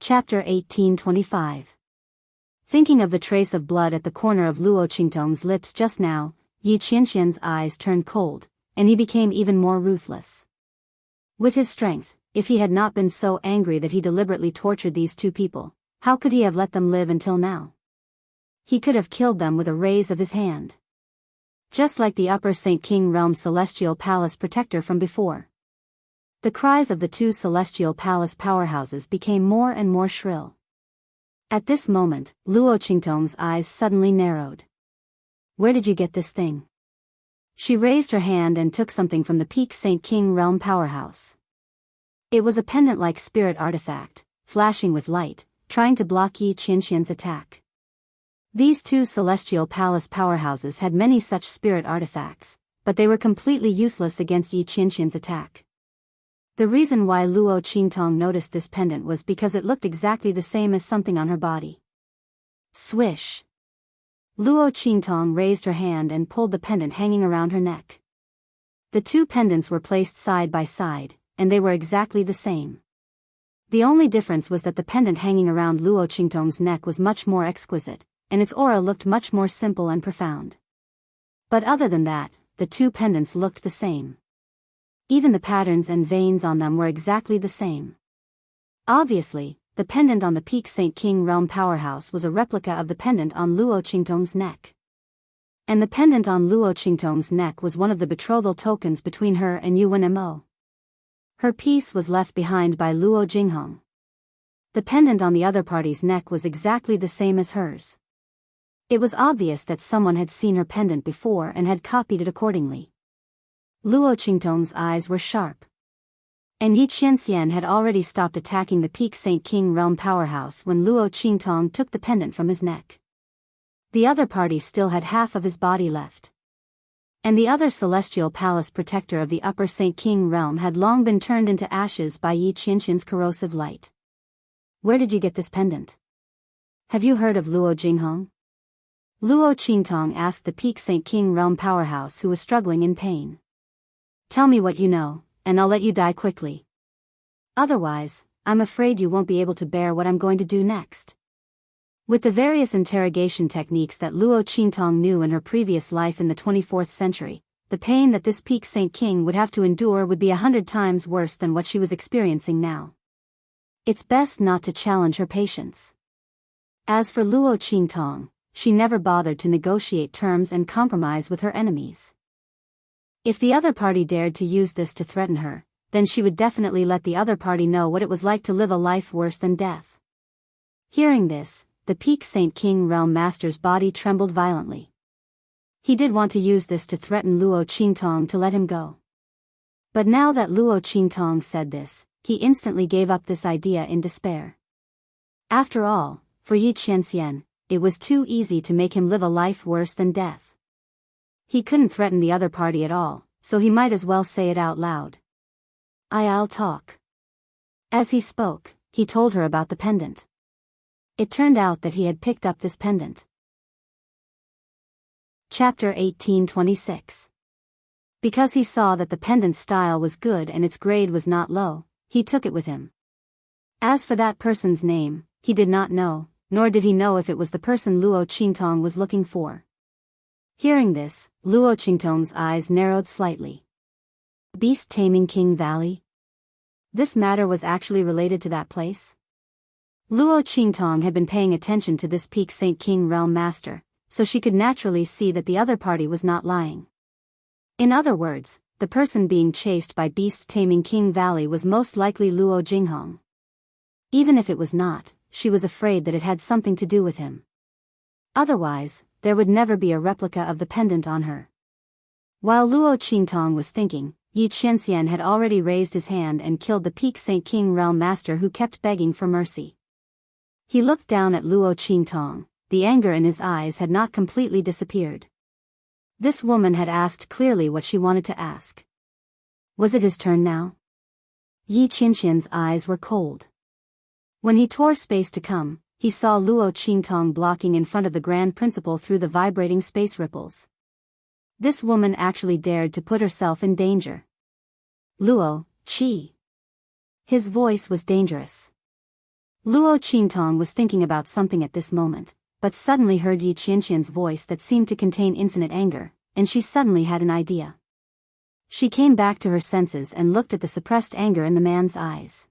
Chapter 1825. Thinking of the trace of blood at the corner of Luo Qingtong's lips just now, Yi Qianxian's eyes turned cold, and he became even more ruthless. With his strength, if he had not been so angry that he deliberately tortured these two people, how could he have let them live until now? He could have killed them with a raise of his hand. Just like the Upper St. King Realm Celestial Palace Protector from before. The cries of the two Celestial Palace powerhouses became more and more shrill. At this moment, Luo Qingtong's eyes suddenly narrowed. Where did you get this thing? She raised her hand and took something from the Peak St. King Realm powerhouse. It was a pendant-like spirit artifact, flashing with light, trying to block Yi Qianxian's attack. These two Celestial Palace powerhouses had many such spirit artifacts, but they were completely useless against Yi Qianxian's attack. The reason why Luo Qingtong noticed this pendant was because it looked exactly the same as something on her body. Swish! Luo Qingtong raised her hand and pulled the pendant hanging around her neck. The two pendants were placed side by side, and they were exactly the same. The only difference was that the pendant hanging around Luo Qingtong's neck was much more exquisite, and its aura looked much more simple and profound. But other than that, the two pendants looked the same. Even the patterns and veins on them were exactly the same. Obviously, the pendant on the Peak St. King Realm powerhouse was a replica of the pendant on Luo Qingtong's neck. And the pendant on Luo Qingtong's neck was one of the betrothal tokens between her and Yuan Mo. Her piece was left behind by Luo Jinghong. The pendant on the other party's neck was exactly the same as hers. It was obvious that someone had seen her pendant before and had copied it accordingly. Luo Qingtong's eyes were sharp. And Yi Qianxian had already stopped attacking the Peak St. King Realm powerhouse when Luo Qingtong took the pendant from his neck. The other party still had half of his body left. And the other Celestial Palace Protector of the Upper St. King Realm had long been turned into ashes by Yi Qianxian's corrosive light. Where did you get this pendant? Have you heard of Luo Jinghong? Luo Qingtong asked the Peak St. King Realm powerhouse, who was struggling in pain. Tell me what you know, and I'll let you die quickly. Otherwise, I'm afraid you won't be able to bear what I'm going to do next. With the various interrogation techniques that Luo Qingtong knew in her previous life in the 24th century, the pain that this Peak St. King would have to endure would be 100 times worse than what she was experiencing now. It's best not to challenge her patience. As for Luo Qingtong, she never bothered to negotiate terms and compromise with her enemies. If the other party dared to use this to threaten her, then she would definitely let the other party know what it was like to live a life worse than death. Hearing this, the Peak St. King Realm Master's body trembled violently. He did want to use this to threaten Luo Qingtong to let him go. But now that Luo Qingtong said this, he instantly gave up this idea in despair. After all, for Yi Qianxian, it was too easy to make him live a life worse than death. He couldn't threaten the other party at all, so he might as well say it out loud. I'll talk. As he spoke, he told her about the pendant. It turned out that he had picked up this pendant. Chapter 1826. Because he saw that the pendant's style was good and its grade was not low, he took it with him. As for that person's name, he did not know, nor did he know if it was the person Luo Qingtong was looking for. Hearing this, Luo Qingtong's eyes narrowed slightly. Beast Taming King Valley? This matter was actually related to that place? Luo Qingtong had been paying attention to this Peak St. King Realm Master, so she could naturally see that the other party was not lying. In other words, the person being chased by Beast Taming King Valley was most likely Luo Jinghong. Even if it was not, she was afraid that it had something to do with him. Otherwise, there would never be a replica of the pendant on her. While Luo Qingtong was thinking, Yi Qianxian had already raised his hand and killed the Peak St. King Realm Master, who kept begging for mercy. He looked down at Luo Qingtong. The anger in his eyes had not completely disappeared. This woman had asked clearly what she wanted to ask. Was it his turn now? Yi Qianxian's eyes were cold. When he tore space to come, he saw Luo Qingtong blocking in front of the Grand Principal through the vibrating space ripples. This woman actually dared to put herself in danger. Luo, Qi. His voice was dangerous. Luo Qingtong was thinking about something at this moment, but suddenly heard Yi Qianxian's voice that seemed to contain infinite anger, and she suddenly had an idea. She came back to her senses and looked at the suppressed anger in the man's eyes.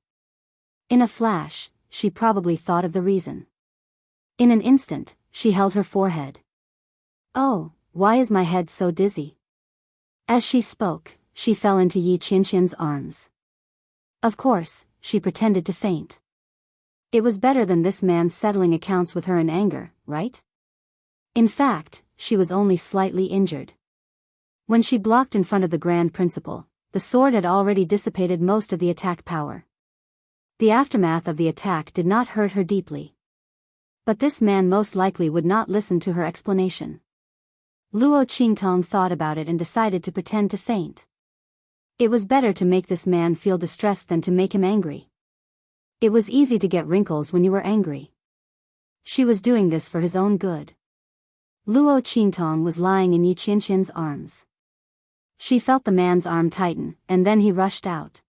In a flash, she probably thought of the reason. In an instant, she held her forehead. "Oh, why is my head so dizzy?" As she spoke, she fell into Yi Qianxian's arms. Of course, she pretended to faint. It was better than this man settling accounts with her in anger, right? In fact, she was only slightly injured. When she blocked in front of the Grand Principal, the sword had already dissipated most of the attack power. The aftermath of the attack did not hurt her deeply. But this man most likely would not listen to her explanation. Luo Qingtong thought about it and decided to pretend to faint. It was better to make this man feel distressed than to make him angry. It was easy to get wrinkles when you were angry. She was doing this for his own good. Luo Qingtong was lying in Yi Qianxian's arms. She felt the man's arm tighten, and then he rushed out.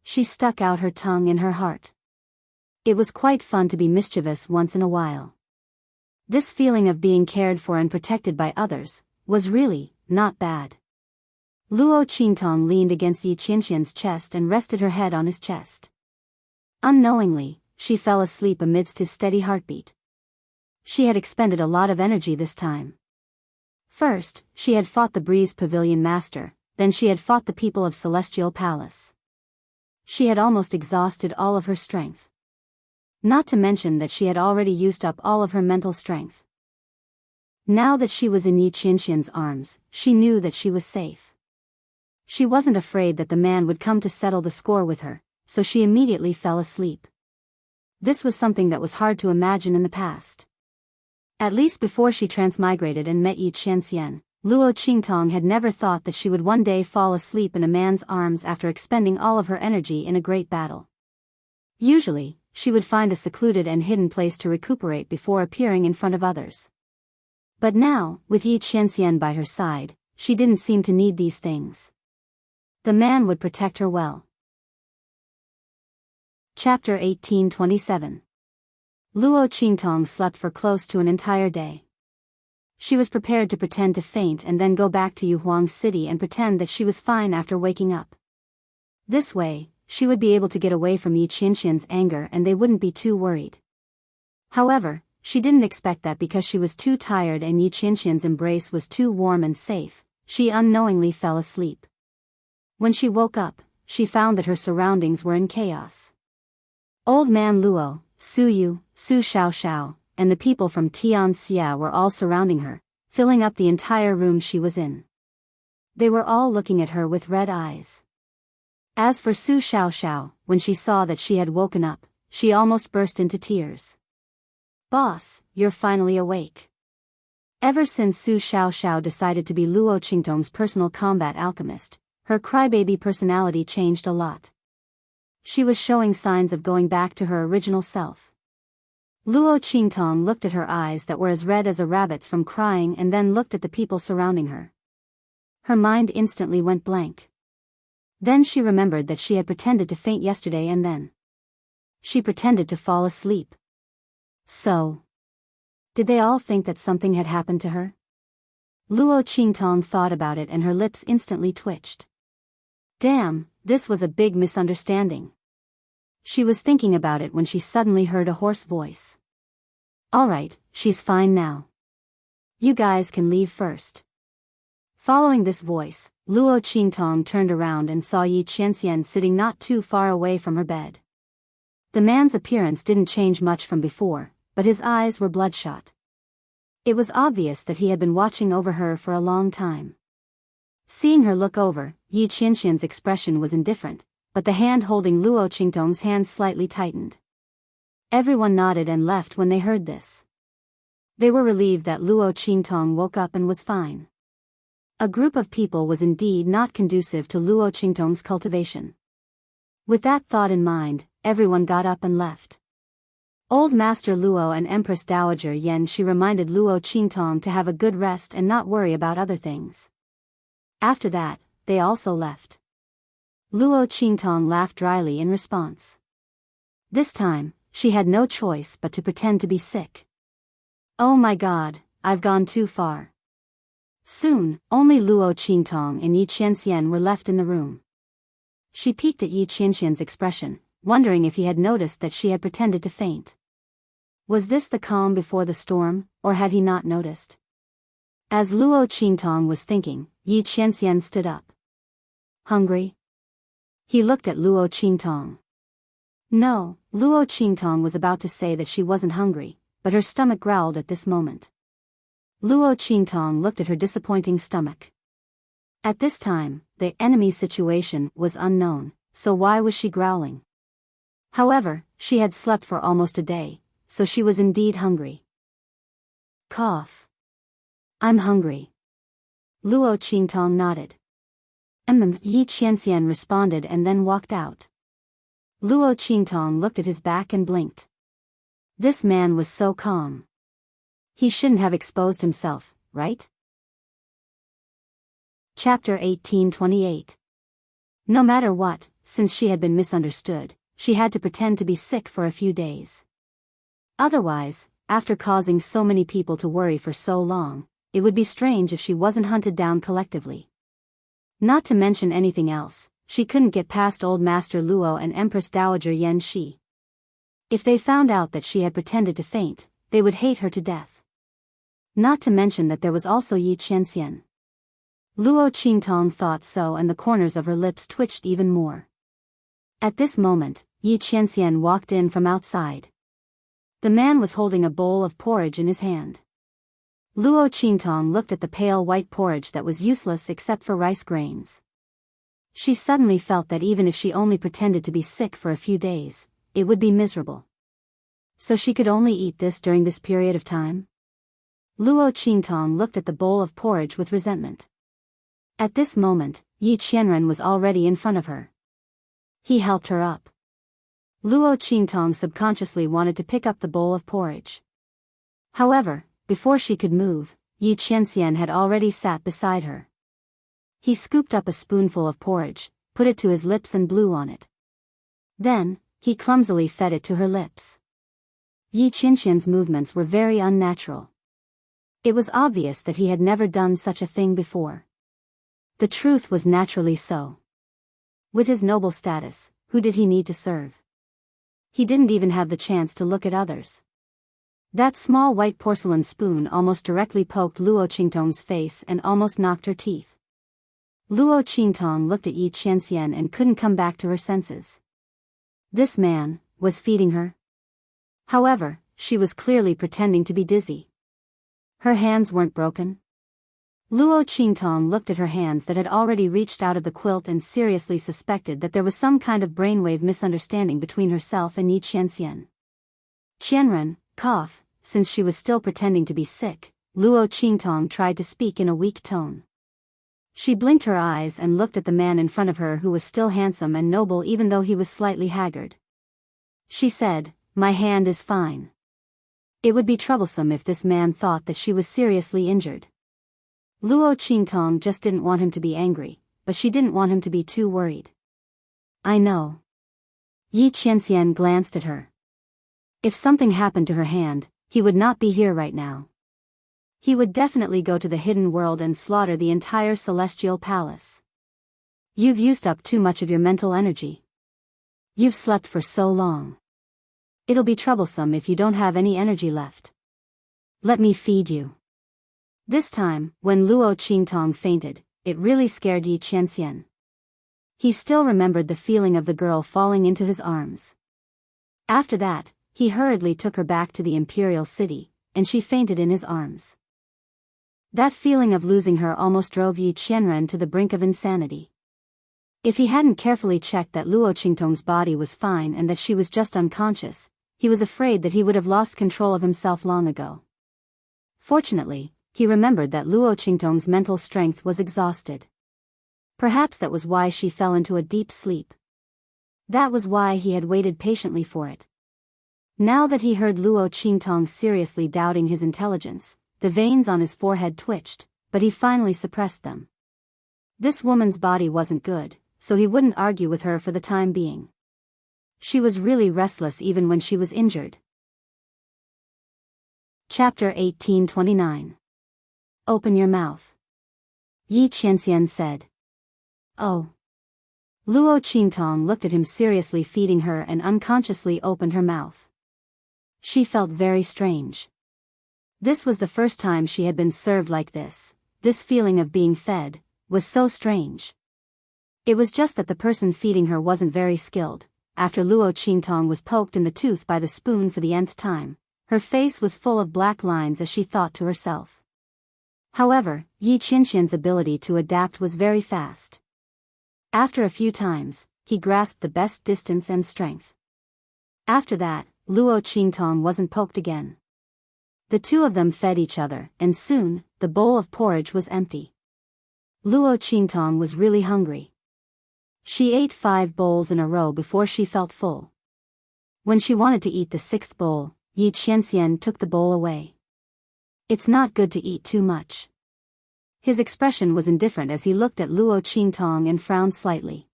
She stuck out her tongue in her heart. It was quite fun to be mischievous once in a while. This feeling of being cared for and protected by others was really not bad. Luo Qingtong leaned against Yi Qianxian's chest and rested her head on his chest. Unknowingly, she fell asleep amidst his steady heartbeat. She had expended a lot of energy this time. First, she had fought the Breeze Pavilion Master, then she had fought the people of Celestial Palace. She had almost exhausted all of her strength. Not to mention that she had already used up all of her mental strength. Now that she was in Yi Qianxian's arms, she knew that she was safe. She wasn't afraid that the man would come to settle the score with her, so she immediately fell asleep. This was something that was hard to imagine in the past. At least before she transmigrated and met Yi Qianxian, Luo Qingtong had never thought that she would one day fall asleep in a man's arms after expending all of her energy in a great battle. Usually, she would find a secluded and hidden place to recuperate before appearing in front of others. But now, with Yi Qianxian by her side, she didn't seem to need these things. The man would protect her well. Chapter 1827. Luo Qingtong slept for close to an entire day. She was prepared to pretend to faint and then go back to Yuhuang City and pretend that she was fine after waking up. This way, she would be able to get away from Yi Qianxian's anger and they wouldn't be too worried. However, she didn't expect that because she was too tired and Yi Qianxian's embrace was too warm and safe, she unknowingly fell asleep. When she woke up, she found that her surroundings were in chaos. Old Man Luo, Su Yu, Su Xiaoxiao, and the people from Tianxia were all surrounding her, filling up the entire room she was in. They were all looking at her with red eyes. As for Su Xiaoxiao, when she saw that she had woken up, she almost burst into tears. "Boss, you're finally awake." Ever since Su Xiaoxiao decided to be Luo Qingtong's personal combat alchemist, her crybaby personality changed a lot. She was showing signs of going back to her original self. Luo Qingtong looked at her eyes that were as red as a rabbit's from crying and then looked at the people surrounding her. Her mind instantly went blank. Then she remembered that she had pretended to faint yesterday and then she pretended to fall asleep. So, did they all think that something had happened to her? Luo Qingtong thought about it and her lips instantly twitched. Damn, this was a big misunderstanding. She was thinking about it when she suddenly heard a hoarse voice. "Alright, she's fine now. You guys can leave first." Following this voice, Luo Qingtong turned around and saw Yi Qianxian sitting not too far away from her bed. The man's appearance didn't change much from before, but his eyes were bloodshot. It was obvious that he had been watching over her for a long time. Seeing her look over, Yi Qianxian's expression was indifferent, but the hand holding Luo Qingtong's hand slightly tightened. Everyone nodded and left when they heard this. They were relieved that Luo Qingtong woke up and was fine. A group of people was indeed not conducive to Luo Qingtong's cultivation. With that thought in mind, everyone got up and left. Old Master Luo and Empress Dowager Yan Shi reminded Luo Qingtong to have a good rest and not worry about other things. After that, they also left. Luo Qingtong laughed dryly in response. This time, she had no choice but to pretend to be sick. Oh my god, I've gone too far. Soon, only Luo Qingtong and Yi Qianxian were left in the room. She peeked at Yi Qianxian's expression, wondering if he had noticed that she had pretended to faint. Was this the calm before the storm, or had he not noticed? As Luo Qingtong was thinking, Yi Qianxian stood up. Hungry? He looked at Luo Qingtong. No, Luo Qingtong was about to say that she wasn't hungry, but her stomach growled at this moment. Luo Qingtong looked at her disappointing stomach. At this time, the enemy's situation was unknown, so why was she growling? However, she had slept for almost a day, so she was indeed hungry. Cough. I'm hungry. Luo Qingtong nodded. Yi Qianxian responded and then walked out. Luo Qingtong looked at his back and blinked. This man was so calm. He shouldn't have exposed himself, right? Chapter 1828. No matter what, since she had been misunderstood, she had to pretend to be sick for a few days. Otherwise, after causing so many people to worry for so long, it would be strange if she wasn't hunted down collectively. Not to mention anything else, she couldn't get past Old Master Luo and Empress Dowager Yan Shi. If they found out that she had pretended to faint, they would hate her to death. Not to mention that there was also Yi Qianxian. Luo Qingtong thought so, and the corners of her lips twitched even more. At this moment, Yi Qianxian walked in from outside. The man was holding a bowl of porridge in his hand. Luo Qingtong looked at the pale white porridge that was useless except for rice grains. She suddenly felt that even if she only pretended to be sick for a few days, it would be miserable. So she could only eat this during this period of time? Luo Qingtong looked at the bowl of porridge with resentment. At this moment, Yi Qianren was already in front of her. He helped her up. Luo Qingtong subconsciously wanted to pick up the bowl of porridge. However, before she could move, Yi Qianxian had already sat beside her. He scooped up a spoonful of porridge, put it to his lips and blew on it. Then, he clumsily fed it to her lips. Yi Qianxian's movements were very unnatural. It was obvious that he had never done such a thing before. The truth was naturally so. With his noble status, who did he need to serve? He didn't even have the chance to look at others. That small white porcelain spoon almost directly poked Luo Qingtong's face and almost knocked her teeth. Luo Qingtong looked at Yi Qianxian and couldn't come back to her senses. This man was feeding her. However, she was clearly pretending to be dizzy. Her hands weren't broken. Luo Qingtong looked at her hands that had already reached out of the quilt and seriously suspected that there was some kind of brainwave misunderstanding between herself and Yi Qianxian. Qianren, cough. Since she was still pretending to be sick, Luo Qingtong tried to speak in a weak tone. She blinked her eyes and looked at the man in front of her, who was still handsome and noble even though he was slightly haggard. She said, "My hand is fine." It would be troublesome if this man thought that she was seriously injured. Luo Qingtong just didn't want him to be angry, but she didn't want him to be too worried. "I know." Yi Qianxian glanced at her. If something happened to her hand, he would not be here right now. He would definitely go to the hidden world and slaughter the entire celestial palace. You've used up too much of your mental energy. You've slept for so long. It'll be troublesome if you don't have any energy left. Let me feed you. This time, when Luo Qingtong fainted, it really scared Yi Qianxian. He still remembered the feeling of the girl falling into his arms. After that, he hurriedly took her back to the imperial city, and she fainted in his arms. That feeling of losing her almost drove Yi Qianren to the brink of insanity. If he hadn't carefully checked that Luo Qingtong's body was fine and that she was just unconscious, he was afraid that he would have lost control of himself long ago. Fortunately, he remembered that Luo Qingtong's mental strength was exhausted. Perhaps that was why she fell into a deep sleep. That was why he had waited patiently for it. Now that he heard Luo Qingtong seriously doubting his intelligence, the veins on his forehead twitched, but he finally suppressed them. This woman's body wasn't good, so he wouldn't argue with her for the time being. She was really restless even when she was injured. Chapter 1829. Open your mouth. Yi Qianxian said. Oh. Luo Qingtong looked at him seriously, feeding her, and unconsciously opened her mouth. She felt very strange. This was the first time she had been served like this. This feeling of being fed was so strange. It was just that the person feeding her wasn't very skilled. After Luo Qingtong was poked in the tooth by the spoon for the nth time, her face was full of black lines as she thought to herself. However, Yi Qianxian's ability to adapt was very fast. After a few times, he grasped the best distance and strength. After that, Luo Qingtong wasn't poked again. The two of them fed each other, and soon, the bowl of porridge was empty. Luo Qingtong was really hungry. She ate 5 bowls in a row before she felt full. When she wanted to eat the 6th bowl, Yi Qianxian took the bowl away. It's not good to eat too much. His expression was indifferent as he looked at Luo Qingtong and frowned slightly.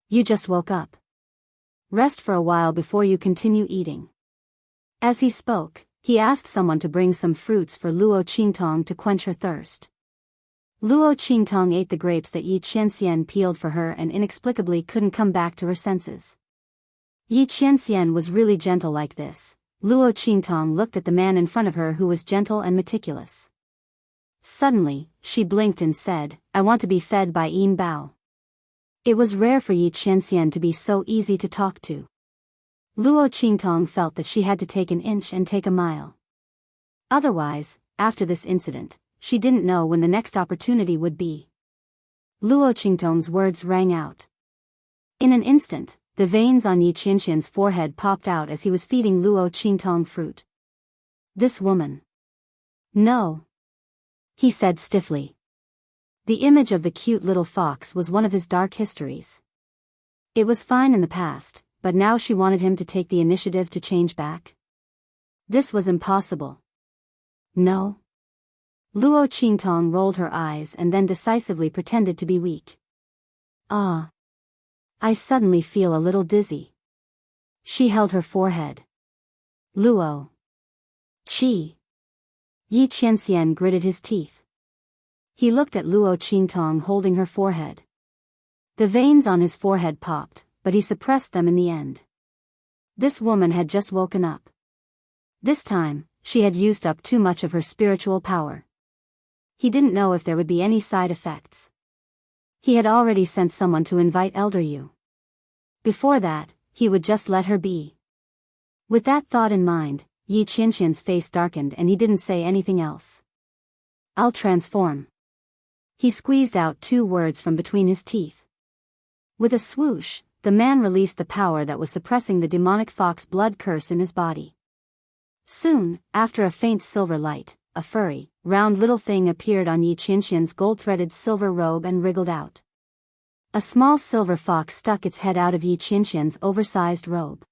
You just woke up. Rest for a while before you continue eating. As he spoke, he asked someone to bring some fruits for Luo Qingtong to quench her thirst. Luo Qingtong ate the grapes that Yi Qianxian peeled for her and inexplicably couldn't come back to her senses. Yi Qianxian was really gentle like this. Luo Qingtong looked at the man in front of her who was gentle and meticulous. Suddenly, she blinked and said, I want to be fed by Yin Bao. It was rare for Yi Qianxian to be so easy to talk to. Luo Qingtong felt that she had to take an inch and take a mile. Otherwise, after this incident, she didn't know when the next opportunity would be. Luo Qingtong's words rang out. In an instant, the veins on Yi Qianxian's forehead popped out as he was feeding Luo Qingtong fruit. This woman. No. He said stiffly. The image of the cute little fox was one of his dark histories. It was fine in the past, but now she wanted him to take the initiative to change back. This was impossible. No. Luo Qingtong rolled her eyes and then decisively pretended to be weak. Ah. I suddenly feel a little dizzy. She held her forehead. Luo. Qi. Yi Qianxian gritted his teeth. He looked at Luo Qingtong holding her forehead. The veins on his forehead popped, but he suppressed them in the end. This woman had just woken up. This time, she had used up too much of her spiritual power. He didn't know if there would be any side effects. He had already sent someone to invite Elder Yu. Before that, he would just let her be. With that thought in mind, Yi Qianxian's face darkened and he didn't say anything else. I'll transform. He squeezed out 2 words from between his teeth. With a swoosh, the man released the power that was suppressing the demonic fox blood curse in his body. Soon, after a faint silver light, a furry, round little thing appeared on Yi Qianxian's gold-threaded silver robe and wriggled out. A small silver fox stuck its head out of Yi Qianxian's oversized robe.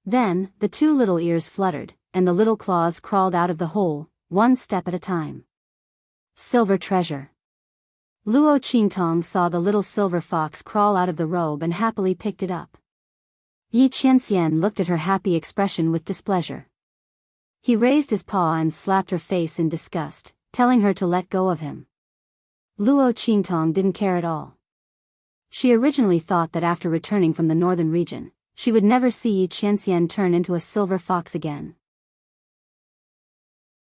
Then, the 2 little ears fluttered, and the little claws crawled out of the hole, 1 step at a time. Silver treasure. Luo Qingtong saw the little silver fox crawl out of the robe and happily picked it up. Yi Qianxian looked at her happy expression with displeasure. He raised his paw and slapped her face in disgust, telling her to let go of him. Luo Qingtong didn't care at all. She originally thought that after returning from the northern region, she would never see Yi Qianxian turn into a silver fox again.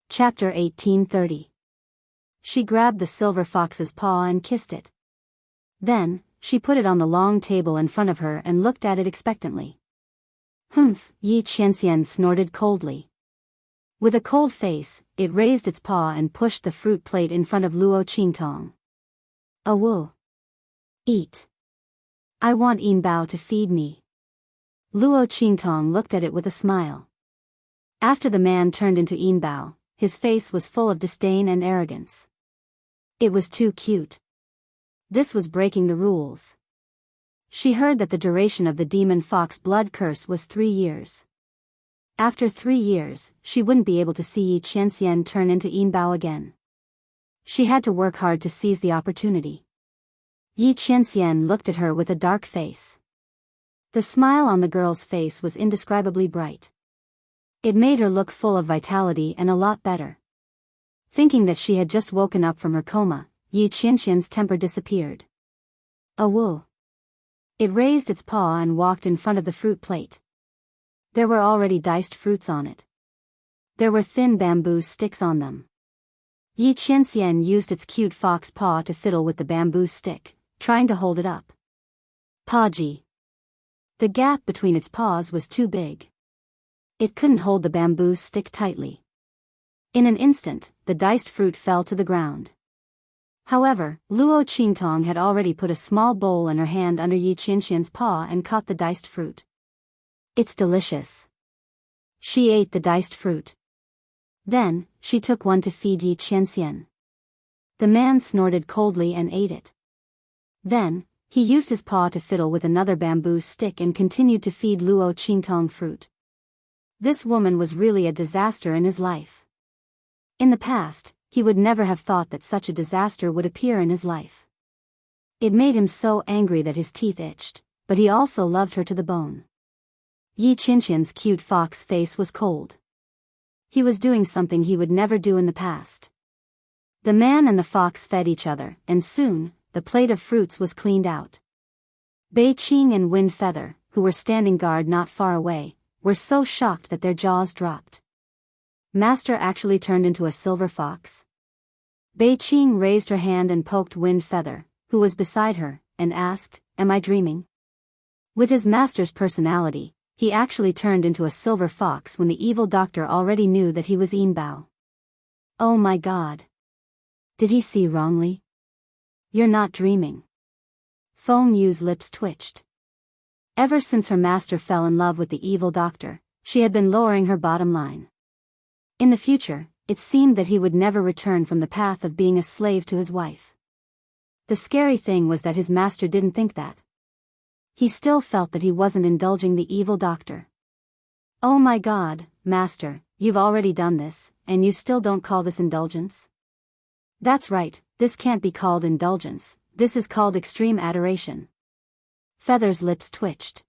Chapter 1830. She grabbed the silver fox's paw and kissed it. Then, she put it on the long table in front of her and looked at it expectantly. Humph, Yi Qianxian snorted coldly. With a cold face, it raised its paw and pushed the fruit plate in front of Luo Qingtong. Awoo. Eat. I want Yin Bao to feed me. Luo Qingtong looked at it with a smile. After the man turned into Yin Bao, his face was full of disdain and arrogance. It was too cute. This was breaking the rules. She heard that the duration of the demon fox blood curse was 3 years. After 3 years, she wouldn't be able to see Yi Qianxian turn into Yin Bao again. She had to work hard to seize the opportunity. Yi Qianxian looked at her with a dark face. The smile on the girl's face was indescribably bright. It made her look full of vitality and a lot better. Thinking that she had just woken up from her coma, Yi Qianxian's temper disappeared. "Oh woo." It raised its paw and walked in front of the fruit plate. There were already diced fruits on it. There were thin bamboo sticks on them. Yi Qianxian used its cute fox paw to fiddle with the bamboo stick, trying to hold it up. Paji. The gap between its paws was too big. It couldn't hold the bamboo stick tightly. In an instant, the diced fruit fell to the ground. However, Luo Qingtong had already put a small bowl in her hand under Yi Qianxian's paw and caught the diced fruit. "It's delicious." She ate the diced fruit. Then, she took one to feed Yi Qianxian. The man snorted coldly and ate it. Then, he used his paw to fiddle with another bamboo stick and continued to feed Luo Qingtong fruit. This woman was really a disaster in his life. In the past, he would never have thought that such a disaster would appear in his life. It made him so angry that his teeth itched, but he also loved her to the bone. Yi Qianxian's cute fox face was cold. He was doing something he would never do in the past. The man and the fox fed each other, and soon, the plate of fruits was cleaned out. Bei Qing and Wind Feather, who were standing guard not far away, were so shocked that their jaws dropped. Master actually turned into a silver fox? Bei Qing raised her hand and poked Wind Feather, who was beside her, and asked, "Am I dreaming?" With his master's personality, he actually turned into a silver fox when the evil doctor already knew that he was Yinbao. Oh my god. Did he see wrongly? You're not dreaming. Feng Yu's lips twitched. Ever since her master fell in love with the evil doctor, she had been lowering her bottom line. In the future, it seemed that he would never return from the path of being a slave to his wife. The scary thing was that his master didn't think that. He still felt that he wasn't indulging the evil doctor. "Oh my god, master, you've already done this, and you still don't call this indulgence?" "That's right, this can't be called indulgence, this is called extreme adoration." Feather's lips twitched.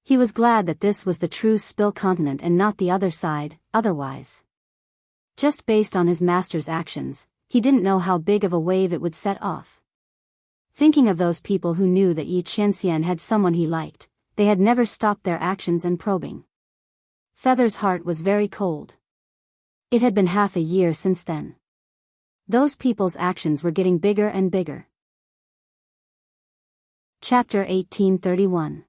He was glad that this was the true Spill continent and not the other side, otherwise. Just based on his master's actions, he didn't know how big of a wave it would set off. Thinking of those people who knew that Yi Qianxian had someone he liked, they had never stopped their actions and probing. Feather's heart was very cold. It had been half a year since then. Those people's actions were getting bigger and bigger. Chapter 1831.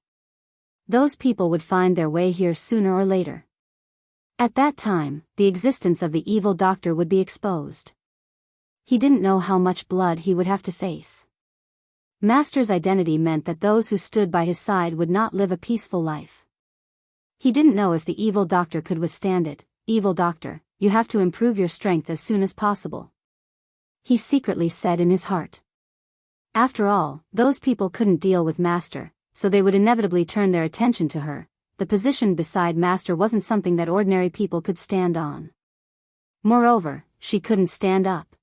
Those people would find their way here sooner or later. At that time, the existence of the evil doctor would be exposed. He didn't know how much blood he would have to face. Master's identity meant that those who stood by his side would not live a peaceful life. He didn't know if the evil doctor could withstand it. "Evil doctor, you have to improve your strength as soon as possible," he secretly said in his heart. After all, those people couldn't deal with Master, so they would inevitably turn their attention to her. The position beside Master wasn't something that ordinary people could stand on. Moreover, she couldn't stand up.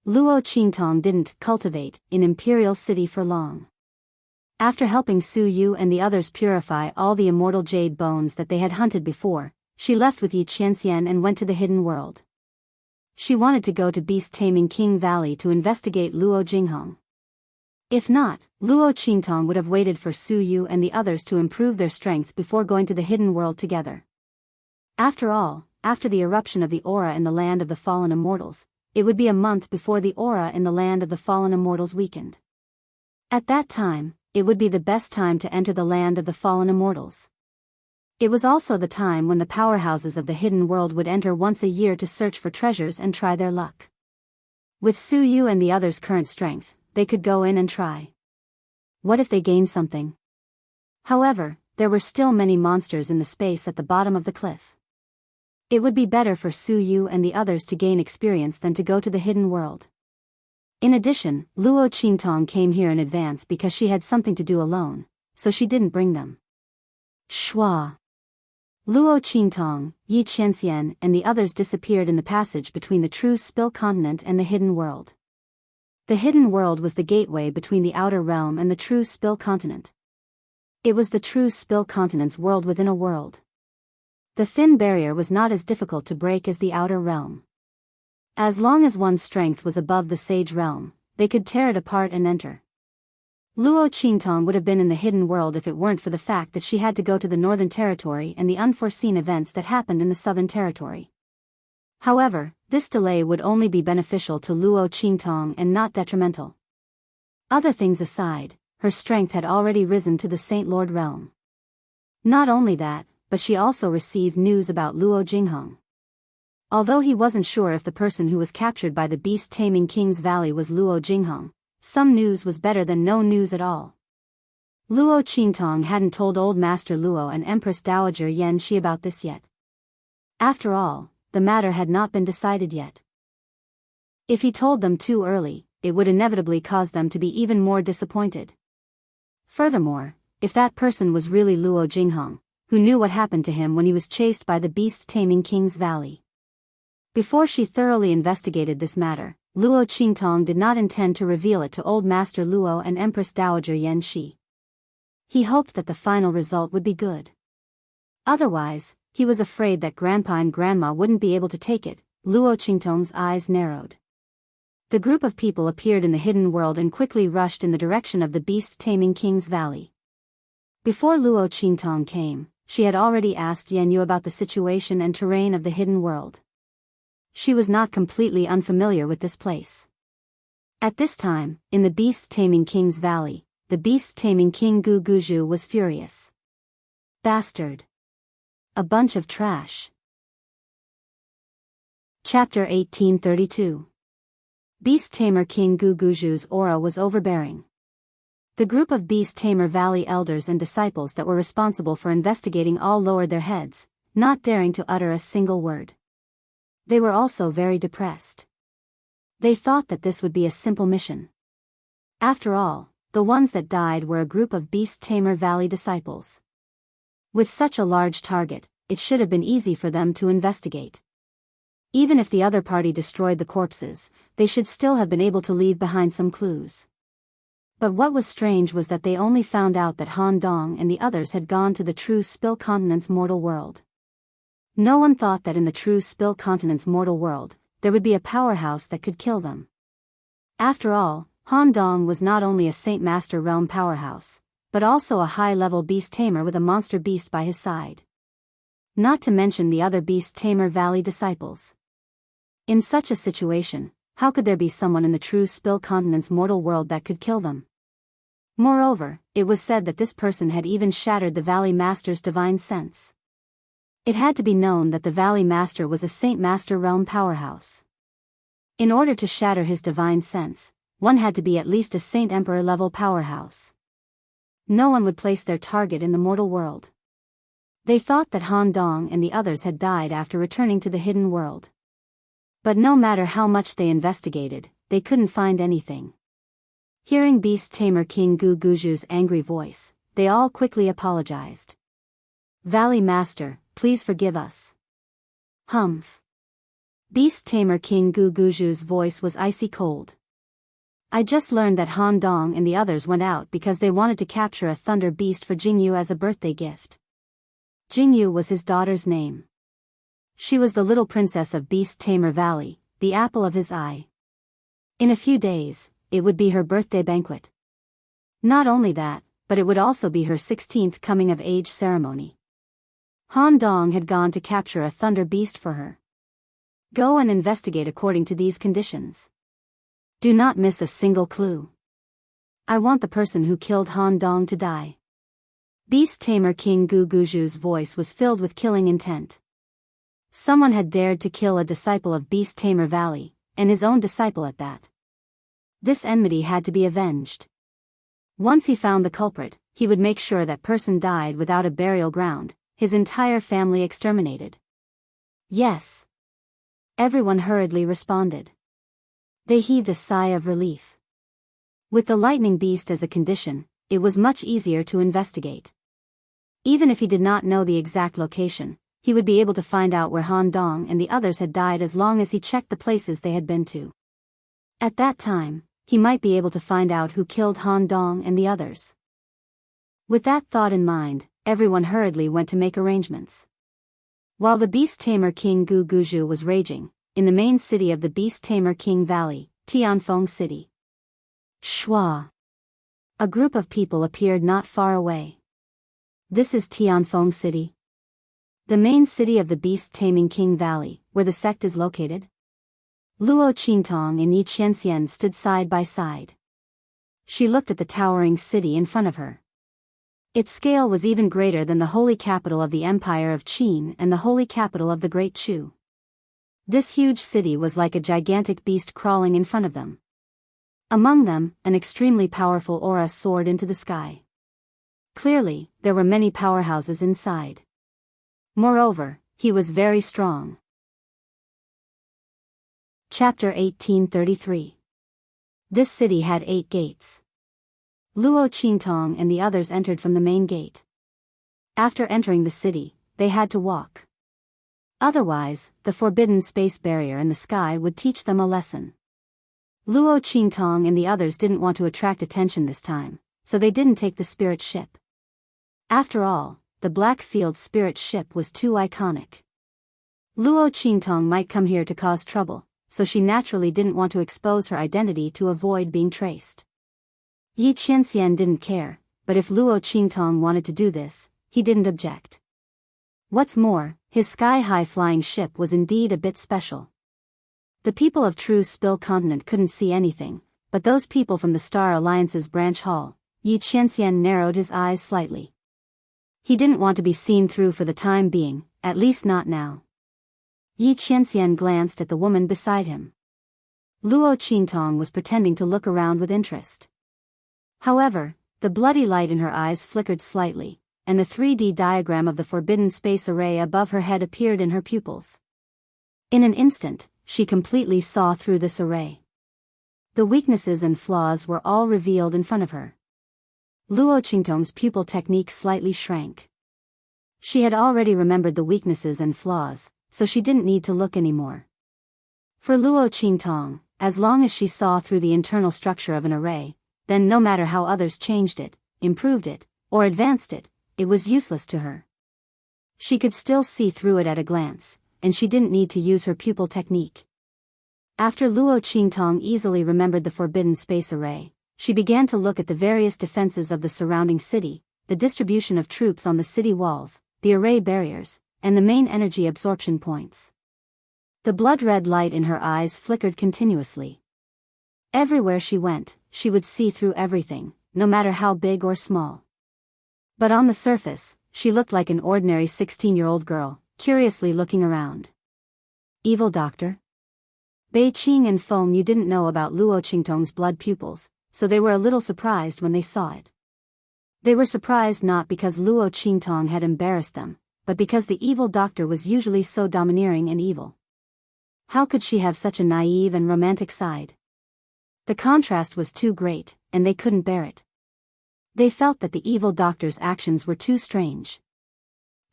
Luo Qingtong didn't cultivate in Imperial City for long. After helping Su Yu and the others purify all the immortal jade bones that they had hunted before, she left with Yi Qianxian and went to the hidden world. She wanted to go to beast-taming King Valley to investigate Luo Jinghong. If not, Luo Qingtong would have waited for Su Yu and the others to improve their strength before going to the hidden world together. After all, after the eruption of the aura in the land of the fallen immortals, it would be a month before the aura in the land of the fallen immortals weakened. At that time, it would be the best time to enter the land of the fallen immortals. It was also the time when the powerhouses of the hidden world would enter once a year to search for treasures and try their luck. With Su Yu and the others' current strength, they could go in and try. What if they gained something? However, there were still many monsters in the space at the bottom of the cliff. It would be better for Su Yu and the others to gain experience than to go to the hidden world. In addition, Luo Qingtong came here in advance because she had something to do alone, so she didn't bring them. Shwa. Luo Qingtong, Yi Qianxian and the others disappeared in the passage between the true Spill continent and the hidden world. The hidden world was the gateway between the outer realm and the true Spill continent. It was the true Spill Continent's world within a world. The thin barrier was not as difficult to break as the outer realm. As long as one's strength was above the Sage realm, they could tear it apart and enter. Luo Qingtong would have been in the hidden world if it weren't for the fact that she had to go to the Northern Territory and the unforeseen events that happened in the Southern Territory. However, this delay would only be beneficial to Luo Qingtong and not detrimental. Other things aside, her strength had already risen to the Saint Lord realm. Not only that, but she also received news about Luo Jinghong. Although he wasn't sure if the person who was captured by the beast-taming King's Valley was Luo Jinghong, some news was better than no news at all. Luo Qingtong hadn't told Old Master Luo and Empress Dowager Yan Shi about this yet. After all, the matter had not been decided yet. If he told them too early, it would inevitably cause them to be even more disappointed. Furthermore, if that person was really Luo Jinghong, who knew what happened to him when he was chased by the beast-taming King's Valley. Before she thoroughly investigated this matter, Luo Qingtong did not intend to reveal it to Old Master Luo and Empress Dowager Yan Shi. He hoped that the final result would be good. Otherwise, he was afraid that Grandpa and Grandma wouldn't be able to take it. Luo Qingtong's eyes narrowed. The group of people appeared in the hidden world and quickly rushed in the direction of the beast-taming King's Valley. Before Luo Qingtong came, she had already asked Yan Yu about the situation and terrain of the hidden world. She was not completely unfamiliar with this place. At this time, in the beast-taming King's Valley, the beast-taming King Gu Guju was furious. Bastard. A bunch of trash. Chapter 1832. Beast Tamer King Gu Guju's aura was overbearing. The group of Beast Tamer Valley elders and disciples that were responsible for investigating all lowered their heads, not daring to utter a single word. They were also very depressed. They thought that this would be a simple mission. After all, the ones that died were a group of Beast Tamer Valley disciples. With such a large target, it should have been easy for them to investigate. Even if the other party destroyed the corpses, they should still have been able to leave behind some clues. But what was strange was that they only found out that Han Dong and the others had gone to the true Spill Continent's mortal world. No one thought that in the true Spill Continent's mortal world, there would be a powerhouse that could kill them. After all, Han Dong was not only a Saint Master Realm powerhouse, but also a high-level beast tamer with a monster beast by his side. Not to mention the other Beast Tamer Valley disciples. In such a situation, how could there be someone in the true Spill Continent's mortal world that could kill them? Moreover, it was said that this person had even shattered the Valley Master's divine sense. It had to be known that the Valley Master was a Saint Master Realm powerhouse. In order to shatter his divine sense, one had to be at least a Saint Emperor level powerhouse. No one would place their target in the mortal world. They thought that Han Dong and the others had died after returning to the hidden world. But no matter how much they investigated, they couldn't find anything. Hearing Beast Tamer King Gu Guju's angry voice, they all quickly apologized. Valley Master, please forgive us. Humph. Beast Tamer King Gu Guju's voice was icy cold. I just learned that Han Dong and the others went out because they wanted to capture a thunder beast for Jingyu as a birthday gift. Jingyu was his daughter's name. She was the little princess of Beast Tamer Valley, the apple of his eye. In a few days, it would be her birthday banquet. Not only that, but it would also be her 16th coming-of-age ceremony. Han Dong had gone to capture a thunder beast for her. Go and investigate according to these conditions. Do not miss a single clue. I want the person who killed Han Dong to die. Beast Tamer King Gu Guju's voice was filled with killing intent. Someone had dared to kill a disciple of Beast Tamer Valley, and his own disciple at that. This enmity had to be avenged. Once he found the culprit, he would make sure that person died without a burial ground, his entire family exterminated. Yes. Everyone hurriedly responded. They heaved a sigh of relief. With the lightning beast as a condition, it was much easier to investigate. Even if he did not know the exact location, he would be able to find out where Han Dong and the others had died as long as he checked the places they had been to. At that time, he might be able to find out who killed Han Dong and the others. With that thought in mind, everyone hurriedly went to make arrangements. While the beast tamer King Gu Guju was raging, in the main city of the beast tamer King Valley, Tianfeng City. Shua. A group of people appeared not far away. This is Tianfeng City, the main city of the beast taming King Valley, where the sect is located. Luo Qingtong and Yi Qianxian stood side by side. She looked at the towering city in front of her. Its scale was even greater than the holy capital of the Empire of Qin and the holy capital of the Great Chu. This huge city was like a gigantic beast crawling in front of them. Among them, an extremely powerful aura soared into the sky. Clearly, there were many powerhouses inside. Moreover, he was very strong. Chapter 1833. This city had 8 gates. Luo Qingtong and the others entered from the main gate. After entering the city, they had to walk. Otherwise, the forbidden space barrier in the sky would teach them a lesson. Luo Qingtong and the others didn't want to attract attention this time, so they didn't take the spirit ship. After all, the Blackfield spirit ship was too iconic. Luo Qingtong might come here to cause trouble, so she naturally didn't want to expose her identity to avoid being traced. Yi Qianxian didn't care, but if Luo Qingtong wanted to do this, he didn't object. What's more, his sky-high flying ship was indeed a bit special. The people of True Spill Continent couldn't see anything, but those people from the Star Alliance's branch hall, Yi Qianxian narrowed his eyes slightly. He didn't want to be seen through for the time being, at least not now. Yi Qianxian glanced at the woman beside him. Luo Qingtong was pretending to look around with interest. However, the bloody light in her eyes flickered slightly, and the 3D diagram of the forbidden space array above her head appeared in her pupils. In an instant, she completely saw through this array. The weaknesses and flaws were all revealed in front of her. Luo Qingtong's pupil technique slightly shrank. She had already remembered the weaknesses and flaws, so she didn't need to look anymore. For Luo Qingtong, as long as she saw through the internal structure of an array, then no matter how others changed it, improved it, or advanced it, it was useless to her. She could still see through it at a glance, and she didn't need to use her pupil technique. After Luo Qingtong easily remembered the forbidden space array, she began to look at the various defenses of the surrounding city, the distribution of troops on the city walls, the array barriers, and the main energy absorption points. The blood-red light in her eyes flickered continuously. Everywhere she went, she would see through everything, no matter how big or small. But on the surface, she looked like an ordinary 16-year-old girl, curiously looking around. Evil doctor? Bei Qing and Feng Yu didn't know about Luo Qingtong's blood pupils, so they were a little surprised when they saw it. They were surprised not because Luo Qingtong had embarrassed them, but because the evil doctor was usually so domineering and evil. How could she have such a naive and romantic side? The contrast was too great, and they couldn't bear it. They felt that the evil doctor's actions were too strange.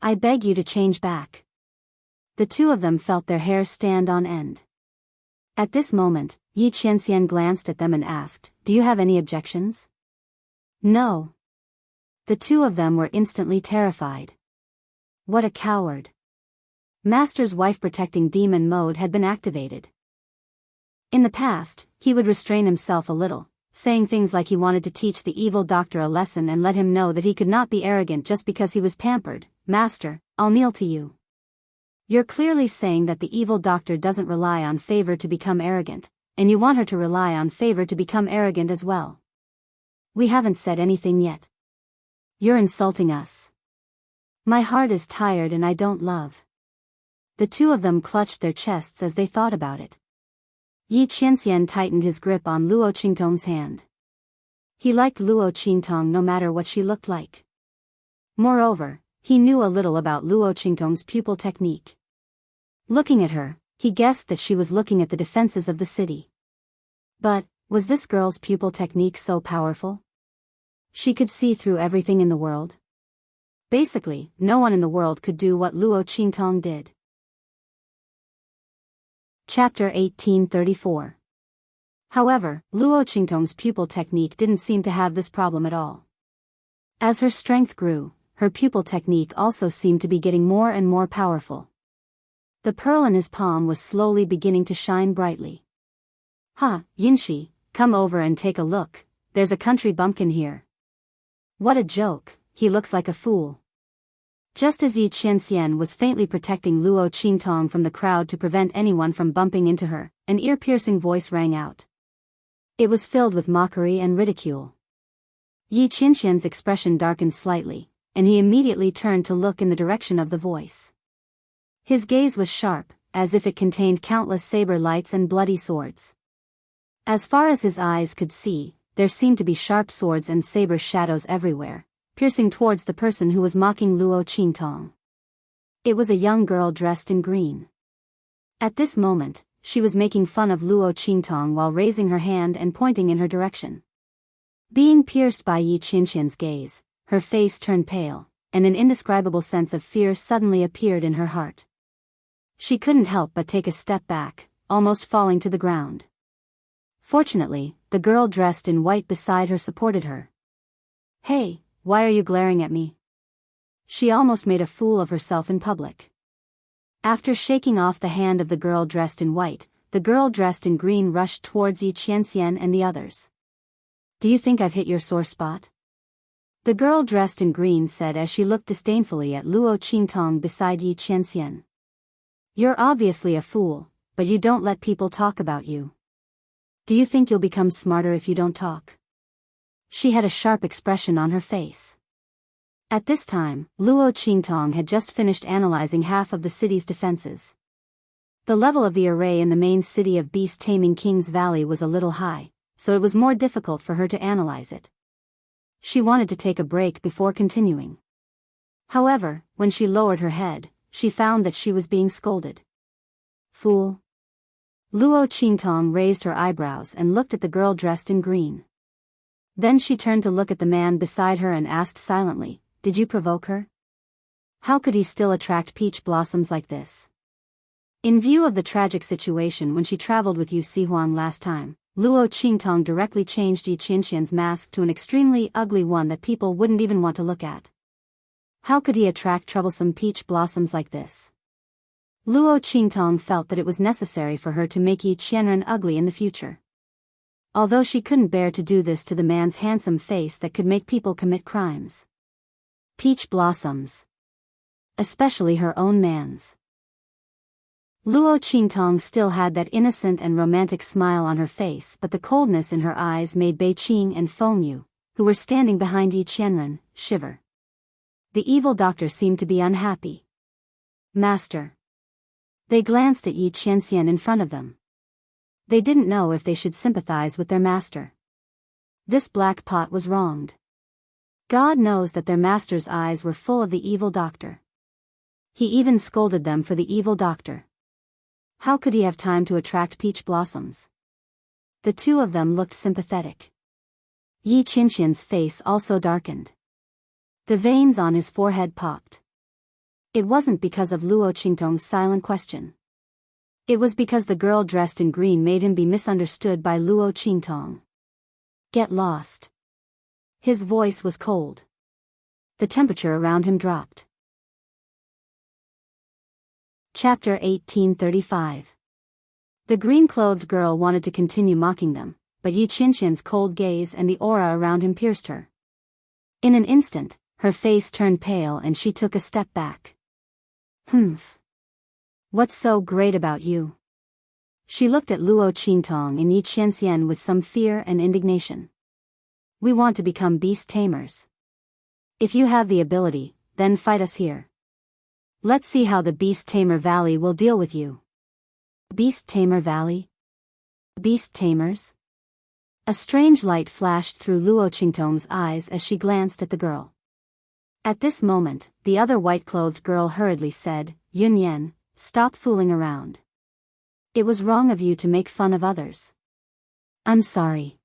I beg you to change back. The two of them felt their hair stand on end. At this moment, Yi Qianxian glanced at them and asked, "Do you have any objections?" No. The two of them were instantly terrified. What a coward. Master's wife-protecting demon mode had been activated. In the past, he would restrain himself a little, saying things like he wanted to teach the evil doctor a lesson and let him know that he could not be arrogant just because he was pampered. "Master, I'll kneel to you. You're clearly saying that the evil doctor doesn't rely on favor to become arrogant, and you want her to rely on favor to become arrogant as well. We haven't said anything yet. You're insulting us. My heart is tired and I don't love." The two of them clutched their chests as they thought about it. Yi Qianxian tightened his grip on Luo Qingtong's hand. He liked Luo Qingtong no matter what she looked like. Moreover, he knew a little about Luo Qingtong's pupil technique. Looking at her, he guessed that she was looking at the defenses of the city. But, was this girl's pupil technique so powerful? She could see through everything in the world. Basically, no one in the world could do what Luo Qingtong did. Chapter 1834. However, Luo Qingtong's pupil technique didn't seem to have this problem at all. As her strength grew, her pupil technique also seemed to be getting more and more powerful. The pearl in his palm was slowly beginning to shine brightly. "Ha, Yinshi, come over and take a look, there's a country bumpkin here." "What a joke, he looks like a fool." Just as Yi Qianxian was faintly protecting Luo Qingtong from the crowd to prevent anyone from bumping into her, an ear-piercing voice rang out. It was filled with mockery and ridicule. Yi Qianxian's expression darkened slightly, and he immediately turned to look in the direction of the voice. His gaze was sharp, as if it contained countless saber lights and bloody swords. As far as his eyes could see, there seemed to be sharp swords and saber shadows everywhere, piercing towards the person who was mocking Luo Qingtong. It was a young girl dressed in green. At this moment, she was making fun of Luo Qingtong while raising her hand and pointing in her direction. Being pierced by Yi Qianxian's gaze, her face turned pale, and an indescribable sense of fear suddenly appeared in her heart. She couldn't help but take a step back, almost falling to the ground. Fortunately, the girl dressed in white beside her supported her. "Hey, why are you glaring at me?" She almost made a fool of herself in public. After shaking off the hand of the girl dressed in white, the girl dressed in green rushed towards Yi Qianxian and the others. "Do you think I've hit your sore spot?" The girl dressed in green said as she looked disdainfully at Luo Qingtong beside Yi Qianxian. "You're obviously a fool, but you don't let people talk about you. Do you think you'll become smarter if you don't talk?" She had a sharp expression on her face. At this time, Luo Qingtong had just finished analyzing half of the city's defenses. The level of the array in the main city of beast-taming King's Valley was a little high, so it was more difficult for her to analyze it. She wanted to take a break before continuing. However, when she lowered her head, she found that she was being scolded. "Fool." Luo Qingtong raised her eyebrows and looked at the girl dressed in green. Then she turned to look at the man beside her and asked silently, "Did you provoke her? How could he still attract peach blossoms like this?" In view of the tragic situation when she traveled with Yu Sihuan last time, Luo Qingtong directly changed Yi Qianxian's mask to an extremely ugly one that people wouldn't even want to look at. How could he attract troublesome peach blossoms like this? Luo Qingtong felt that it was necessary for her to make Yi Qianren ugly in the future. Although she couldn't bear to do this to the man's handsome face that could make people commit crimes. Peach blossoms. Especially her own man's. Luo Qingtong still had that innocent and romantic smile on her face, but the coldness in her eyes made Bei Qing and Feng Yu, who were standing behind Yi Qianren, shiver. The evil doctor seemed to be unhappy. "Master." They glanced at Yi Qianxian in front of them. They didn't know if they should sympathize with their master. This black pot was wronged. God knows that their master's eyes were full of the evil doctor. He even scolded them for the evil doctor. How could he have time to attract peach blossoms? The two of them looked sympathetic. Yi Qianxian's face also darkened. The veins on his forehead popped. It wasn't because of Luo Qingtong's silent question. It was because the girl dressed in green made him be misunderstood by Luo Qingtong. "Get lost." His voice was cold. The temperature around him dropped. Chapter 1835. The green-clothed girl wanted to continue mocking them, but Yi Qianxian's cold gaze and the aura around him pierced her. In an instant, her face turned pale and she took a step back. "Humph. What's so great about you?" She looked at Luo Qingtong and Yi Qianxian with some fear and indignation. "We want to become beast tamers. If you have the ability, then fight us here. Let's see how the Beast Tamer Valley will deal with you." Beast Tamer Valley? Beast Tamers? A strange light flashed through Luo Qingtong's eyes as she glanced at the girl. At this moment, the other white-clothed girl hurriedly said, "Yun Yan, stop fooling around. It was wrong of you to make fun of others." "I'm sorry."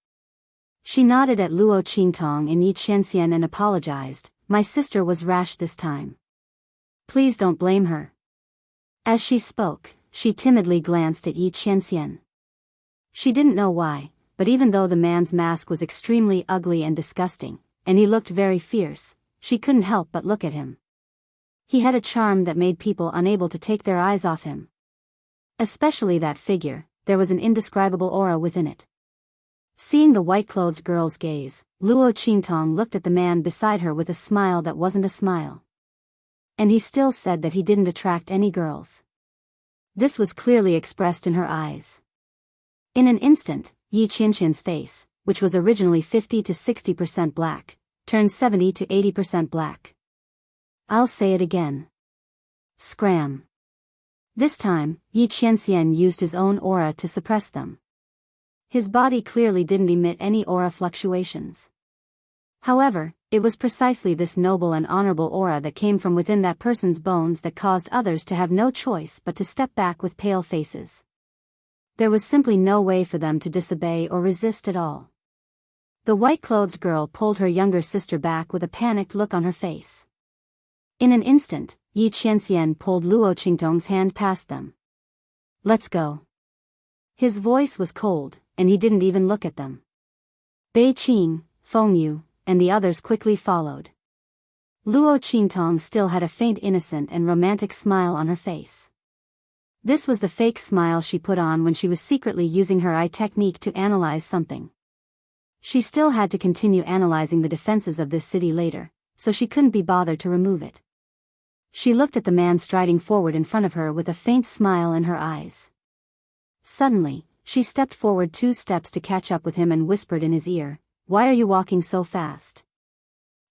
She nodded at Luo Qingtong and Yi Qianxian and apologized, "My sister was rash this time. Please don't blame her." As she spoke, she timidly glanced at Yi Qianxian. She didn't know why, but even though the man's mask was extremely ugly and disgusting, and he looked very fierce. She couldn't help but look at him. He had a charm that made people unable to take their eyes off him. Especially that figure, there was an indescribable aura within it. Seeing the white-clothed girl's gaze, Luo Qingtong looked at the man beside her with a smile that wasn't a smile. And he still said that he didn't attract any girls. This was clearly expressed in her eyes. In an instant, Yi Qianqian's face, which was originally 50 to 60% black, turned 70 to 80% black. I'll say it again. Scram. This time, Yi Qianxian used his own aura to suppress them. His body clearly didn't emit any aura fluctuations. However, it was precisely this noble and honorable aura that came from within that person's bones that caused others to have no choice but to step back with pale faces. There was simply no way for them to disobey or resist at all. The white-clothed girl pulled her younger sister back with a panicked look on her face. In an instant, Yi Qianxian pulled Luo Qingtong's hand past them. Let's go. His voice was cold, and he didn't even look at them. Bei Qing, Feng Yu, and the others quickly followed. Luo Qingtong still had a faint innocent and romantic smile on her face. This was the fake smile she put on when she was secretly using her eye technique to analyze something. She still had to continue analyzing the defenses of this city later, so she couldn't be bothered to remove it. She looked at the man striding forward in front of her with a faint smile in her eyes. Suddenly, she stepped forward 2 steps to catch up with him and whispered in his ear, "Why are you walking so fast?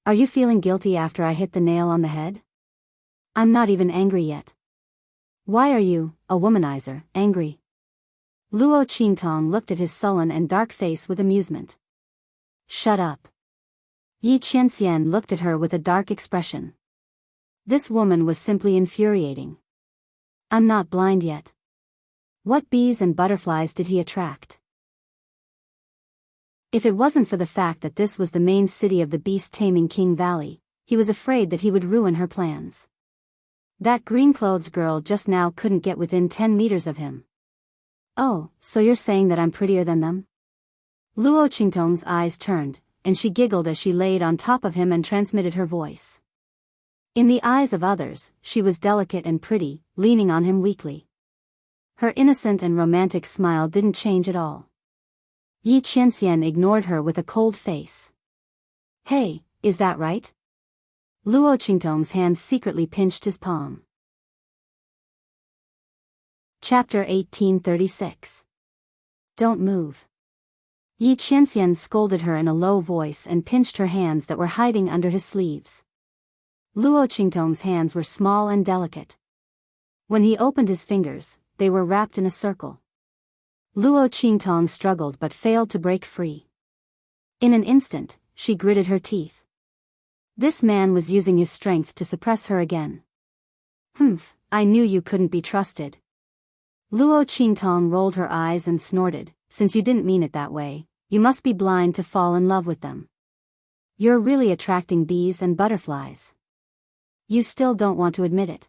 Are you feeling guilty after I hit the nail on the head? I'm not even angry yet. Why are you, a womanizer, angry?" Luo Qingtong looked at his sullen and dark face with amusement. "Shut up." Yi Qianxian looked at her with a dark expression. This woman was simply infuriating. I'm not blind yet. What bees and butterflies did he attract? If it wasn't for the fact that this was the main city of the beast-taming King Valley, he was afraid that he would ruin her plans. That green-clothed girl just now couldn't get within 10 meters of him. Oh, so you're saying that I'm prettier than them? Luo Qingtong's eyes turned, and she giggled as she laid on top of him and transmitted her voice. In the eyes of others, she was delicate and pretty, leaning on him weakly. Her innocent and romantic smile didn't change at all. Yi Qianxian ignored her with a cold face. Hey, is that right? Luo Qingtong's hand secretly pinched his palm. Chapter 1836. Don't move. Yi Qianxian scolded her in a low voice and pinched her hands that were hiding under his sleeves. Luo Qingtong's hands were small and delicate. When he opened his fingers, they were wrapped in a circle. Luo Qingtong struggled but failed to break free. In an instant, she gritted her teeth. This man was using his strength to suppress her again. Humph, I knew you couldn't be trusted. Luo Qingtong rolled her eyes and snorted, since you didn't mean it that way, you must be blind to fall in love with them. You're really attracting bees and butterflies. You still don't want to admit it.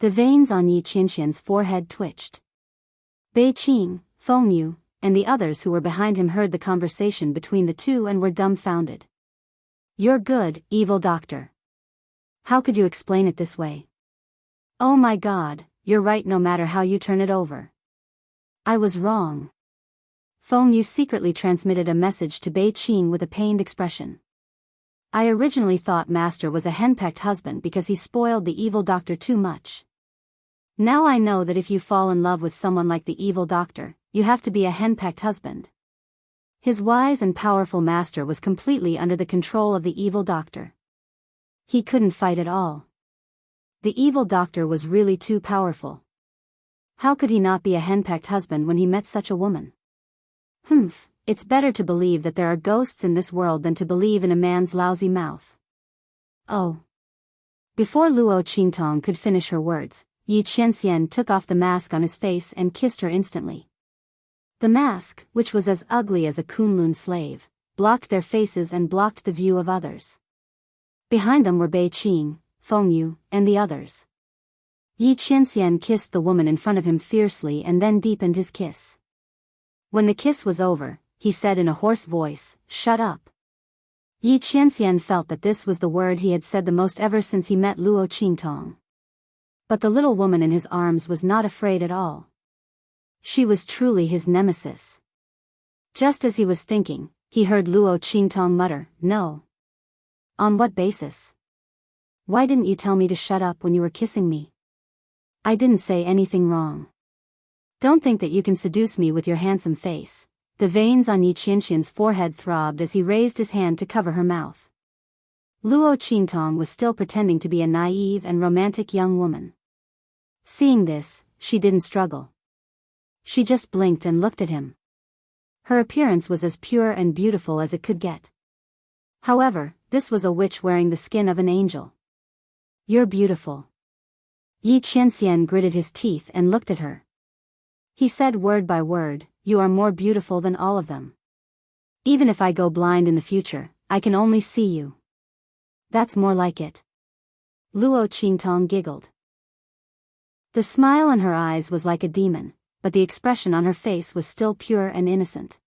The veins on Yi Qianxian's forehead twitched. Bei Qing, Feng Yu, and the others who were behind him heard the conversation between the two and were dumbfounded. You're good, evil doctor. How could you explain it this way? Oh my God, you're right no matter how you turn it over. I was wrong. Feng Yu secretly transmitted a message to Bei Qing with a pained expression. I originally thought Master was a henpecked husband because he spoiled the evil doctor too much. Now I know that if you fall in love with someone like the evil doctor, you have to be a henpecked husband. His wise and powerful master was completely under the control of the evil doctor. He couldn't fight at all. The evil doctor was really too powerful. How could he not be a henpecked husband when he met such a woman? Humph, it's better to believe that there are ghosts in this world than to believe in a man's lousy mouth. Oh. Before Luo Qingtong could finish her words, Yi Qianxian took off the mask on his face and kissed her instantly. The mask, which was as ugly as a Kunlun slave, blocked their faces and blocked the view of others. Behind them were Bei Qing, Feng Yu, and the others. Yi Qianxian kissed the woman in front of him fiercely and then deepened his kiss. When the kiss was over, he said in a hoarse voice, "Shut up." Yi Qianxian felt that this was the word he had said the most ever since he met Luo Qingtong. But the little woman in his arms was not afraid at all. She was truly his nemesis. Just as he was thinking, he heard Luo Qingtong mutter, "No." "On what basis? Why didn't you tell me to shut up when you were kissing me? I didn't say anything wrong. Don't think that you can seduce me with your handsome face." The veins on Yi Qianxian's forehead throbbed as he raised his hand to cover her mouth. Luo Qingtong was still pretending to be a naive and romantic young woman. Seeing this, she didn't struggle. She just blinked and looked at him. Her appearance was as pure and beautiful as it could get. However, this was a witch wearing the skin of an angel. "You're beautiful." Yi Qianxian gritted his teeth and looked at her. He said word by word, "You are more beautiful than all of them. Even if I go blind in the future, I can only see you." "That's more like it." Luo Qingtong giggled. The smile in her eyes was like a demon, but the expression on her face was still pure and innocent.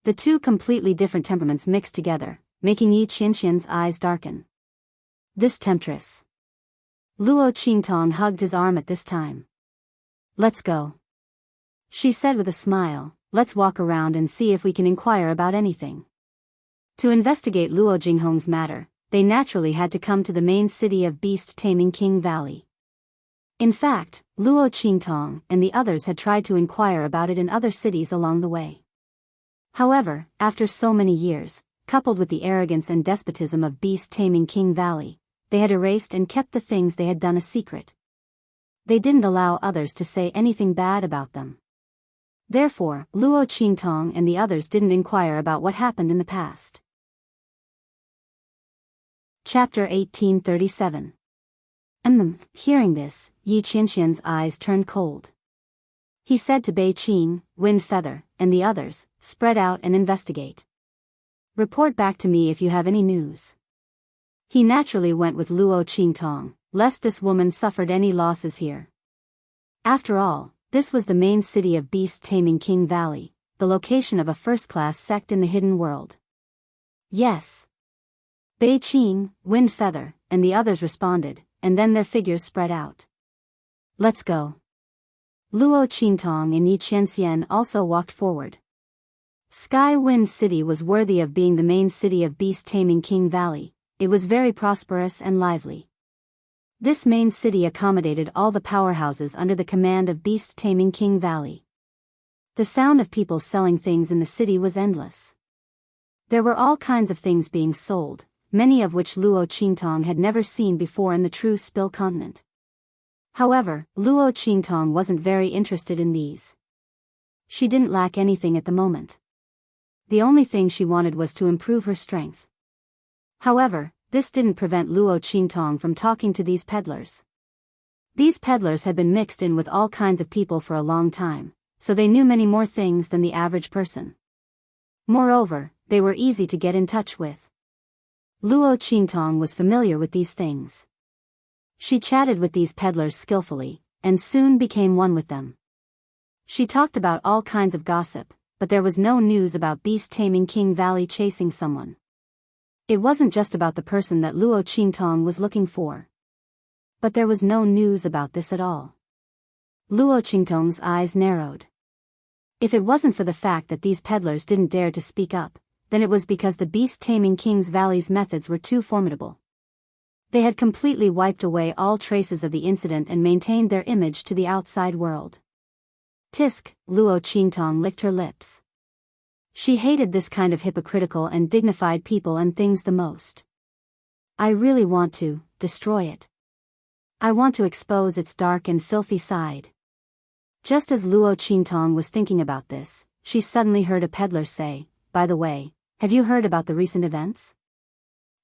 The two completely different temperaments mixed together, making Yi Qianxian's eyes darken. This temptress. Luo Qingtong hugged his arm at this time. "Let's go," she said with a smile. "Let's walk around and see if we can inquire about anything." To investigate Luo Jinghong's matter, they naturally had to come to the main city of beast-taming King Valley. In fact, Luo Qingtong and the others had tried to inquire about it in other cities along the way. However, after so many years, coupled with the arrogance and despotism of beast-taming King Valley, they had erased and kept the things they had done a secret. They didn't allow others to say anything bad about them. Therefore, Luo Qingtong and the others didn't inquire about what happened in the past. Chapter 1837. Hearing this, Yi Qianxian's eyes turned cold. He said to Bei Qing, Wind Feather, and the others, "Spread out and investigate. Report back to me if you have any news." He naturally went with Luo Qingtong, lest this woman suffered any losses here. After all, this was the main city of beast-taming King Valley, the location of a first-class sect in the hidden world. "Yes." Bei Qing, Wind Feather, and the others responded, and then their figures spread out. "Let's go." Luo Qingtong and Yi Qianxian also walked forward. Sky Wind City was worthy of being the main city of beast-taming King Valley. It was very prosperous and lively. This main city accommodated all the powerhouses under the command of beast-taming King Valley. The sound of people selling things in the city was endless. There were all kinds of things being sold, many of which Luo Qingtong had never seen before in the true Spill continent. However, Luo Qingtong wasn't very interested in these. She didn't lack anything at the moment. The only thing she wanted was to improve her strength. However, this didn't prevent Luo Qingtong from talking to these peddlers. These peddlers had been mixed in with all kinds of people for a long time, so they knew many more things than the average person. Moreover, they were easy to get in touch with. Luo Qingtong was familiar with these things. She chatted with these peddlers skillfully, and soon became one with them. She talked about all kinds of gossip, but there was no news about beast-taming King Valley chasing someone. It wasn't just about the person that Luo Qingtong was looking for. But there was no news about this at all. Luo Qingtong's eyes narrowed. If it wasn't for the fact that these peddlers didn't dare to speak up, then it was because the beast-taming King's Valley's methods were too formidable. They had completely wiped away all traces of the incident and maintained their image to the outside world. Tisk, Luo Qingtong licked her lips. She hated this kind of hypocritical and dignified people and things the most. "I really want to destroy it. I want to expose its dark and filthy side." Just as Luo Qingtong was thinking about this, she suddenly heard a peddler say, "By the way, have you heard about the recent events?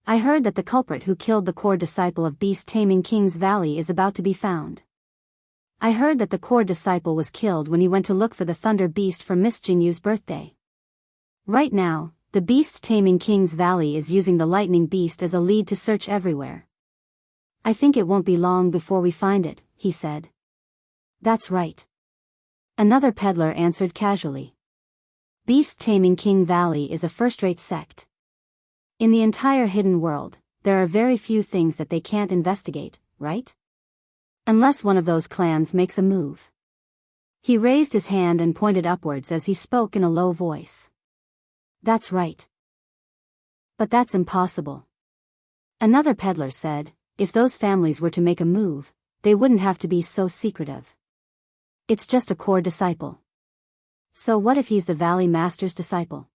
I heard that the culprit who killed the core disciple of beast-taming King's Valley is about to be found. I heard that the core disciple was killed when he went to look for the thunder beast for Miss Jingyu's birthday. Right now, the beast-taming King's Valley is using the lightning beast as a lead to search everywhere. I think it won't be long before we find it," he said. "That's right." Another peddler answered casually. "Beast-taming King Valley is a first-rate sect. In the entire hidden world, there are very few things that they can't investigate, right? Unless one of those clans makes a move. He raised his hand and pointed upwards as he spoke in a low voice. That's right. But that's impossible. Another peddler said, if those families were to make a move, they wouldn't have to be so secretive. It's just a core disciple. So what if he's the Valley Master's disciple?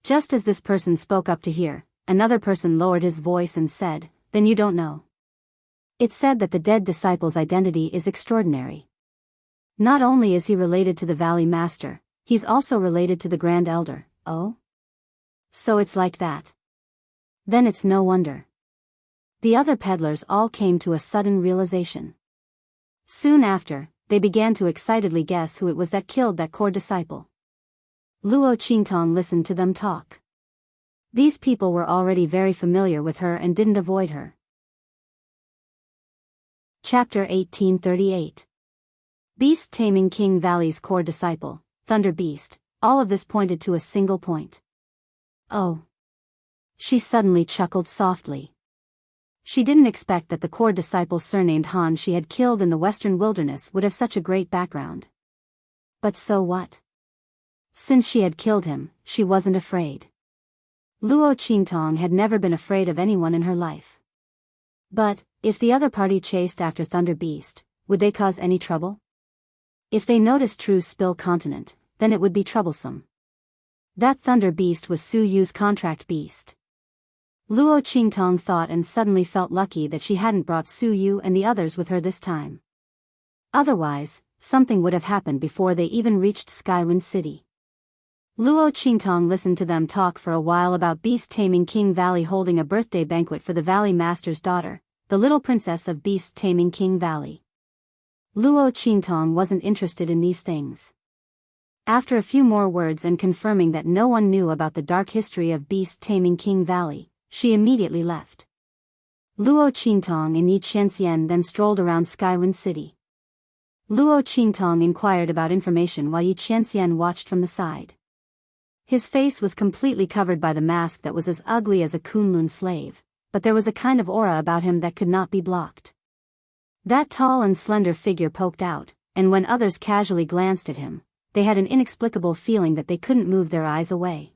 Just as this person spoke up to hear, another person lowered his voice and said, then you don't know. It's said that the dead disciple's identity is extraordinary. Not only is he related to the Valley Master, he's also related to the Grand Elder. Oh? So it's like that. Then it's no wonder. The other peddlers all came to a sudden realization. Soon after, they began to excitedly guess who it was that killed that core disciple. Luo Qingtong listened to them talk. These people were already very familiar with her and didn't avoid her. Chapter 1838. Beast Taming King Valley's core disciple, Thunder Beast. All of this pointed to a single point. Oh. She suddenly chuckled softly. She didn't expect that the core disciple surnamed Han she had killed in the western wilderness would have such a great background. But so what? Since she had killed him, she wasn't afraid. Luo Qingtong had never been afraid of anyone in her life. But, if the other party chased after Thunder Beast, would they cause any trouble? If they noticed True Spill Continent, then it would be troublesome. That Thunder Beast was Su Yu's contract beast. Luo Qingtong thought and suddenly felt lucky that she hadn't brought Su Yu and the others with her this time. Otherwise, something would have happened before they even reached Skywind City. Luo Qingtong listened to them talk for a while about Beast Taming King Valley holding a birthday banquet for the Valley Master's daughter, the little princess of Beast Taming King Valley. Luo Qingtong wasn't interested in these things. After a few more words and confirming that no one knew about the dark history of Beast Taming King Valley, she immediately left. Luo Qingtong and Yi Qianxian then strolled around Skywind City. Luo Qingtong inquired about information while Yi Qianxian watched from the side. His face was completely covered by the mask that was as ugly as a Kunlun slave, but there was a kind of aura about him that could not be blocked. That tall and slender figure poked out, and when others casually glanced at him, they had an inexplicable feeling that they couldn't move their eyes away.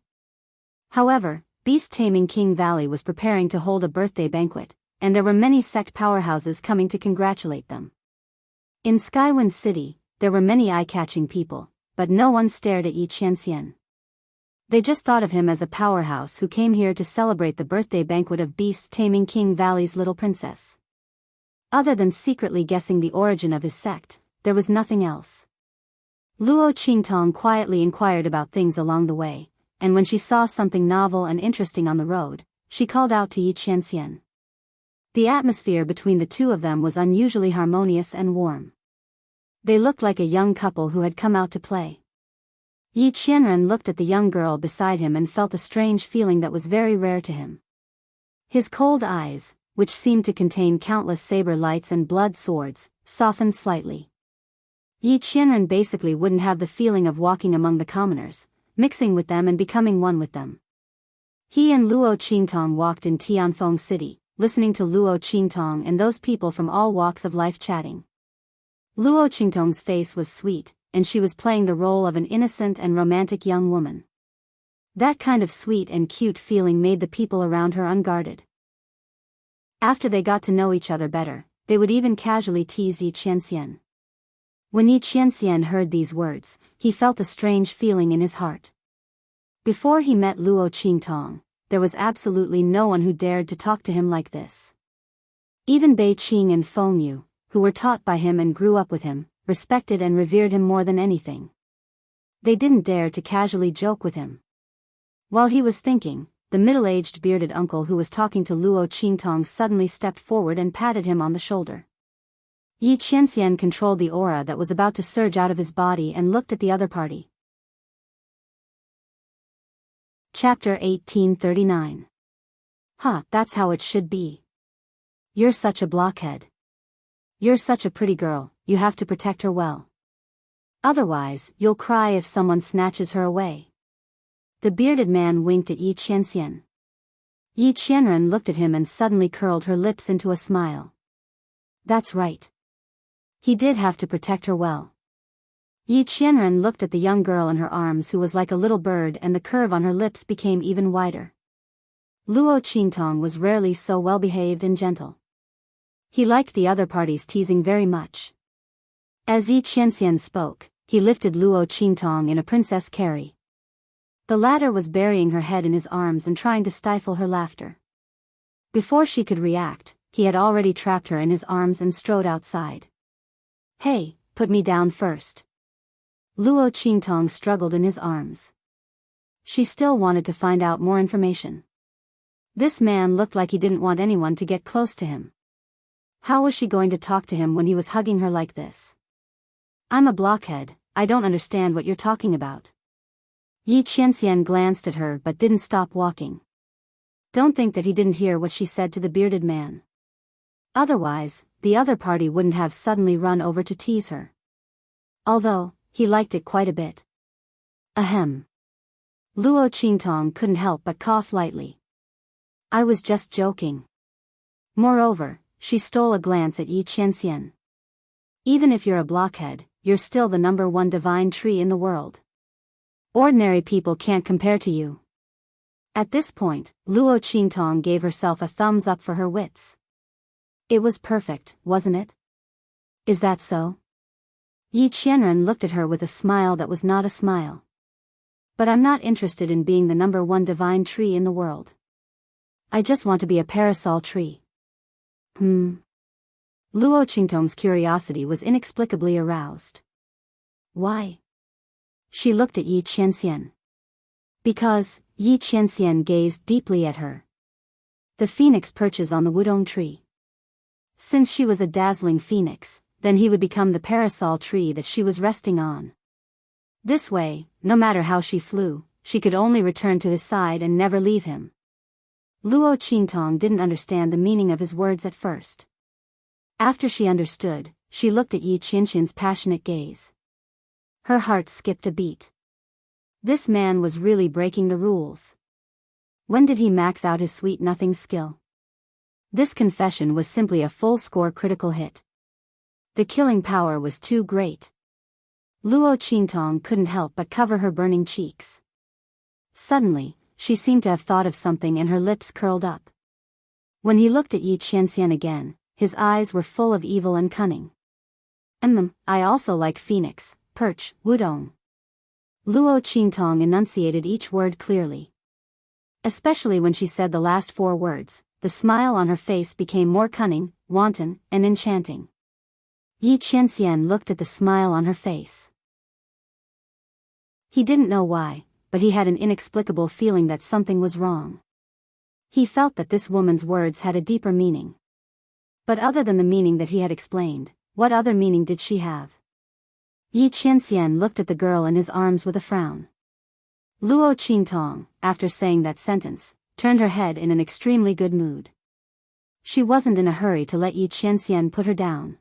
However, Beast Taming King Valley was preparing to hold a birthday banquet, and there were many sect powerhouses coming to congratulate them. In Skywind City, there were many eye-catching people, but no one stared at Yi Qianxian. They just thought of him as a powerhouse who came here to celebrate the birthday banquet of Beast Taming King Valley's little princess. Other than secretly guessing the origin of his sect, there was nothing else. Luo Qingtong quietly inquired about things along the way, and when she saw something novel and interesting on the road, she called out to Yi Qianxian. The atmosphere between the two of them was unusually harmonious and warm. They looked like a young couple who had come out to play. Yi Qianren looked at the young girl beside him and felt a strange feeling that was very rare to him. His cold eyes, which seemed to contain countless saber lights and blood swords, softened slightly. Yi Qianren basically wouldn't have the feeling of walking among the commoners, mixing with them and becoming one with them. He and Luo Qingtong walked in Tianfeng City, listening to Luo Qingtong and those people from all walks of life chatting. Luo Qingtong's face was sweet, and she was playing the role of an innocent and romantic young woman. That kind of sweet and cute feeling made the people around her unguarded. After they got to know each other better, they would even casually tease Yi Qianxian. When Yi Qianxian heard these words, he felt a strange feeling in his heart. Before he met Luo Qingtong, there was absolutely no one who dared to talk to him like this. Even Bei Qing and Feng Yu, who were taught by him and grew up with him, respected and revered him more than anything. They didn't dare to casually joke with him. While he was thinking, the middle-aged bearded uncle who was talking to Luo Qingtong suddenly stepped forward and patted him on the shoulder. Yi Qianxian controlled the aura that was about to surge out of his body and looked at the other party. Chapter 1839. That's how it should be. You're such a blockhead. You're such a pretty girl, you have to protect her well. Otherwise, you'll cry if someone snatches her away. The bearded man winked at Yi Qianxian. Yi Qianren looked at him and suddenly curled her lips into a smile. That's right. He did have to protect her well. Yi Qianren looked at the young girl in her arms who was like a little bird, and the curve on her lips became even wider. Luo Qingtong was rarely so well-behaved and gentle. He liked the other party's teasing very much. As Yi Qianxian spoke, he lifted Luo Qingtong in a princess carry. The latter was burying her head in his arms and trying to stifle her laughter. Before she could react, he had already trapped her in his arms and strode outside. Hey, put me down first. Luo Qingtong struggled in his arms. She still wanted to find out more information. This man looked like he didn't want anyone to get close to him. How was she going to talk to him when he was hugging her like this? I'm a blockhead, I don't understand what you're talking about. Yi Qianxian glanced at her but didn't stop walking. Don't think that he didn't hear what she said to the bearded man. Otherwise, the other party wouldn't have suddenly run over to tease her. Although, he liked it quite a bit. Ahem. Luo Qingtong couldn't help but cough lightly. I was just joking. Moreover, she stole a glance at Yi Qianxian. Even if you're a blockhead, you're still the #1 divine tree in the world. Ordinary people can't compare to you. At this point, Luo Qingtong gave herself a thumbs up for her wits. It was perfect, wasn't it? Is that so? Yi Qianren looked at her with a smile that was not a smile. But I'm not interested in being the #1 divine tree in the world. I just want to be a parasol tree. Luo Qingtong's curiosity was inexplicably aroused. Why? She looked at Yi Qianxian. Because, Yi Qianxian gazed deeply at her. The phoenix perches on the wudong tree. Since she was a dazzling phoenix, then he would become the parasol tree that she was resting on. This way, no matter how she flew, she could only return to his side and never leave him. Luo Qingtong didn't understand the meaning of his words at first. After she understood, she looked at Yi Qianxian's passionate gaze. Her heart skipped a beat. This man was really breaking the rules. When did he max out his sweet-nothing skill? This confession was simply a full-score critical hit. The killing power was too great. Luo Qingtong couldn't help but cover her burning cheeks. Suddenly, she seemed to have thought of something and her lips curled up. When he looked at Yi Qianxian again, his eyes were full of evil and cunning. I also like phoenix, perch, wudong. Luo Qingtong enunciated each word clearly. Especially when she said the last 4 words, the smile on her face became more cunning, wanton, and enchanting. Yi Qianxian looked at the smile on her face. He didn't know why, but he had an inexplicable feeling that something was wrong. He felt that this woman's words had a deeper meaning. But other than the meaning that he had explained, what other meaning did she have? Yi Qianxian looked at the girl in his arms with a frown. Luo Qingtong, after saying that sentence, turned her head in an extremely good mood. She wasn't in a hurry to let Yi Qianxian put her down.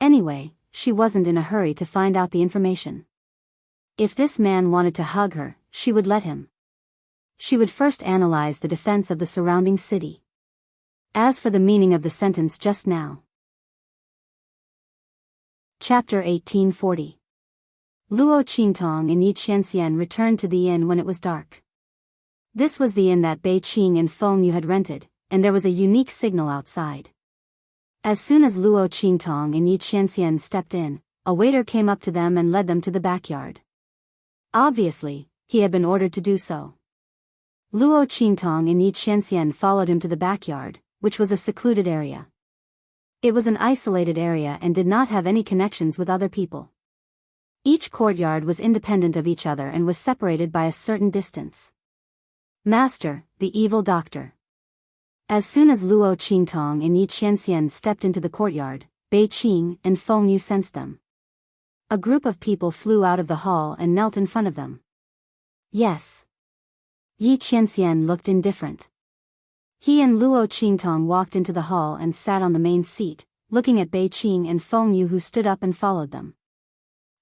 Anyway, she wasn't in a hurry to find out the information. If this man wanted to hug her, she would let him. She would first analyze the defense of the surrounding city. As for the meaning of the sentence just now. Chapter 1840. Luo Qingtong and Yi Qianxian returned to the inn when it was dark. This was the inn that Bei Qing and Feng Yu had rented, and there was a unique signal outside. As soon as Luo Qingtong and Yi Qianxian stepped in, a waiter came up to them and led them to the backyard. Obviously, he had been ordered to do so. Luo Qingtong and Yi Qianxian followed him to the backyard, which was a secluded area. It was an isolated area and did not have any connections with other people. Each courtyard was independent of each other and was separated by a certain distance. Master, the evil doctor. As soon as Luo Qingtong and Yi Qianxian stepped into the courtyard, Bei Qing and Feng Yu sensed them. A group of people flew out of the hall and knelt in front of them. Yes. Yi Qianxian looked indifferent. He and Luo Qingtong walked into the hall and sat on the main seat, looking at Bei Qing and Feng Yu, who stood up and followed them.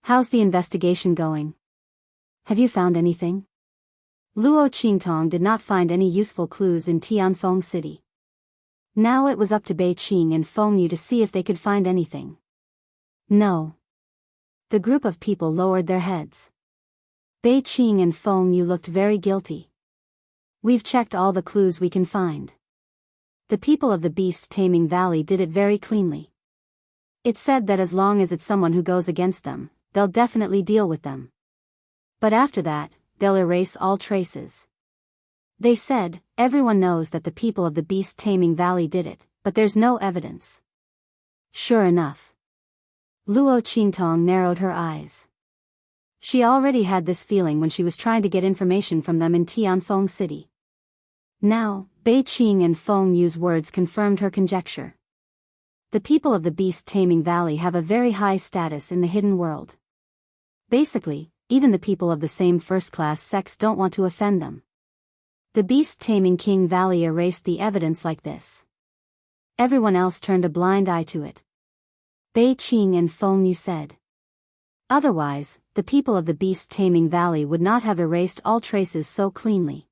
How's the investigation going? Have you found anything? Luo Qingtong did not find any useful clues in Tianfeng City. Now it was up to Bei Qing and Feng Yu to see if they could find anything. No. The group of people lowered their heads. Bei Qing and Feng Yu looked very guilty. We've checked all the clues we can find. The people of the beast-taming valley did it very cleanly. It said that as long as it's someone who goes against them, they'll definitely deal with them. But after that, they'll erase all traces. They said, everyone knows that the people of the beast-taming valley did it, but there's no evidence. Sure enough. Luo Qingtong narrowed her eyes. She already had this feeling when she was trying to get information from them in Tianfeng City. Now, Bei Qing and Feng Yu's words confirmed her conjecture. The people of the beast-taming valley have a very high status in the hidden world. Basically, even the people of the same first-class sex don't want to offend them. The beast-taming king valley erased the evidence like this. Everyone else turned a blind eye to it. Bei Qing and Feng Yu said. Otherwise, the people of the beast-taming valley would not have erased all traces so cleanly.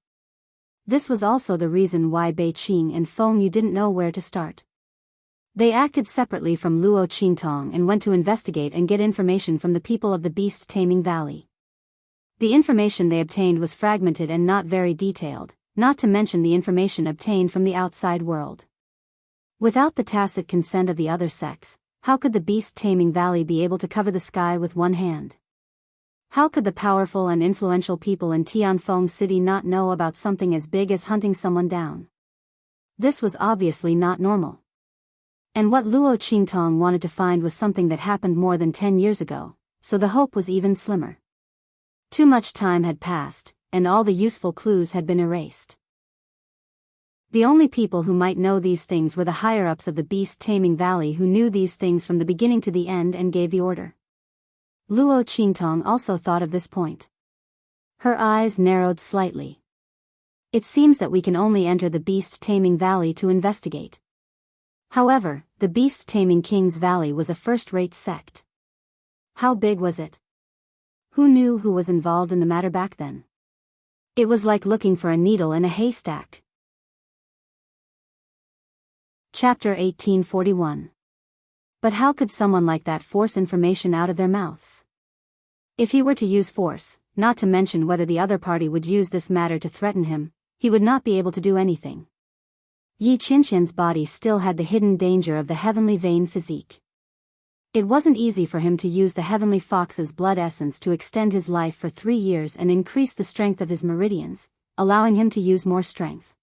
This was also the reason why Bei Qing and Feng Yu didn't know where to start. They acted separately from Luo Qingtong and went to investigate and get information from the people of the beast-taming valley. The information they obtained was fragmented and not very detailed, not to mention the information obtained from the outside world. Without the tacit consent of the other sex, how could the beast-taming valley be able to cover the sky with one hand? How could the powerful and influential people in Tianfeng City not know about something as big as hunting someone down? This was obviously not normal. And what Luo Qingtong wanted to find was something that happened more than 10 years ago, so the hope was even slimmer. Too much time had passed, and all the useful clues had been erased. The only people who might know these things were the higher-ups of the beast-taming valley who knew these things from the beginning to the end and gave the order. Luo Qingtong also thought of this point. Her eyes narrowed slightly. It seems that we can only enter the beast-taming valley to investigate. However, the beast-taming king's valley was a first-rate sect. How big was it? Who knew who was involved in the matter back then? It was like looking for a needle in a haystack. Chapter 1841. But how could someone like that force information out of their mouths? If he were to use force, not to mention whether the other party would use this matter to threaten him, he would not be able to do anything. Yi Qinxian's body still had the hidden danger of the heavenly vein physique. It wasn't easy for him to use the heavenly fox's blood essence to extend his life for 3 years and increase the strength of his meridians, allowing him to use more strength.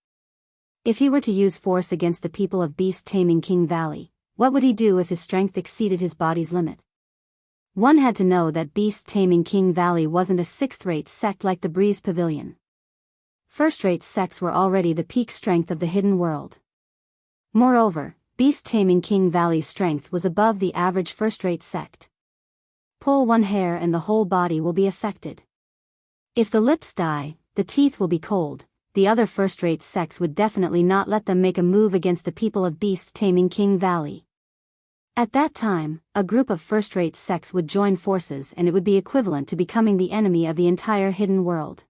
If he were to use force against the people of beast-taming King Valley, what would he do if his strength exceeded his body's limit? One had to know that beast-taming King Valley wasn't a sixth-rate sect like the Breeze Pavilion. First-rate sects were already the peak strength of the hidden world. Moreover, beast-taming King Valley's strength was above the average first-rate sect. Pull one hair and the whole body will be affected. If the lips die, the teeth will be cold. The other first-rate sects would definitely not let them make a move against the people of beast-taming King Valley. At that time, a group of first-rate sects would join forces and it would be equivalent to becoming the enemy of the entire hidden world.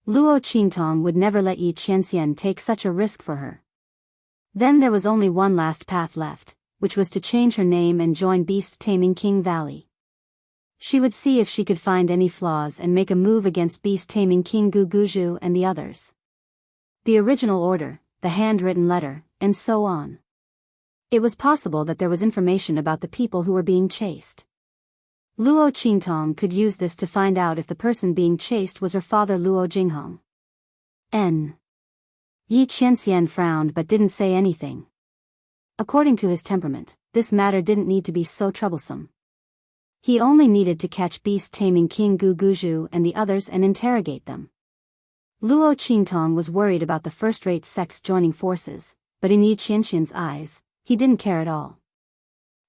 Luo Qingtong would never let Yi Qianxian take such a risk for her. Then there was only one last path left, which was to change her name and join beast-taming King Valley. She would see if she could find any flaws and make a move against beast-taming King Guguju and the others. The original order, the handwritten letter, and so on. It was possible that there was information about the people who were being chased. Luo Qingtong could use this to find out if the person being chased was her father Luo Jinghong. Yi Qianxian frowned but didn't say anything. According to his temperament, this matter didn't need to be so troublesome. He only needed to catch beast-taming King Guguju and the others and interrogate them. Luo Qingtong was worried about the first-rate sects joining forces, but in Yi Qianxian's eyes, he didn't care at all.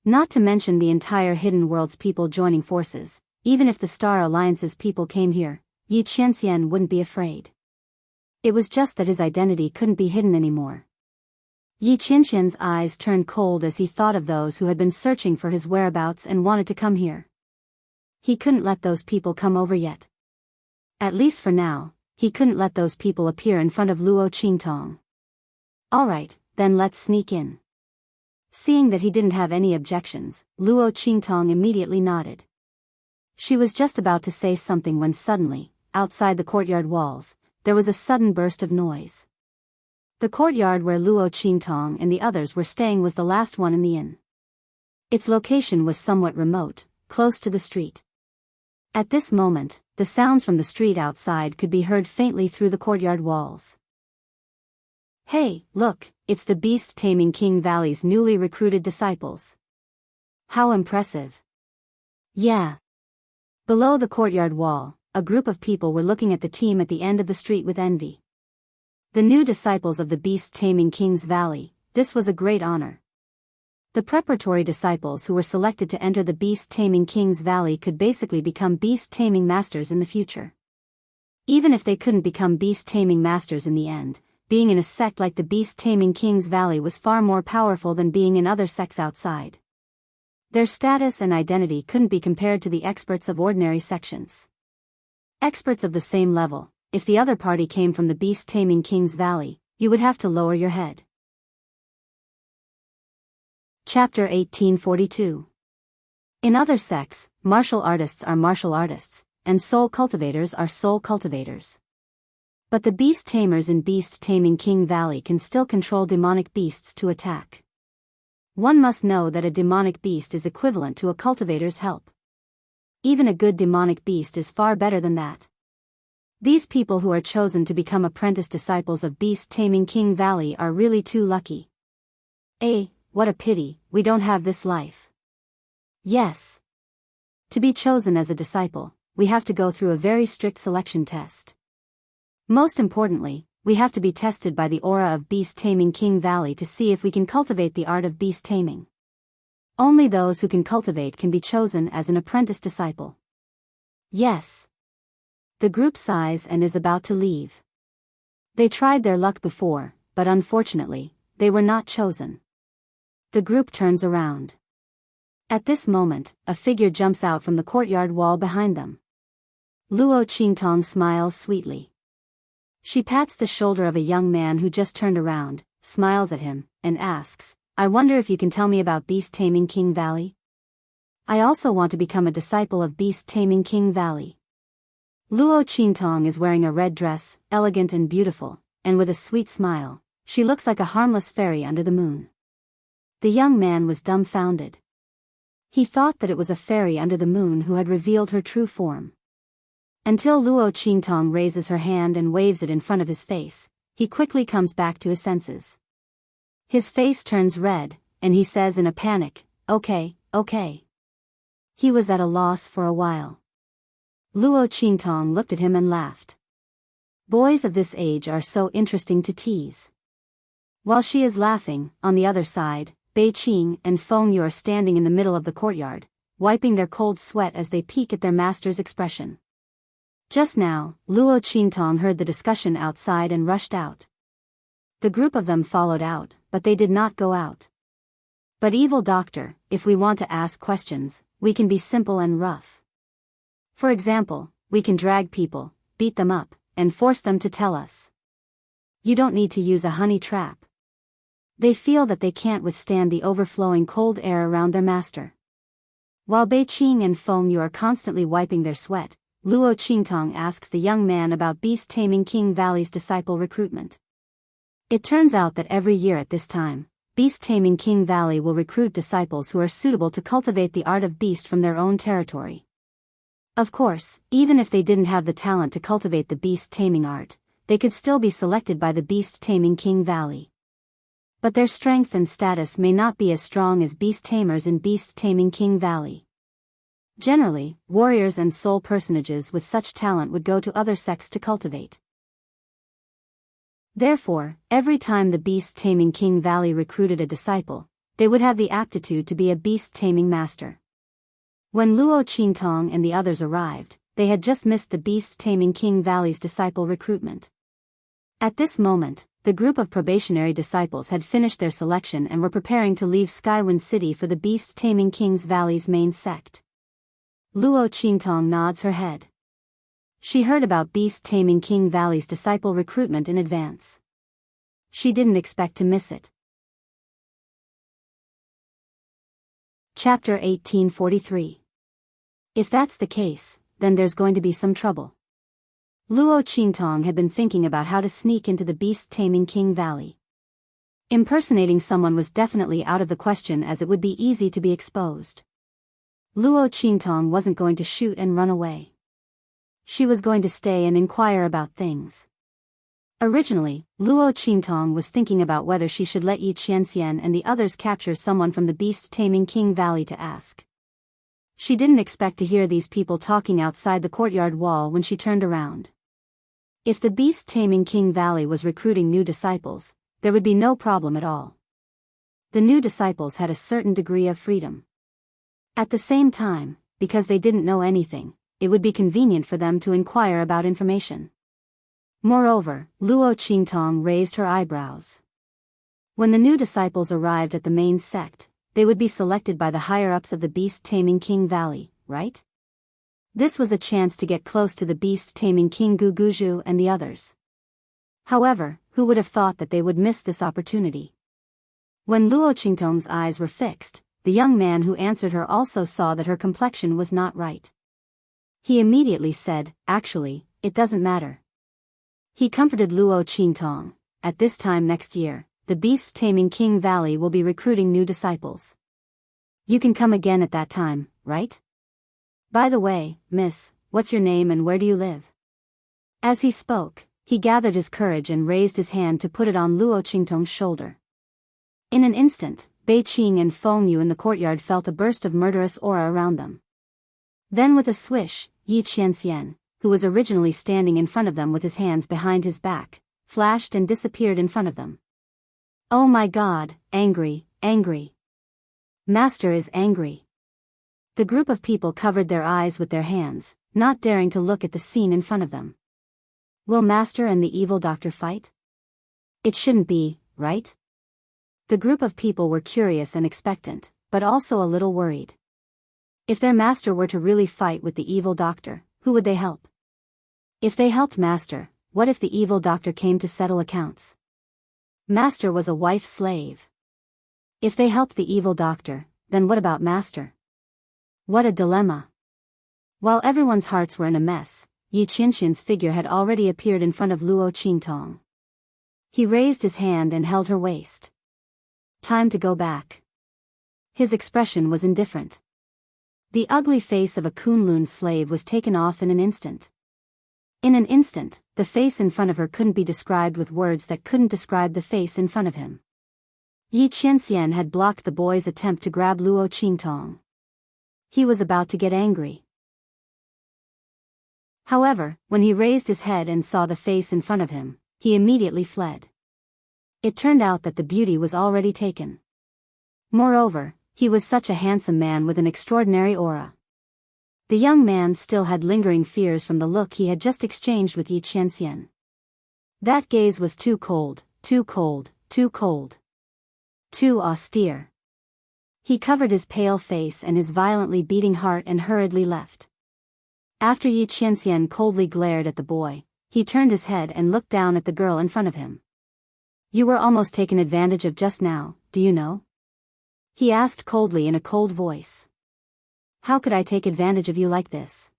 Not to mention the entire hidden world's people joining forces, even if the Star Alliance's people came here, Yi Qianxian wouldn't be afraid. It was just that his identity couldn't be hidden anymore. Yi Qianxian's eyes turned cold as he thought of those who had been searching for his whereabouts and wanted to come here. He couldn't let those people come over yet. At least for now, he couldn't let those people appear in front of Luo Qingtong. Alright, then let's sneak in. Seeing that he didn't have any objections, Luo Qingtong immediately nodded. She was just about to say something when suddenly, outside the courtyard walls, there was a sudden burst of noise. The courtyard where Luo Qingtong and the others were staying was the last one in the inn. Its location was somewhat remote, close to the street. At this moment, the sounds from the street outside could be heard faintly through the courtyard walls. Hey, look, it's the beast-taming King Valley's newly recruited disciples. How impressive. Yeah. Below the courtyard wall, a group of people were looking at the team at the end of the street with envy. The new disciples of the beast-taming King's Valley, this was a great honor. The preparatory disciples who were selected to enter the beast-taming King's Valley could basically become beast-taming masters in the future. Even if they couldn't become beast-taming masters in the end, being in a sect like the beast-taming King's Valley was far more powerful than being in other sects outside. Their status and identity couldn't be compared to the experts of ordinary sections. Experts of the same level, if the other party came from the beast-taming King's Valley, you would have to lower your head. Chapter 1842. In other sects, martial artists are martial artists, and soul cultivators are soul cultivators. But the beast tamers in beast-taming King Valley can still control demonic beasts to attack. One must know that a demonic beast is equivalent to a cultivator's help. Even a good demonic beast is far better than that. These people who are chosen to become apprentice disciples of beast-taming King Valley are really too lucky. What a pity, we don't have this life. Yes. To be chosen as a disciple, we have to go through a very strict selection test. Most importantly, we have to be tested by the aura of beast-taming King Valley to see if we can cultivate the art of beast-taming. Only those who can cultivate can be chosen as an apprentice disciple. Yes. The group sighs and is about to leave. They tried their luck before, but unfortunately, they were not chosen. The group turns around. At this moment, a figure jumps out from the courtyard wall behind them. Luo Qingtong smiles sweetly. She pats the shoulder of a young man who just turned around, smiles at him, and asks, I wonder if you can tell me about beast-taming King Valley? I also want to become a disciple of beast-taming King Valley. Luo Qingtong is wearing a red dress, elegant and beautiful, and with a sweet smile, she looks like a harmless fairy under the moon. The young man was dumbfounded. He thought that it was a fairy under the moon who had revealed her true form. Until Luo Qingtong raises her hand and waves it in front of his face, he quickly comes back to his senses. His face turns red, and he says in a panic, Okay. He was at a loss for a while. Luo Qingtong looked at him and laughed. Boys of this age are so interesting to tease. While she is laughing, on the other side, Bei Qing and Feng Yu are standing in the middle of the courtyard, wiping their cold sweat as they peek at their master's expression. Just now, Luo Qingtong heard the discussion outside and rushed out. The group of them followed out, but they did not go out. But evil doctor, if we want to ask questions, we can be simple and rough. For example, we can drag people, beat them up, and force them to tell us. You don't need to use a honey trap. They feel that they can't withstand the overflowing cold air around their master. While Bei Qing and Feng Yu are constantly wiping their sweat, Luo Qingtong asks the young man about beast-taming King Valley's disciple recruitment. It turns out that every year at this time, beast-taming King Valley will recruit disciples who are suitable to cultivate the art of beast from their own territory. Of course, even if they didn't have the talent to cultivate the beast-taming art, they could still be selected by the beast-taming King Valley. But their strength and status may not be as strong as beast-tamers in beast-taming King Valley. Generally, warriors and soul personages with such talent would go to other sects to cultivate. Therefore, every time the beast-taming King Valley recruited a disciple, they would have the aptitude to be a beast-taming master. When Luo Qingtong and the others arrived, they had just missed the beast-taming King Valley's disciple recruitment. At this moment, the group of probationary disciples had finished their selection and were preparing to leave Skywind City for the beast-taming King's Valley's main sect. Luo Qingtong nods her head. She heard about Beast Taming King Valley's disciple recruitment in advance. She didn't expect to miss it. Chapter 1843. If that's the case, then there's going to be some trouble. Luo Qingtong had been thinking about how to sneak into the Beast Taming King Valley. Impersonating someone was definitely out of the question, as it would be easy to be exposed. Luo Qingtong wasn't going to shoot and run away. She was going to stay and inquire about things. Originally, Luo Qingtong was thinking about whether she should let Yi Qianxian and the others capture someone from the Beast Taming King Valley to ask. She didn't expect to hear these people talking outside the courtyard wall when she turned around. If the Beast Taming King Valley was recruiting new disciples, there would be no problem at all. The new disciples had a certain degree of freedom. At the same time, because they didn't know anything, it would be convenient for them to inquire about information. Moreover, Luo Qingtong raised her eyebrows. When the new disciples arrived at the main sect, they would be selected by the higher-ups of the Beast Taming King Valley, right? This was a chance to get close to the Beast Taming King Guguju and the others. However, who would have thought that they would miss this opportunity? When Luo Qingtong's eyes were fixed, the young man who answered her also saw that her complexion was not right. He immediately said, "Actually, it doesn't matter." He comforted Luo Qingtong. At this time next year, the Beast Taming King Valley will be recruiting new disciples. You can come again at that time, right? By the way, miss, what's your name and where do you live? As he spoke, he gathered his courage and raised his hand to put it on Luo Qingtong's shoulder. In an instant, Bei Qing and Feng Yu in the courtyard felt a burst of murderous aura around them. Then with a swish, Yi Qianxian, who was originally standing in front of them with his hands behind his back, flashed and disappeared in front of them. Oh my God, angry, angry. Master is angry. The group of people covered their eyes with their hands, not daring to look at the scene in front of them. Will Master and the evil doctor fight? It shouldn't be, right? The group of people were curious and expectant, but also a little worried. If their master were to really fight with the evil doctor, who would they help? If they helped Master, what if the evil doctor came to settle accounts? Master was a wife's slave. If they helped the evil doctor, then what about Master? What a dilemma. While everyone's hearts were in a mess, Yi Qianxian's figure had already appeared in front of Luo Qingtong. He raised his hand and held her waist. Time to go back. His expression was indifferent. The ugly face of a Kunlun slave was taken off in an instant. In an instant, the face in front of her couldn't be described with words that couldn't describe the face in front of him. Yi Qianxian had blocked the boy's attempt to grab Luo Qingtong. He was about to get angry. However, when he raised his head and saw the face in front of him, he immediately fled. It turned out that the beauty was already taken. Moreover, he was such a handsome man with an extraordinary aura. The young man still had lingering fears from the look he had just exchanged with Yi Qianxian. That gaze was too cold, too cold, too cold. Too austere. He covered his pale face and his violently beating heart and hurriedly left. After Yi Qianxian coldly glared at the boy, he turned his head and looked down at the girl in front of him. You were almost taken advantage of just now, do you know? He asked coldly in a cold voice. How could I take advantage of you like this?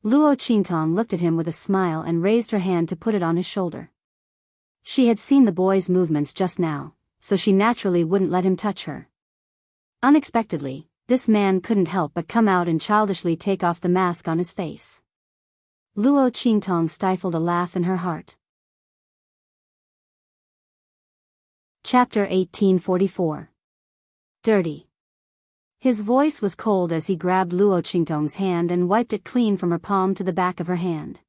Luo Qingtong looked at him with a smile and raised her hand to put it on his shoulder. She had seen the boy's movements just now, so she naturally wouldn't let him touch her. Unexpectedly, this man couldn't help but come out and childishly take off the mask on his face. Luo Qingtong stifled a laugh in her heart. Chapter 1844. Dirty. His voice was cold as he grabbed Luo Qingtong's hand and wiped it clean from her palm to the back of her hand.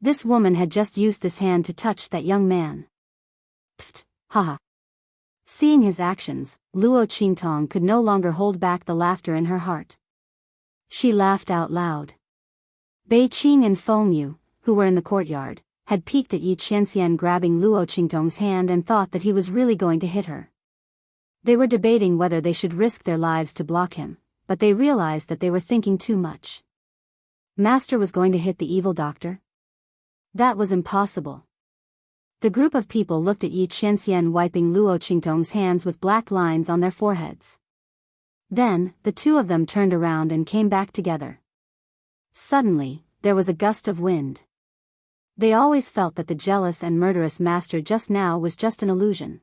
This woman had just used this hand to touch that young man. Pfft, haha. Seeing his actions, Luo Qingtong could no longer hold back the laughter in her heart. She laughed out loud. Bei Qing and Feng Yu, who were in the courtyard, had peeked at Yi Qianxian grabbing Luo Qingtong's hand and thought that he was really going to hit her. They were debating whether they should risk their lives to block him, but they realized that they were thinking too much. Master was going to hit the evil doctor? That was impossible. The group of people looked at Yi Qianxian wiping Luo Qingtong's hands with black lines on their foreheads. Then, the two of them turned around and came back together. Suddenly, there was a gust of wind. They always felt that the jealous and murderous master just now was just an illusion.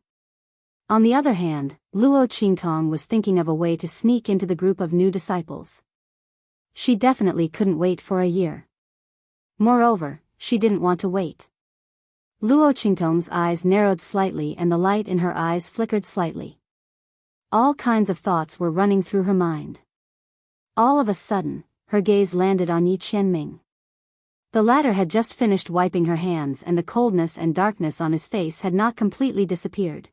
On the other hand, Luo Qingtong was thinking of a way to sneak into the group of new disciples. She definitely couldn't wait for a year. Moreover, she didn't want to wait. Luo Qingtong's eyes narrowed slightly and the light in her eyes flickered slightly. All kinds of thoughts were running through her mind. All of a sudden, her gaze landed on Yi Qianming. The latter had just finished wiping her hands and the coldness and darkness on his face had not completely disappeared.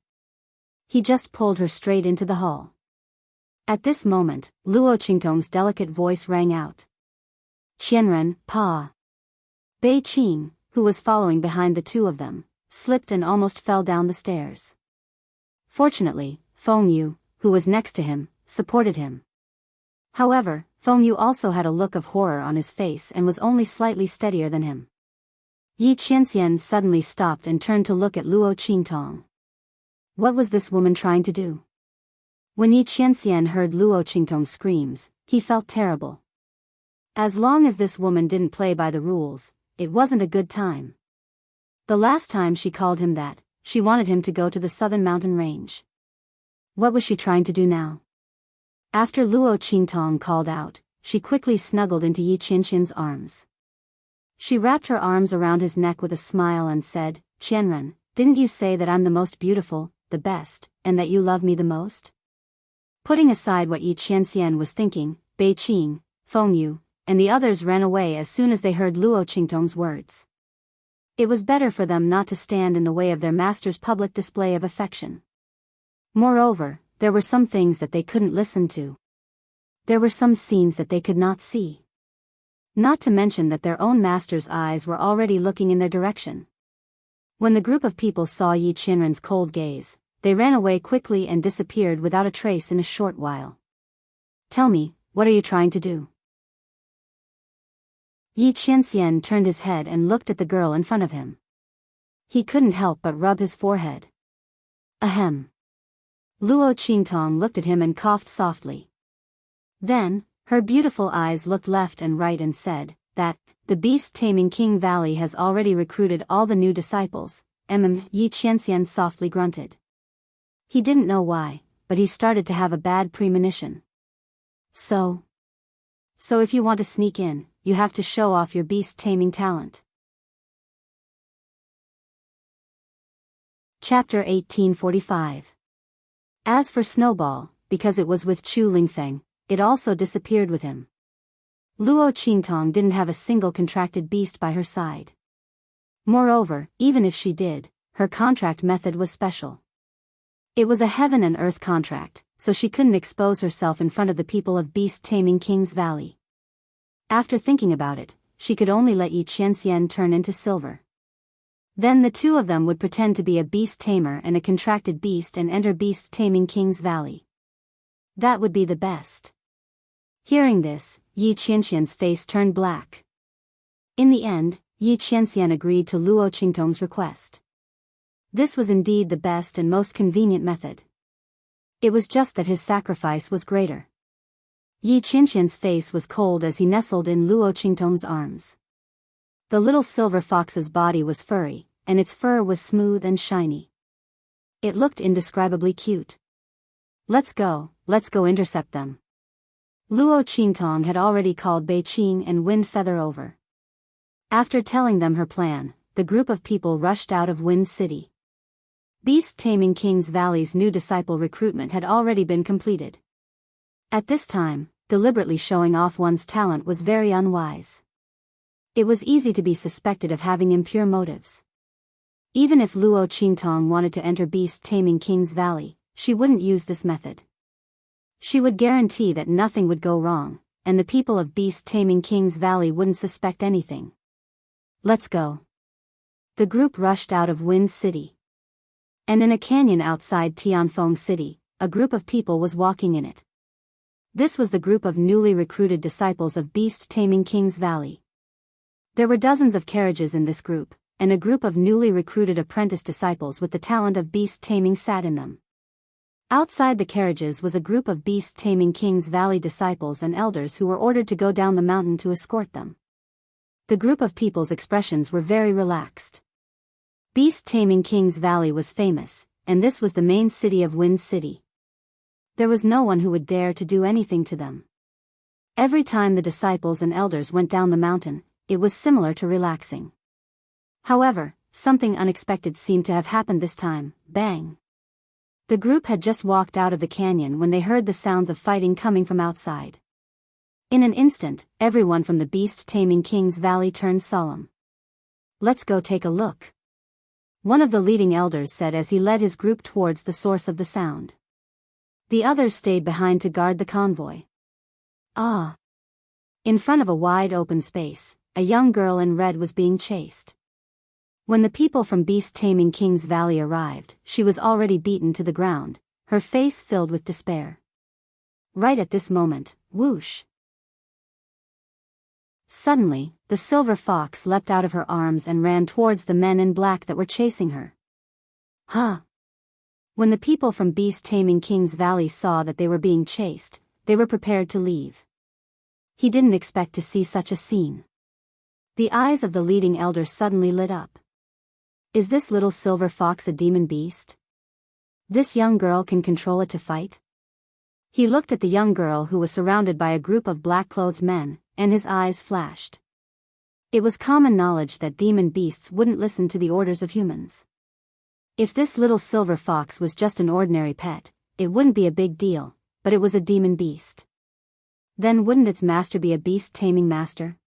He just pulled her straight into the hall. At this moment, Luo Qingtong's delicate voice rang out. Qianren, Pa. Bei Qing, who was following behind the two of them, slipped and almost fell down the stairs. Fortunately, Feng Yu, who was next to him, supported him. However, Feng Yu also had a look of horror on his face and was only slightly steadier than him. Yi Qianxian suddenly stopped and turned to look at Luo Qingtong. What was this woman trying to do? When Yi Qianxian heard Luo Qingtong's screams, he felt terrible. As long as this woman didn't play by the rules, it wasn't a good time. The last time she called him that, she wanted him to go to the southern mountain range. What was she trying to do now? After Luo Qingtong called out, she quickly snuggled into Yi Qianxian's arms. She wrapped her arms around his neck with a smile and said, Qianren, didn't you say that I'm the most beautiful, the best, and that you love me the most? Putting aside what Yi Qianxian was thinking, Bei Qing, Feng Yu, and the others ran away as soon as they heard Luo Qingtong's words. It was better for them not to stand in the way of their master's public display of affection. Moreover, there were some things that they couldn't listen to. There were some scenes that they could not see. Not to mention that their own master's eyes were already looking in their direction. When the group of people saw Yi Qianren's cold gaze, they ran away quickly and disappeared without a trace in a short while. Tell me, what are you trying to do? Yi Qianxian turned his head and looked at the girl in front of him. He couldn't help but rub his forehead. Ahem. Luo Qingtong looked at him and coughed softly. Then, her beautiful eyes looked left and right and said, that, the beast-taming King Valley has already recruited all the new disciples, Yi Qianxian softly grunted. He didn't know why, but he started to have a bad premonition. So if you want to sneak in, you have to show off your beast-taming talent. Chapter 1845. As for Snowball, because it was with Chu Lingfeng, it also disappeared with him. Luo Qingtong didn't have a single contracted beast by her side. Moreover, even if she did, her contract method was special. It was a heaven and earth contract, so she couldn't expose herself in front of the people of beast-taming King's Valley. After thinking about it, she could only let Yi Qianxian turn into silver. Then the two of them would pretend to be a beast tamer and a contracted beast and enter beast-taming King's Valley. That would be the best. Hearing this, Yi Qianxian's face turned black. In the end, Yi Qianxian agreed to Luo Qingtong's request. This was indeed the best and most convenient method. It was just that his sacrifice was greater. Yi Qianxian's face was cold as he nestled in Luo Qingtong's arms. The little silver fox's body was furry, and its fur was smooth and shiny. It looked indescribably cute. Let's go intercept them. Luo Qingtong had already called Bei Qing and Wind Feather over. After telling them her plan, the group of people rushed out of Wind City. Beast-taming King's Valley's new disciple recruitment had already been completed. At this time, deliberately showing off one's talent was very unwise. It was easy to be suspected of having impure motives. Even if Luo Qingtong wanted to enter beast-taming King's Valley, she wouldn't use this method. She would guarantee that nothing would go wrong, and the people of beast-taming King's Valley wouldn't suspect anything. Let's go. The group rushed out of Wind City. And in a canyon outside Tianfeng City, a group of people was walking in it. This was the group of newly recruited disciples of beast-taming King's Valley. There were dozens of carriages in this group, and a group of newly recruited apprentice disciples with the talent of beast-taming sat in them. Outside the carriages was a group of beast-taming King's Valley disciples and elders who were ordered to go down the mountain to escort them. The group of people's expressions were very relaxed. Beast-taming King's Valley was famous, and this was the main city of Wind City. There was no one who would dare to do anything to them. Every time the disciples and elders went down the mountain, it was similar to relaxing. However, something unexpected seemed to have happened this time. Bang! The group had just walked out of the canyon when they heard the sounds of fighting coming from outside. In an instant, everyone from the beast-taming King's Valley turned solemn. "Let's go take a look," one of the leading elders said as he led his group towards the source of the sound. The others stayed behind to guard the convoy. Ah! In front of a wide open space, a young girl in red was being chased. When the people from beast-taming King's Valley arrived, she was already beaten to the ground, her face filled with despair. Right at this moment, whoosh! Suddenly, the silver fox leapt out of her arms and ran towards the men in black that were chasing her. Huh! When the people from beast-taming King's Valley saw that they were being chased, they were prepared to leave. He didn't expect to see such a scene. The eyes of the leading elder suddenly lit up. Is this little silver fox a demon beast? This young girl can control it to fight? He looked at the young girl who was surrounded by a group of black-clothed men, and his eyes flashed. It was common knowledge that demon beasts wouldn't listen to the orders of humans. If this little silver fox was just an ordinary pet, it wouldn't be a big deal, but it was a demon beast. Then wouldn't its master be a beast-taming master?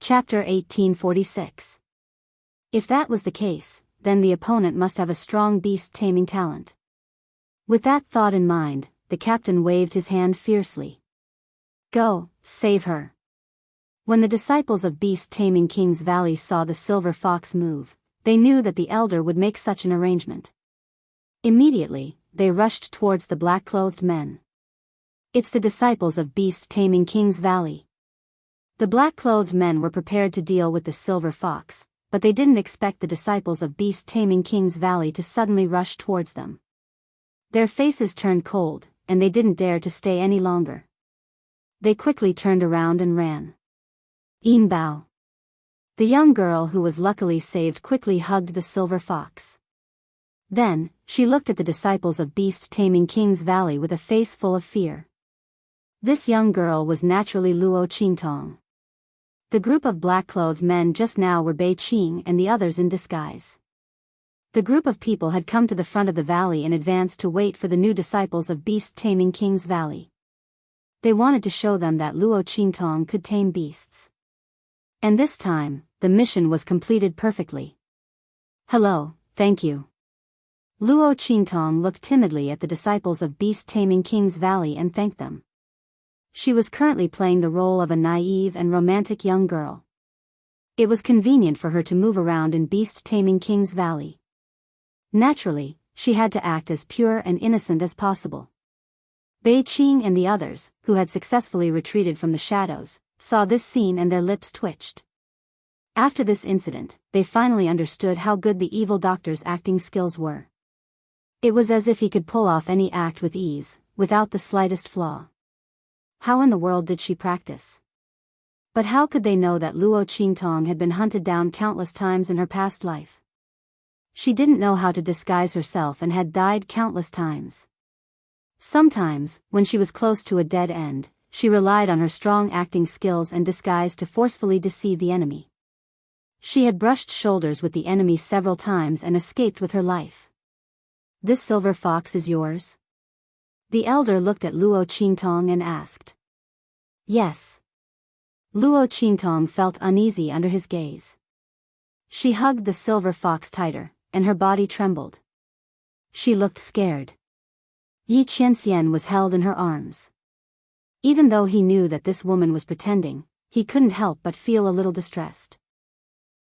Chapter 1846. If that was the case, then the opponent must have a strong beast-taming talent. With that thought in mind, the captain waved his hand fiercely. Go, save her. When the disciples of beast-taming King's Valley saw the silver fox move, they knew that the elder would make such an arrangement. Immediately, they rushed towards the black-clothed men. It's the disciples of beast-taming King's Valley. The black-clothed men were prepared to deal with the silver fox, but they didn't expect the disciples of beast-taming King's Valley to suddenly rush towards them. Their faces turned cold, and they didn't dare to stay any longer. They quickly turned around and ran. Bao. The young girl who was luckily saved quickly hugged the silver fox. Then, she looked at the disciples of beast-taming King's Valley with a face full of fear. This young girl was naturally Luo Qingtong. The group of black-clothed men just now were Bei Qing and the others in disguise. The group of people had come to the front of the valley in advance to wait for the new disciples of beast-taming King's Valley. They wanted to show them that Luo Qingtong could tame beasts. And this time, the mission was completed perfectly. Hello, thank you. Luo Qingtong looked timidly at the disciples of beast-taming King's Valley and thanked them. She was currently playing the role of a naive and romantic young girl. It was convenient for her to move around in beast-taming King's Valley. Naturally, she had to act as pure and innocent as possible. Bei Qing and the others, who had successfully retreated from the shadows, saw this scene and their lips twitched. After this incident, they finally understood how good the evil doctor's acting skills were. It was as if he could pull off any act with ease, without the slightest flaw. How in the world did she practice? But how could they know that Luo Qingtong had been hunted down countless times in her past life? She didn't know how to disguise herself and had died countless times. Sometimes, when she was close to a dead end, she relied on her strong acting skills and disguise to forcefully deceive the enemy. She had brushed shoulders with the enemy several times and escaped with her life. This silver fox is yours? The elder looked at Luo Qingtong and asked. Yes. Luo Qingtong felt uneasy under his gaze. She hugged the silver fox tighter, and her body trembled. She looked scared. Yi Qianxian was held in her arms. Even though he knew that this woman was pretending, he couldn't help but feel a little distressed.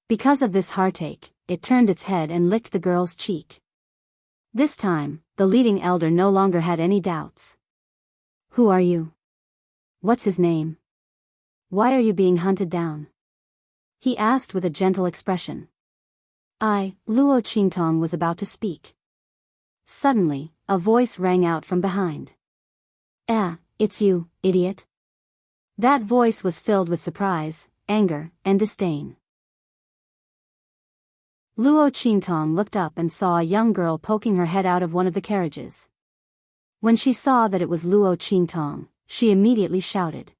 Because of this heartache, it turned its head and licked the girl's cheek. This time, the leading elder no longer had any doubts. Who are you? What's his name? Why are you being hunted down? He asked with a gentle expression. Luo Qingtong was about to speak. Suddenly, a voice rang out from behind. It's you, idiot. That voice was filled with surprise, anger, and disdain. Luo Qingtong looked up and saw a young girl poking her head out of one of the carriages. When she saw that it was Luo Qingtong, she immediately shouted.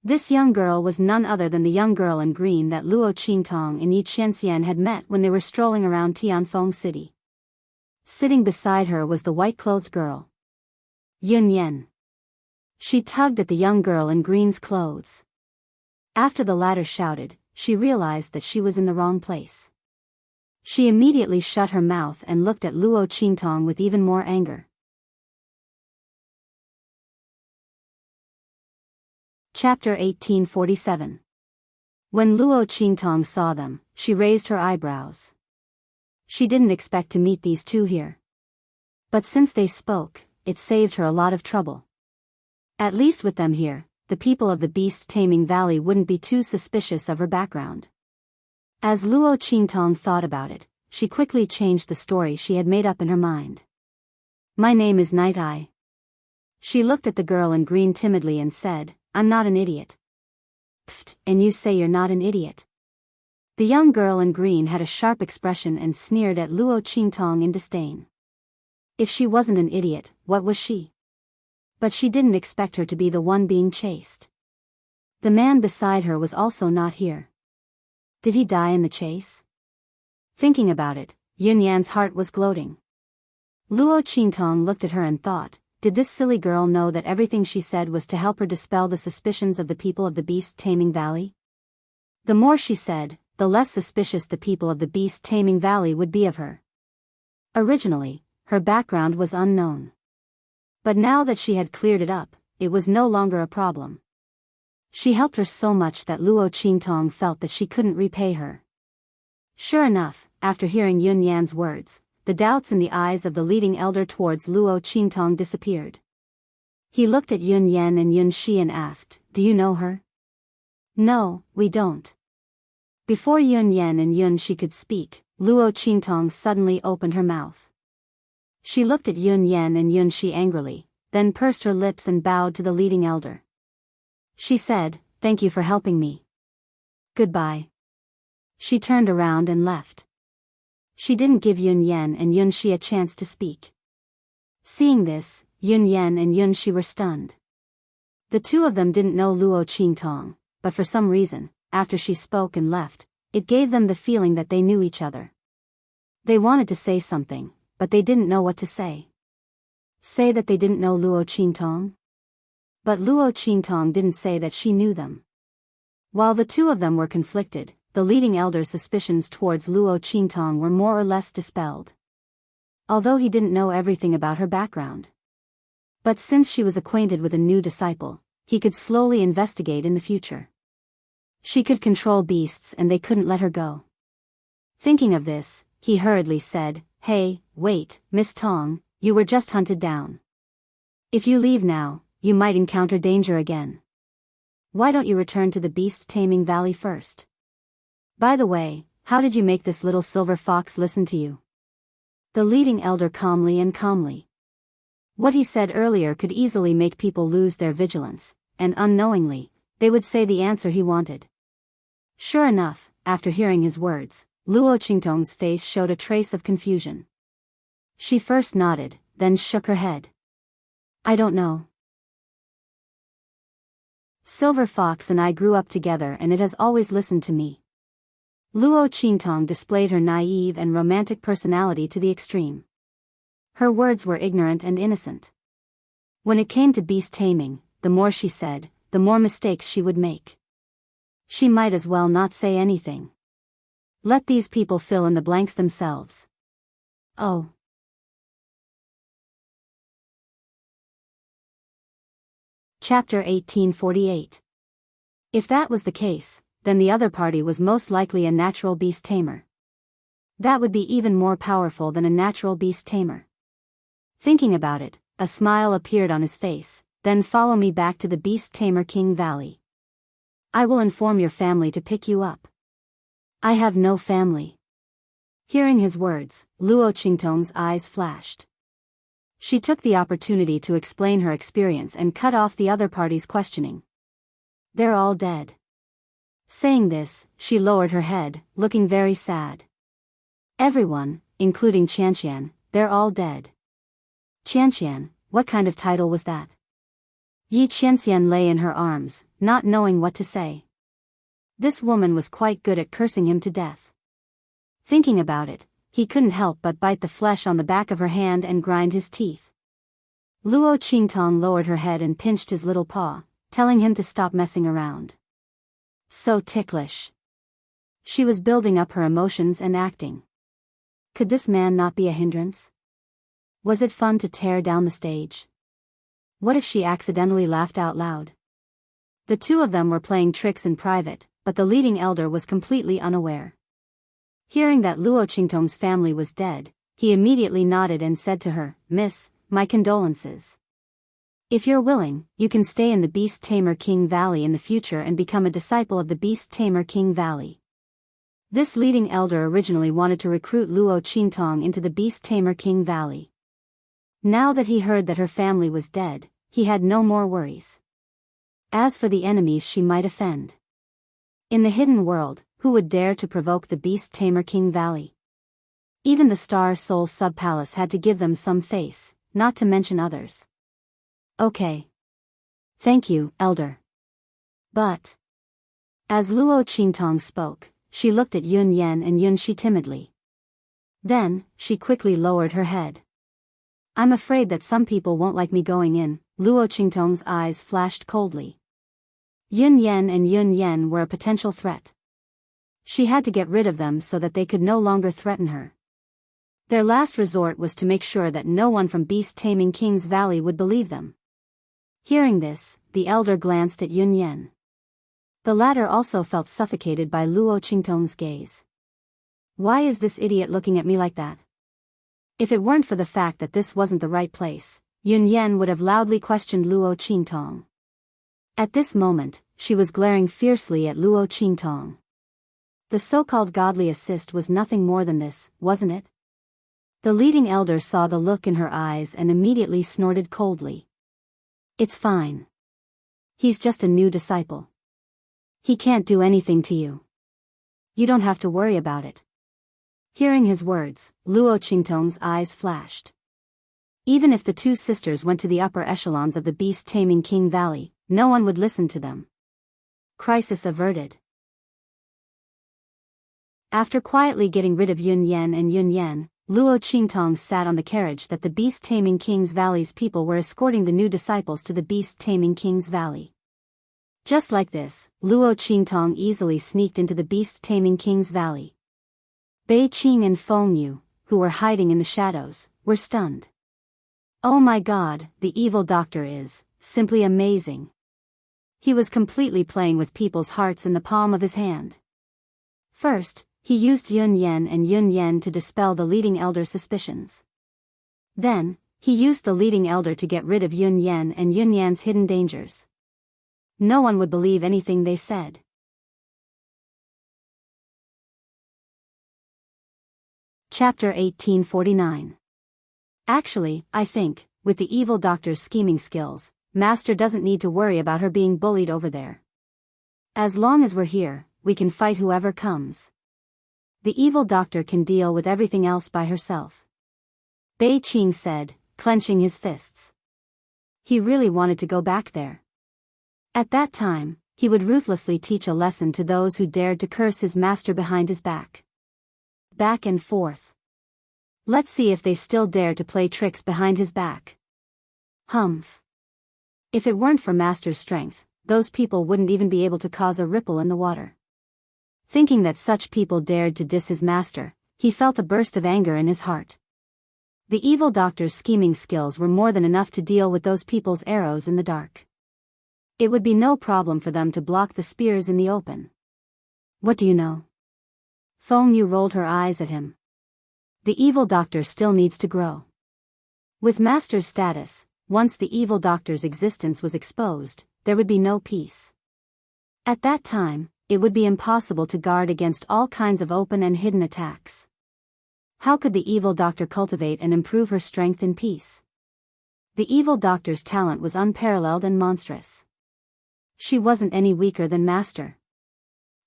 This young girl was none other than the young girl in green that Luo Qingtong and Yi Qianxian had met when they were strolling around Tianfeng City. Sitting beside her was the white-clothed girl, Yun Yan. She tugged at the young girl in green's clothes. After the latter shouted, she realized that she was in the wrong place. She immediately shut her mouth and looked at Luo Qingtong with even more anger. Chapter 1847. When Luo Qingtong saw them, she raised her eyebrows. She didn't expect to meet these two here. But since they spoke, it saved her a lot of trouble. At least with them here, the people of the beast-taming valley wouldn't be too suspicious of her background. As Luo Qingtong thought about it, she quickly changed the story she had made up in her mind. My name is Night Eye. She looked at the girl in green timidly and said, I'm not an idiot. Pfft, and you say you're not an idiot. The young girl in green had a sharp expression and sneered at Luo Qingtong in disdain. If she wasn't an idiot, what was she? But she didn't expect her to be the one being chased. The man beside her was also not here. Did he die in the chase? Thinking about it, Yun Yan's heart was gloating. Luo Qingtong looked at her and thought, did this silly girl know that everything she said was to help her dispel the suspicions of the people of the beast-taming valley? The more she said, the less suspicious the people of the beast-taming valley would be of her. Originally, her background was unknown. But now that she had cleared it up, it was no longer a problem. She helped her so much that Luo Qingtong felt that she couldn't repay her. Sure enough, after hearing Yun Yan's words, the doubts in the eyes of the leading elder towards Luo Qingtong disappeared. He looked at Yun Yan and Yun Shi and asked, do you know her? No, we don't. Before Yun Yan and Yun Shi could speak, Luo Qingtong suddenly opened her mouth. She looked at Yun Yan and Yun Shi angrily, then pursed her lips and bowed to the leading elder. She said, thank you for helping me. Goodbye. She turned around and left. She didn't give Yun Yan and Yun Shi a chance to speak. Seeing this, Yun Yan and Yun Shi were stunned. The two of them didn't know Luo Qingtong, but for some reason, after she spoke and left, it gave them the feeling that they knew each other. They wanted to say something, but they didn't know what to say. Say that they didn't know Luo Qingtong? But Luo Qingtong didn't say that she knew them. While the two of them were conflicted, the leading elder's suspicions towards Luo Qingtong were more or less dispelled. Although he didn't know everything about her background. But since she was acquainted with a new disciple, he could slowly investigate in the future. She could control beasts and they couldn't let her go. Thinking of this, he hurriedly said, Hey, wait, Miss Tong, you were just hunted down. If you leave now, you might encounter danger again. Why don't you return to the beast-taming valley first? By the way, how did you make this little silver fox listen to you? The leading elder calmly. What he said earlier could easily make people lose their vigilance, and unknowingly, they would say the answer he wanted. Sure enough, after hearing his words, Luo Qingtong's face showed a trace of confusion. She first nodded, then shook her head. I don't know. Silver Fox and I grew up together and it has always listened to me. Luo Qingtong displayed her naive and romantic personality to the extreme. Her words were ignorant and innocent. When it came to beast taming, the more she said, the more mistakes she would make. She might as well not say anything. Let these people fill in the blanks themselves. Oh. Chapter 1848. If that was the case, then the other party was most likely a natural beast tamer. That would be even more powerful than a natural beast tamer. Thinking about it, a smile appeared on his face. Then follow me back to the Beast Tamer King Valley. I will inform your family to pick you up. I have no family. Hearing his words, Luo Qingtong's eyes flashed. She took the opportunity to explain her experience and cut off the other party's questioning. They're all dead. Saying this, she lowered her head, looking very sad. Everyone, including Qianqian, they're all dead. Qianqian, what kind of title was that? Yi Qianxian lay in her arms, not knowing what to say. This woman was quite good at cursing him to death. Thinking about it, he couldn't help but bite the flesh on the back of her hand and grind his teeth. Luo Qingtong lowered her head and pinched his little paw, telling him to stop messing around. So ticklish. She was building up her emotions and acting. Could this man not be a hindrance? Was it fun to tear down the stage? What if she accidentally laughed out loud? The two of them were playing tricks in private, but the leading elder was completely unaware. Hearing that Luo Qingtong's family was dead, he immediately nodded and said to her, "Miss, my condolences. If you're willing, you can stay in the Beast Tamer King Valley in the future and become a disciple of the Beast Tamer King Valley." This leading elder originally wanted to recruit Luo Qingtong into the Beast Tamer King Valley. Now that he heard that her family was dead, he had no more worries. As for the enemies she might offend. In the hidden world, who would dare to provoke the Beast Tamer King Valley? Even the Star Soul Sub-Palace had to give them some face, not to mention others. Okay. Thank you, Elder. But... As Luo Qingtong spoke, she looked at Yun Yan and Yun Shi timidly. Then, she quickly lowered her head. I'm afraid that some people won't like me going in. Luo Qingtong's eyes flashed coldly. Yun Yan and Yun Yan were a potential threat. She had to get rid of them so that they could no longer threaten her. Their last resort was to make sure that no one from Beast Taming King's Valley would believe them. Hearing this, the elder glanced at Yun Yan. The latter also felt suffocated by Luo Qingtong's gaze. Why is this idiot looking at me like that? If it weren't for the fact that this wasn't the right place, Yun Yan would have loudly questioned Luo Qingtong. At this moment, she was glaring fiercely at Luo Qingtong. The so-called godly assist was nothing more than this, wasn't it? The leading elder saw the look in her eyes and immediately snorted coldly. It's fine. He's just a new disciple. He can't do anything to you. You don't have to worry about it. Hearing his words, Luo Qingtong's eyes flashed. Even if the two sisters went to the upper echelons of the Beast Taming King Valley, no one would listen to them. Crisis averted. After quietly getting rid of Yun Yan and Yun Yan, Luo Qingtong sat on the carriage that the Beast Taming King's Valley's people were escorting the new disciples to the Beast Taming King's Valley. Just like this, Luo Qingtong easily sneaked into the Beast Taming King's Valley. Bei Qing and Feng Yu, who were hiding in the shadows, were stunned. Oh my god, the evil doctor is simply amazing. He was completely playing with people's hearts in the palm of his hand. First, he used Yun Yan and Yun Yan to dispel the leading elder's suspicions. Then, he used the leading elder to get rid of Yun Yan and Yun Yan's hidden dangers. No one would believe anything they said. Chapter 1849. Actually, I think, with the evil doctor's scheming skills, Master doesn't need to worry about her being bullied over there. As long as we're here, we can fight whoever comes. The evil doctor can deal with everything else by herself. Bei Qing said, clenching his fists. He really wanted to go back there. At that time, he would ruthlessly teach a lesson to those who dared to curse his master behind his back. Back and forth. Let's see if they still dare to play tricks behind his back. Humph. If it weren't for Master's strength, those people wouldn't even be able to cause a ripple in the water. Thinking that such people dared to diss his master, he felt a burst of anger in his heart. The evil doctor's scheming skills were more than enough to deal with those people's arrows in the dark. It would be no problem for them to block the spears in the open. What do you know? Feng Yu rolled her eyes at him. The evil doctor still needs to grow. With Master's status, once the evil doctor's existence was exposed, there would be no peace. At that time, it would be impossible to guard against all kinds of open and hidden attacks. How could the evil doctor cultivate and improve her strength in peace? The evil doctor's talent was unparalleled and monstrous. She wasn't any weaker than Master.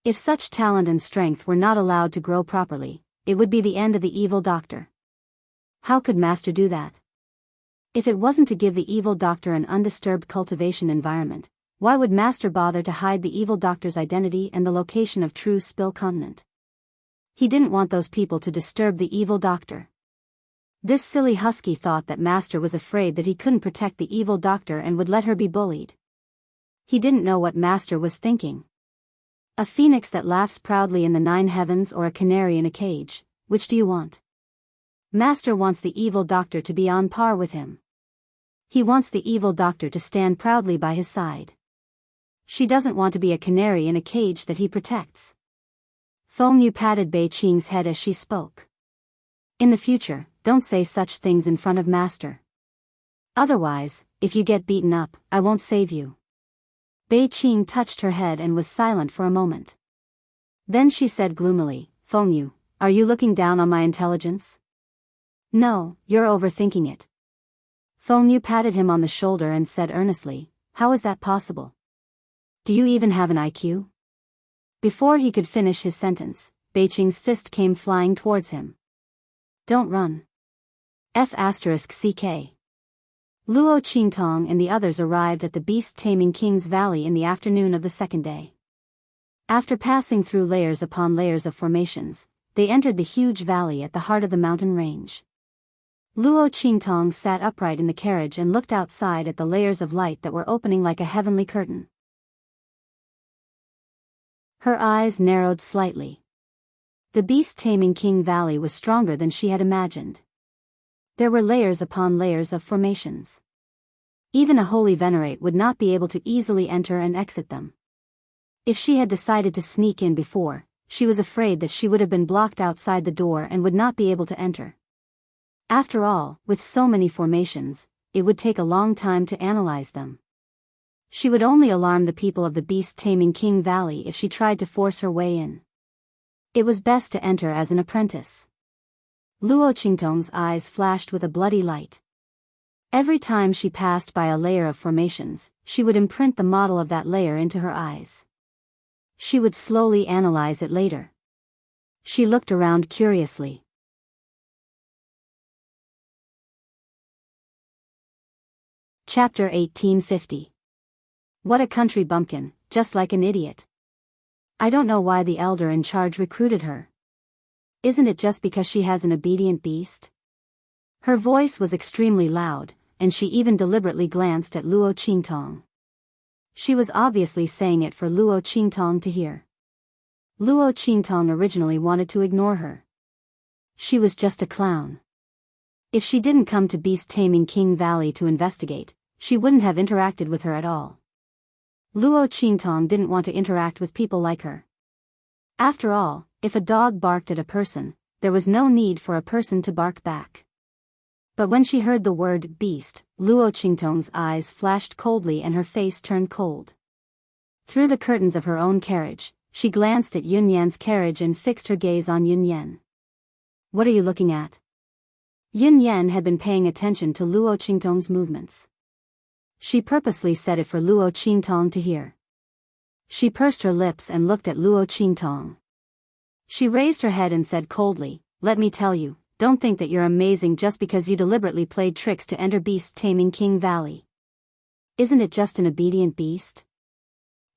If such talent and strength were not allowed to grow properly, it would be the end of the evil doctor. How could Master do that? If it wasn't to give the evil doctor an undisturbed cultivation environment, why would Master bother to hide the evil doctor's identity and the location of True Spill Continent? He didn't want those people to disturb the evil doctor. This silly husky thought that Master was afraid that he couldn't protect the evil doctor and would let her be bullied. He didn't know what Master was thinking. A phoenix that laughs proudly in the 9 heavens or a canary in a cage, which do you want? Master wants the evil doctor to be on par with him. He wants the evil doctor to stand proudly by his side. She doesn't want to be a canary in a cage that he protects. Feng Yu patted Bei Qing's head as she spoke. In the future, don't say such things in front of Master. Otherwise, if you get beaten up, I won't save you. Bei Qing touched her head and was silent for a moment. Then she said gloomily, Feng Yu, are you looking down on my intelligence? No, you're overthinking it. Feng Yu patted him on the shoulder and said earnestly, how is that possible? Do you even have an IQ? Before he could finish his sentence, Bei Qing's fist came flying towards him. Don't run. F***CK. Luo Qingtong and the others arrived at the beast-taming King's Valley in the afternoon of the second day. After passing through layers upon layers of formations, they entered the huge valley at the heart of the mountain range. Luo Qingtong sat upright in the carriage and looked outside at the layers of light that were opening like a heavenly curtain. Her eyes narrowed slightly. The beast-taming King Valley was stronger than she had imagined. There were layers upon layers of formations. Even a holy venerate would not be able to easily enter and exit them. If she had decided to sneak in before, she was afraid that she would have been blocked outside the door and would not be able to enter. After all, with so many formations, it would take a long time to analyze them. She would only alarm the people of the beast-taming King Valley if she tried to force her way in. It was best to enter as an apprentice. Luo Qingtong's eyes flashed with a bloody light. Every time she passed by a layer of formations, she would imprint the model of that layer into her eyes. She would slowly analyze it later. She looked around curiously. Chapter 1850. What a country bumpkin, just like an idiot. I don't know why the elder in charge recruited her. Isn't it just because she has an obedient beast? Her voice was extremely loud, and she even deliberately glanced at Luo Qingtong. She was obviously saying it for Luo Qingtong to hear. Luo Qingtong originally wanted to ignore her. She was just a clown. If she didn't come to beast-taming King Valley to investigate, she wouldn't have interacted with her at all. Luo Qingtong didn't want to interact with people like her. After all, if a dog barked at a person, there was no need for a person to bark back. But when she heard the word beast, Luo Qingtong's eyes flashed coldly and her face turned cold. Through the curtains of her own carriage, she glanced at Yun Yan's carriage and fixed her gaze on Yun Yan. What are you looking at? Yun Yan had been paying attention to Luo Qingtong's movements. She purposely said it for Luo Qingtong to hear. She pursed her lips and looked at Luo Qingtong. She raised her head and said coldly, let me tell you, don't think that you're amazing just because you deliberately played tricks to enter beast-taming King Valley. Isn't it just an obedient beast?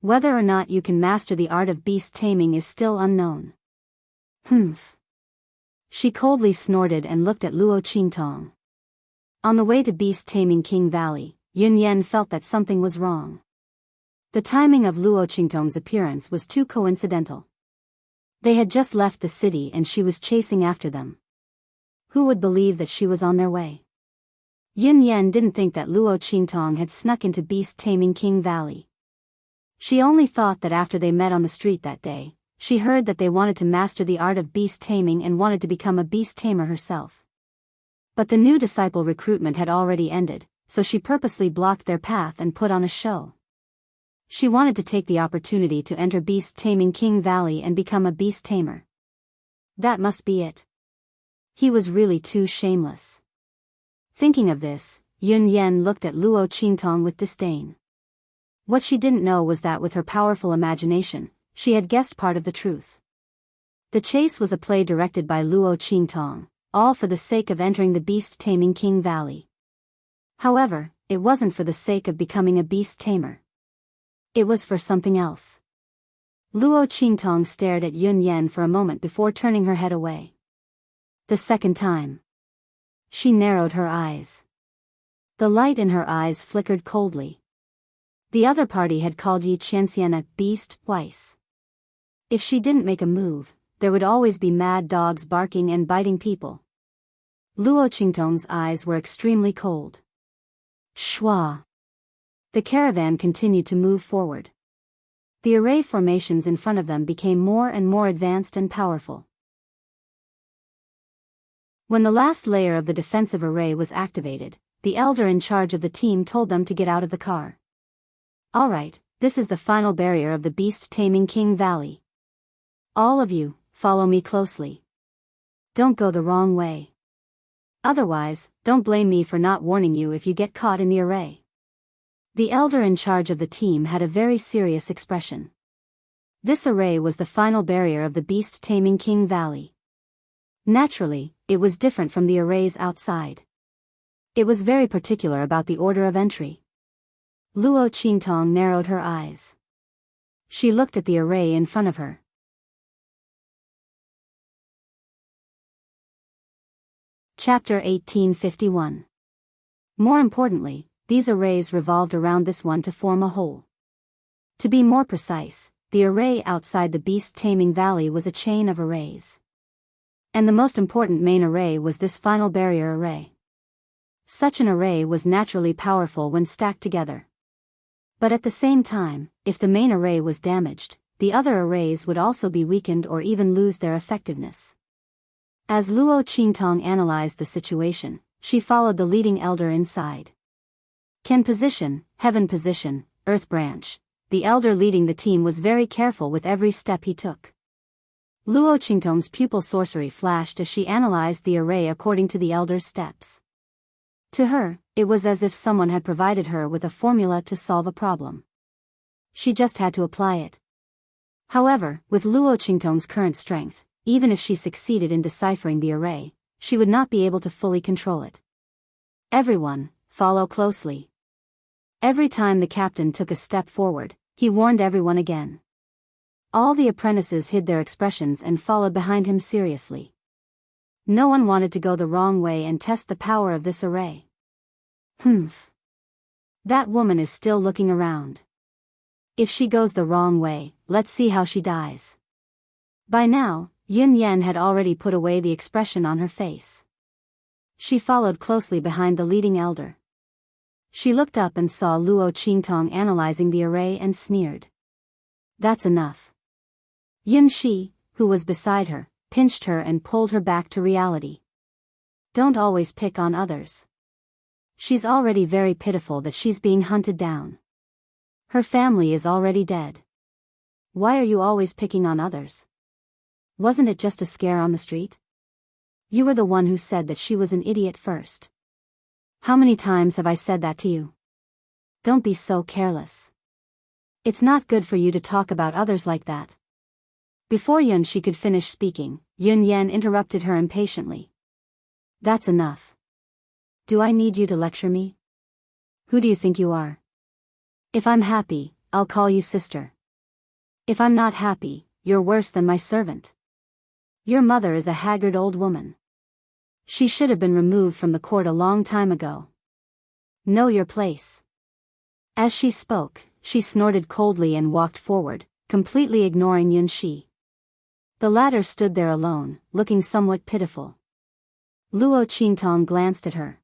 Whether or not you can master the art of beast-taming is still unknown. Humph. She coldly snorted and looked at Luo Qingtong. On the way to beast-taming King Valley, Yun Yan felt that something was wrong. The timing of Luo Qingtong's appearance was too coincidental. They had just left the city and she was chasing after them. Who would believe that she was on their way? Yun Yan didn't think that Luo Qingtong had snuck into beast-taming King Valley. She only thought that after they met on the street that day, she heard that they wanted to master the art of beast-taming and wanted to become a beast-tamer herself. But the new disciple recruitment had already ended, so she purposely blocked their path and put on a show. She wanted to take the opportunity to enter beast taming King Valley and become a beast tamer. That must be it. He was really too shameless. Thinking of this, Yun Yan looked at Luo Qingtong with disdain. What she didn't know was that with her powerful imagination, she had guessed part of the truth. The chase was a play directed by Luo Qingtong, all for the sake of entering the beast taming King Valley. However, it wasn't for the sake of becoming a beast tamer. It was for something else. Luo Qingtong stared at Yun Yan for a moment before turning her head away. The second time. She narrowed her eyes. The light in her eyes flickered coldly. The other party had called Yi Qianxian a beast twice. If she didn't make a move, there would always be mad dogs barking and biting people. Luo Qingtong's eyes were extremely cold. Shua. The caravan continued to move forward. The array formations in front of them became more and more advanced and powerful. When the last layer of the defensive array was activated, the elder in charge of the team told them to get out of the car. All right, this is the final barrier of the beast taming King Valley. All of you, follow me closely. Don't go the wrong way. Otherwise, don't blame me for not warning you if you get caught in the array. The elder in charge of the team had a very serious expression. This array was the final barrier of the beast taming King Valley. Naturally, it was different from the arrays outside. It was very particular about the order of entry. Luo Qingtong narrowed her eyes. She looked at the array in front of her. Chapter 1851. More importantly, these arrays revolved around this one to form a whole. To be more precise, the array outside the beast taming valley was a chain of arrays. And the most important main array was this final barrier array. Such an array was naturally powerful when stacked together. But at the same time, if the main array was damaged, the other arrays would also be weakened or even lose their effectiveness. As Luo Qingtong analyzed the situation, she followed the leading elder inside. Ken position, heaven position, earth branch. The elder leading the team was very careful with every step he took. Luo Qingtong's pupil sorcery flashed as she analyzed the array according to the elder's steps. To her, it was as if someone had provided her with a formula to solve a problem. She just had to apply it. However, with Luo Qingtong's current strength, even if she succeeded in deciphering the array, she would not be able to fully control it. Everyone, follow closely. Every time the captain took a step forward, he warned everyone again. All the apprentices hid their expressions and followed behind him seriously. No one wanted to go the wrong way and test the power of this array. Humph. That woman is still looking around. If she goes the wrong way, let's see how she dies. By now, Yun Yan had already put away the expression on her face. She followed closely behind the leading elder. She looked up and saw Luo Qingtong analyzing the array and sneered. That's enough. Yun Shi, who was beside her, pinched her and pulled her back to reality. Don't always pick on others. She's already very pitiful that she's being hunted down. Her family is already dead. Why are you always picking on others? Wasn't it just a scare on the street? You were the one who said that she was an idiot first. How many times have I said that to you? Don't be so careless. It's not good for you to talk about others like that. Before Yun Shi could finish speaking, Yun Yan interrupted her impatiently. That's enough. Do I need you to lecture me? Who do you think you are? If I'm happy, I'll call you sister. If I'm not happy, you're worse than my servant. Your mother is a haggard old woman. She should have been removed from the court a long time ago. Know your place. As she spoke, she snorted coldly and walked forward, completely ignoring Yun Shi. The latter stood there alone, looking somewhat pitiful. Luo Qingtong glanced at her.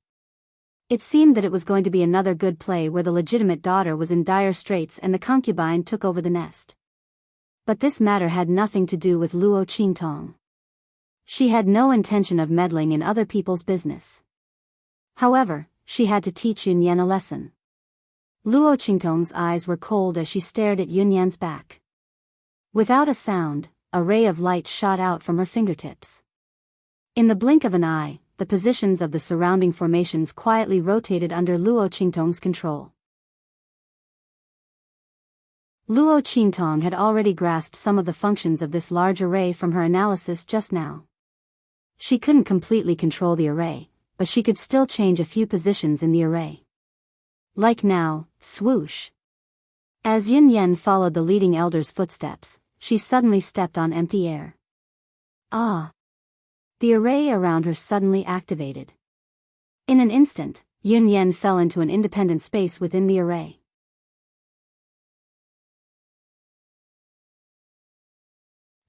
It seemed that it was going to be another good play where the legitimate daughter was in dire straits and the concubine took over the nest. But this matter had nothing to do with Luo Qingtong. She had no intention of meddling in other people's business. However, she had to teach Yun Yan a lesson. Luo Qingtong's eyes were cold as she stared at Yun Yan's back. Without a sound, a ray of light shot out from her fingertips. In the blink of an eye, the positions of the surrounding formations quietly rotated under Luo Qingtong's control. Luo Qingtong had already grasped some of the functions of this large array from her analysis just now. She couldn't completely control the array, but she could still change a few positions in the array. Like now, swoosh. As Yun Yan followed the leading elder's footsteps, she suddenly stepped on empty air. Ah! The array around her suddenly activated. In an instant, Yun Yan fell into an independent space within the array.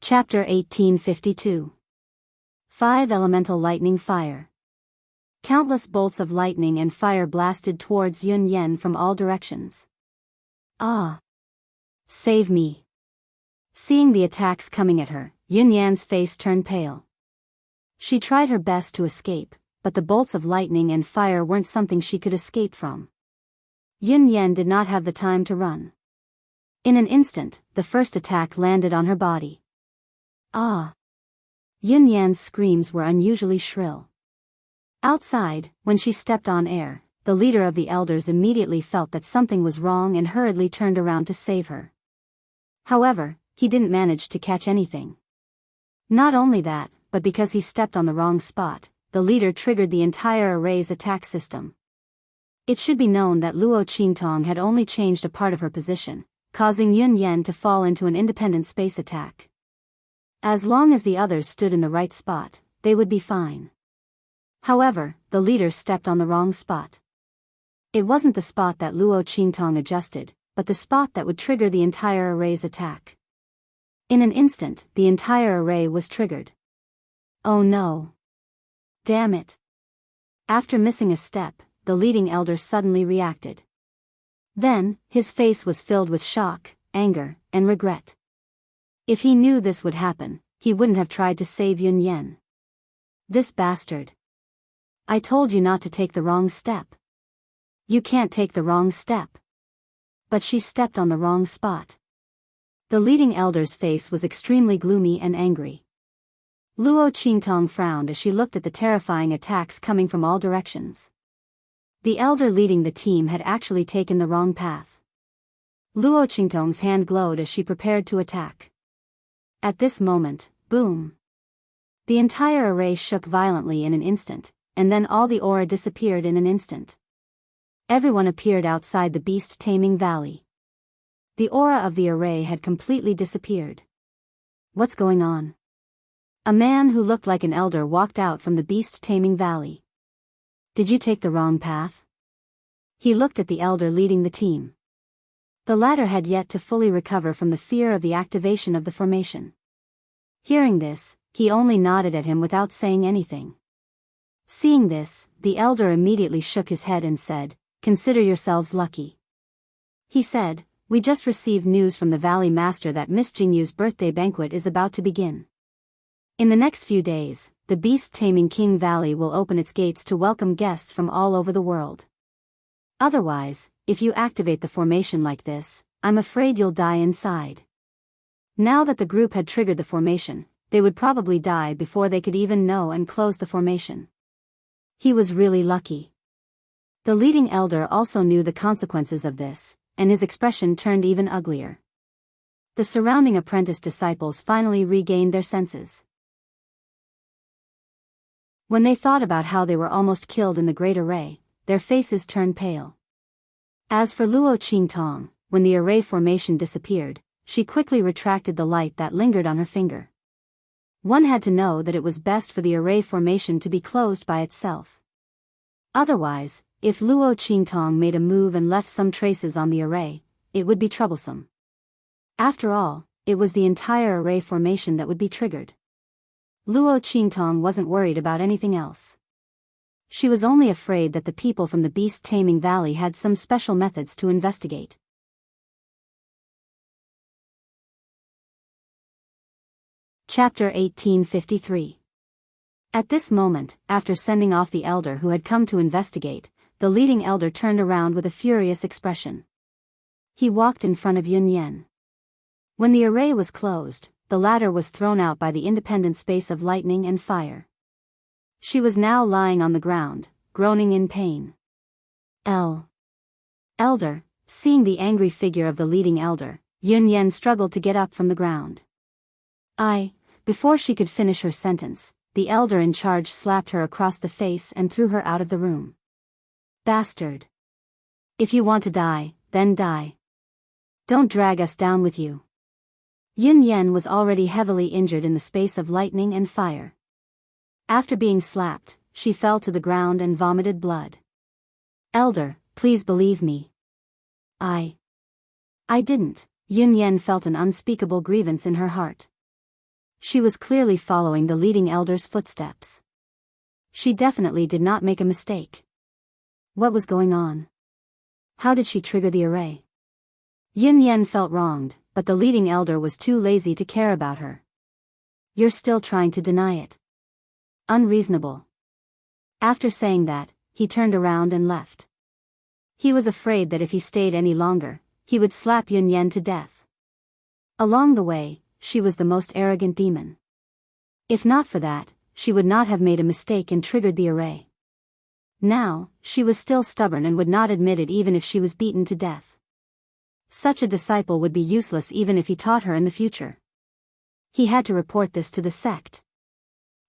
Chapter 1852. 5 Elemental Lightning Fire. Countless bolts of lightning and fire blasted towards Yun Yan from all directions. Ah! Save me! Seeing the attacks coming at her, Yun Yan's face turned pale. She tried her best to escape, but the bolts of lightning and fire weren't something she could escape from. Yun Yan did not have the time to run. In an instant, the first attack landed on her body. Ah! Yun Yan's screams were unusually shrill. Outside, when she stepped on air, the leader of the elders immediately felt that something was wrong and hurriedly turned around to save her. However, he didn't manage to catch anything. Not only that, but because he stepped on the wrong spot, the leader triggered the entire array's attack system. It should be known that Luo Qingtong had only changed a part of her position, causing Yun Yan to fall into an independent space attack. As long as the others stood in the right spot, they would be fine. However, the leader stepped on the wrong spot. It wasn't the spot that Luo Qingtong adjusted, but the spot that would trigger the entire array's attack. In an instant, the entire array was triggered. Oh no! Damn it! After missing a step, the leading elder suddenly reacted. Then, his face was filled with shock, anger, and regret. If he knew this would happen, he wouldn't have tried to save Yun Yan. This bastard! I told you not to take the wrong step. You can't take the wrong step. But she stepped on the wrong spot. The leading elder's face was extremely gloomy and angry. Luo Qingtong frowned as she looked at the terrifying attacks coming from all directions. The elder leading the team had actually taken the wrong path. Luo Qingtong's hand glowed as she prepared to attack. At this moment, boom! The entire array shook violently in an instant, and then all the aura disappeared in an instant. Everyone appeared outside the beast-taming valley. The aura of the array had completely disappeared. What's going on? A man who looked like an elder walked out from the beast-taming valley. Did you take the wrong path? He looked at the elder leading the team. The latter had yet to fully recover from the fear of the activation of the formation. Hearing this, he only nodded at him without saying anything. Seeing this, the elder immediately shook his head and said, "Consider yourselves lucky." He said, "We just received news from the Valley Master that Miss Jingyu's birthday banquet is about to begin. In the next few days, the beast-taming King Valley will open its gates to welcome guests from all over the world. Otherwise, if you activate the formation like this, I'm afraid you'll die inside." Now that the group had triggered the formation, they would probably die before they could even know and close the formation. He was really lucky. The leading elder also knew the consequences of this, and his expression turned even uglier. The surrounding apprentice disciples finally regained their senses. When they thought about how they were almost killed in the Great Array, their faces turned pale. As for Luo Qingtong, when the array formation disappeared, she quickly retracted the light that lingered on her finger. One had to know that it was best for the array formation to be closed by itself. Otherwise, if Luo Qingtong made a move and left some traces on the array, it would be troublesome. After all, it was the entire array formation that would be triggered. Luo Qingtong wasn't worried about anything else. She was only afraid that the people from the beast-taming valley had some special methods to investigate. Chapter 1853. At this moment, after sending off the elder who had come to investigate, the leading elder turned around with a furious expression. He walked in front of Yun Yen. When the array was closed, the latter was thrown out by the independent space of lightning and fire. She was now lying on the ground, groaning in pain. Elder, seeing the angry figure of the leading elder, Yun Yen struggled to get up from the ground. Before she could finish her sentence, the elder in charge slapped her across the face and threw her out of the room. Bastard! If you want to die, then die. Don't drag us down with you. Yun Yen was already heavily injured in the space of lightning and fire. After being slapped, she fell to the ground and vomited blood. Elder, please believe me. I didn't. Yun Yen felt an unspeakable grievance in her heart. She was clearly following the leading elder's footsteps. She definitely did not make a mistake. What was going on? How did she trigger the array? Yun Yen felt wronged, but the leading elder was too lazy to care about her. You're still trying to deny it. Unreasonable. After saying that, he turned around and left. He was afraid that if he stayed any longer, he would slap Yun Yen to death. Along the way, she was the most arrogant demon. If not for that, she would not have made a mistake and triggered the array. Now, she was still stubborn and would not admit it even if she was beaten to death. Such a disciple would be useless even if he taught her in the future. He had to report this to the sect.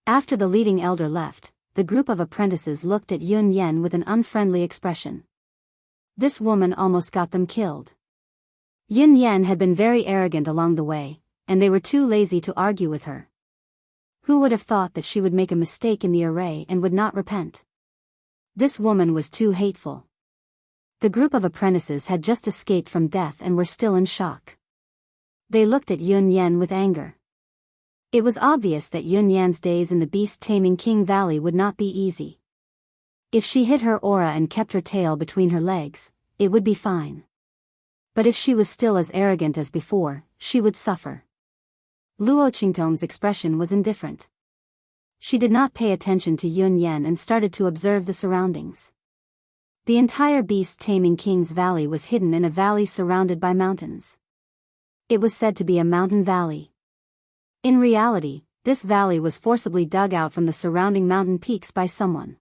After the leading elder left, the group of apprentices looked at Yun Yen with an unfriendly expression. This woman almost got them killed. Yun Yen had been very arrogant along the way, and they were too lazy to argue with her. Who would have thought that she would make a mistake in the array and would not repent? This woman was too hateful. The group of apprentices had just escaped from death and were still in shock. They looked at Yun Yen with anger. It was obvious that Yun Yan's days in the beast-taming King Valley would not be easy. If she hid her aura and kept her tail between her legs, it would be fine. But if she was still as arrogant as before, she would suffer. Luo Qingtong's expression was indifferent. She did not pay attention to Yun Yen and started to observe the surroundings. The entire beast-taming King's Valley was hidden in a valley surrounded by mountains. It was said to be a mountain valley. In reality, this valley was forcibly dug out from the surrounding mountain peaks by someone.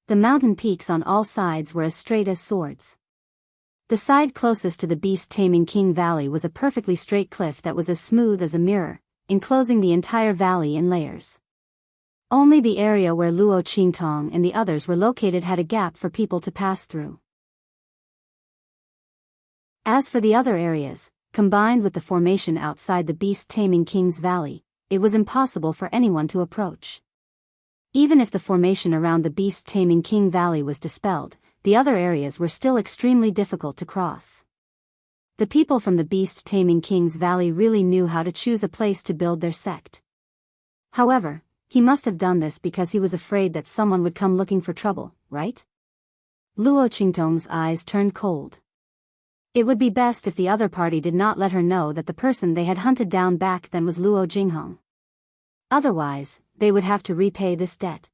The mountain peaks on all sides were as straight as swords. The side closest to the beast-taming King Valley was a perfectly straight cliff that was as smooth as a mirror, enclosing the entire valley in layers. Only the area where Luo Qingtong and the others were located had a gap for people to pass through. As for the other areas, combined with the formation outside the beast-taming King's Valley, it was impossible for anyone to approach. Even if the formation around the beast-taming King Valley was dispelled, the other areas were still extremely difficult to cross. The people from the beast-taming King's Valley really knew how to choose a place to build their sect. However, he must have done this because he was afraid that someone would come looking for trouble, right? Luo Qingtong's eyes turned cold. It would be best if the other party did not let her know that the person they had hunted down back then was Luo Jinghong. Otherwise, they would have to repay this debt.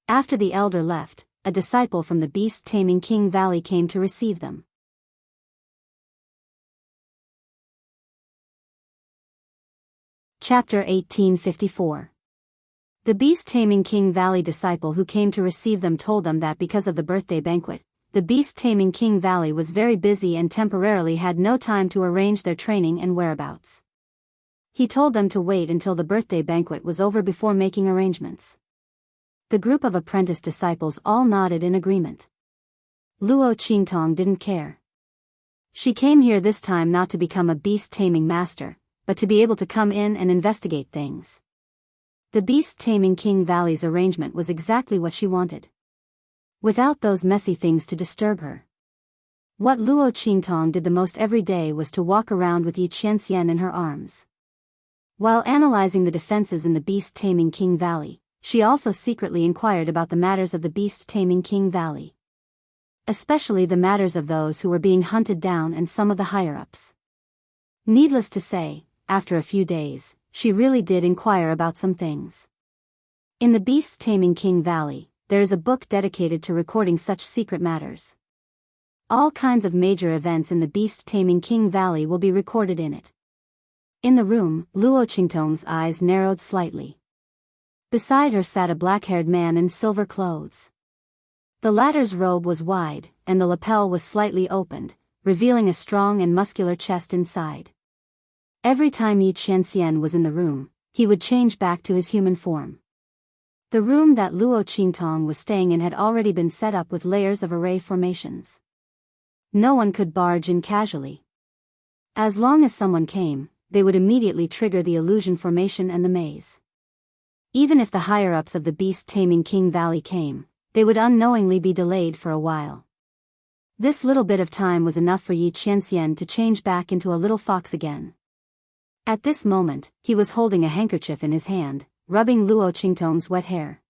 After the elder left, a disciple from the beast-taming King Valley came to receive them. Chapter 1854. The beast-taming King Valley disciple who came to receive them told them that because of the birthday banquet, the beast-taming King Valley was very busy and temporarily had no time to arrange their training and whereabouts. He told them to wait until the birthday banquet was over before making arrangements. The group of apprentice disciples all nodded in agreement. Luo Qingtong didn't care. She came here this time not to become a beast-taming master, but to be able to come in and investigate things. The beast-taming King Valley's arrangement was exactly what she wanted. Without those messy things to disturb her. What Luo Qingtong did the most every day was to walk around with Yi Qianxian in her arms. While analyzing the defenses in the beast-taming King Valley, she also secretly inquired about the matters of the beast-taming King Valley. Especially the matters of those who were being hunted down and some of the higher-ups. Needless to say, after a few days, she really did inquire about some things. In the Beast Taming King Valley, there is a book dedicated to recording such secret matters. All kinds of major events in the Beast Taming King Valley will be recorded in it. In the room, Luo Qingtong's eyes narrowed slightly. Beside her sat a black-haired man in silver clothes. The latter's robe was wide, and the lapel was slightly opened, revealing a strong and muscular chest inside. Every time Yi Qianxian was in the room, he would change back to his human form. The room that Luo Qingtong was staying in had already been set up with layers of array formations. No one could barge in casually. As long as someone came, they would immediately trigger the illusion formation and the maze. Even if the higher-ups of the Beast Taming King Valley came, they would unknowingly be delayed for a while. This little bit of time was enough for Yi Qianxian to change back into a little fox again. At this moment, he was holding a handkerchief in his hand, rubbing Luo Qingtong's wet hair.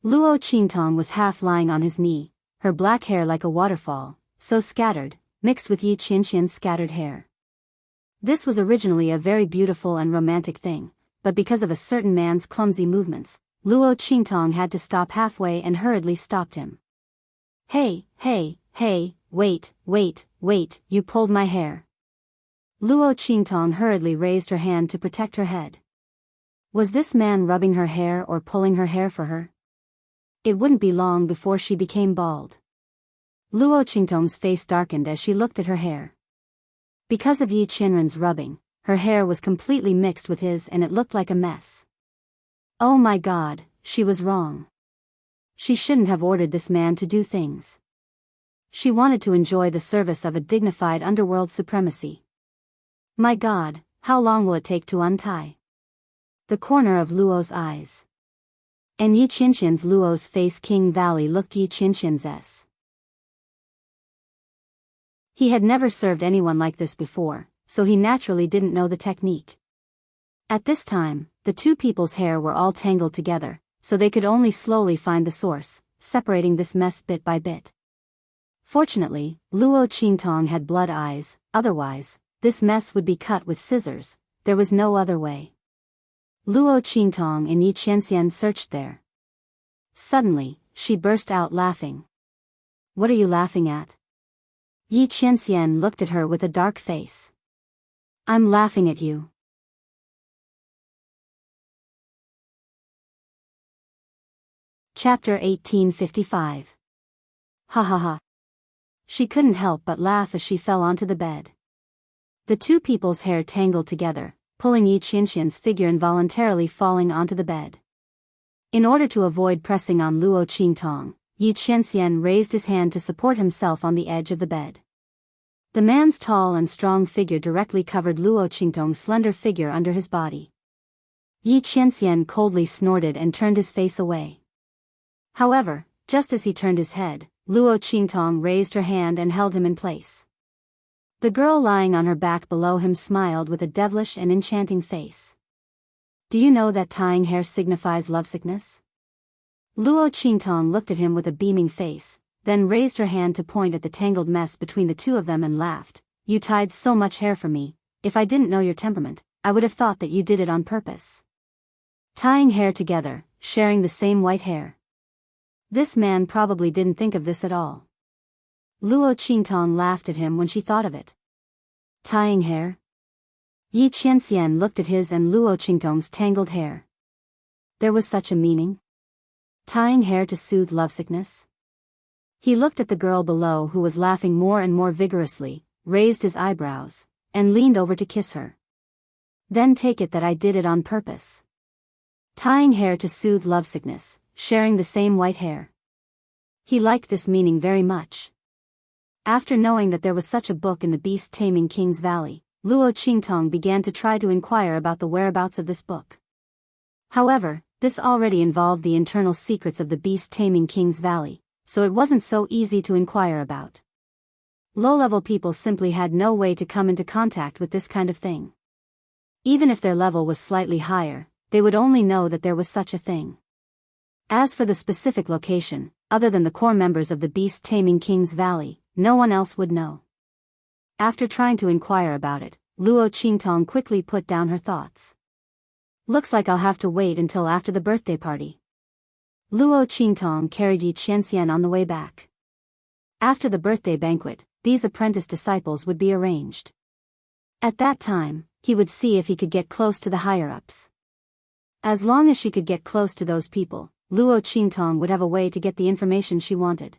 Luo Qingtong was half lying on his knee, her black hair like a waterfall, so scattered, mixed with Yi Qianxian's scattered hair. This was originally a very beautiful and romantic thing, but because of a certain man's clumsy movements, Luo Qingtong had to stop halfway and hurriedly stopped him. Hey, wait, you pulled my hair. Luo Qingtong hurriedly raised her hand to protect her head. Was this man rubbing her hair or pulling her hair for her? It wouldn't be long before she became bald. Luo Qingtong's face darkened as she looked at her hair. Because of Yi Qianren's rubbing, her hair was completely mixed with his and it looked like a mess. Oh my God, she was wrong. She shouldn't have ordered this man to do things. She wanted to enjoy the service of a dignified underworld supremacy. My God, how long will it take to untie? The corner of Luo's eyes. And Yi Qianxian's Luo's face King Valley looked Yi Qianxian's s. He had never served anyone like this before, so he naturally didn't know the technique. At this time, the two people's hair were all tangled together, so they could only slowly find the source, separating this mess bit by bit. Fortunately, Luo Qingtong had blood eyes, otherwise, this mess would be cut with scissors. There was no other way. Luo Qingtong and Yi Qianxian searched there. Suddenly, she burst out laughing. What are you laughing at? Yi Qianxian looked at her with a dark face. I'm laughing at you. Chapter 1855. Ha ha ha. She couldn't help but laugh as she fell onto the bed. The two people's hair tangled together, pulling Yi Qianxian's figure involuntarily falling onto the bed. In order to avoid pressing on Luo Qingtong, Yi Qianxian raised his hand to support himself on the edge of the bed. The man's tall and strong figure directly covered Luo Qingtong's slender figure under his body. Yi Qianxian coldly snorted and turned his face away. However, just as he turned his head, Luo Qingtong raised her hand and held him in place. The girl lying on her back below him smiled with a devilish and enchanting face. Do you know that tying hair signifies lovesickness? Luo Qingtong looked at him with a beaming face, then raised her hand to point at the tangled mess between the two of them and laughed. You tied so much hair for me. If I didn't know your temperament, I would have thought that you did it on purpose. Tying hair together, sharing the same white hair. This man probably didn't think of this at all. Luo Qingtong laughed at him when she thought of it. Tying hair? Yi Qianxian looked at his and Luo Qingtong's tangled hair. There was such a meaning? Tying hair to soothe lovesickness? He looked at the girl below who was laughing more and more vigorously, raised his eyebrows, and leaned over to kiss her. Then take it that I did it on purpose. Tying hair to soothe lovesickness, sharing the same white hair. He liked this meaning very much. After knowing that there was such a book in the Beast Taming King's Valley, Luo Qingtong began to try to inquire about the whereabouts of this book. However, this already involved the internal secrets of the Beast Taming King's Valley, so it wasn't so easy to inquire about. Low-level people simply had no way to come into contact with this kind of thing. Even if their level was slightly higher, they would only know that there was such a thing. As for the specific location, other than the core members of the Beast Taming King's Valley, no one else would know. After trying to inquire about it, Luo Qingtong quickly put down her thoughts. Looks like I'll have to wait until after the birthday party. Luo Qingtong carried Yi Qianxian on the way back. After the birthday banquet, these apprentice disciples would be arranged. At that time, he would see if he could get close to the higher-ups. As long as she could get close to those people, Luo Qingtong would have a way to get the information she wanted.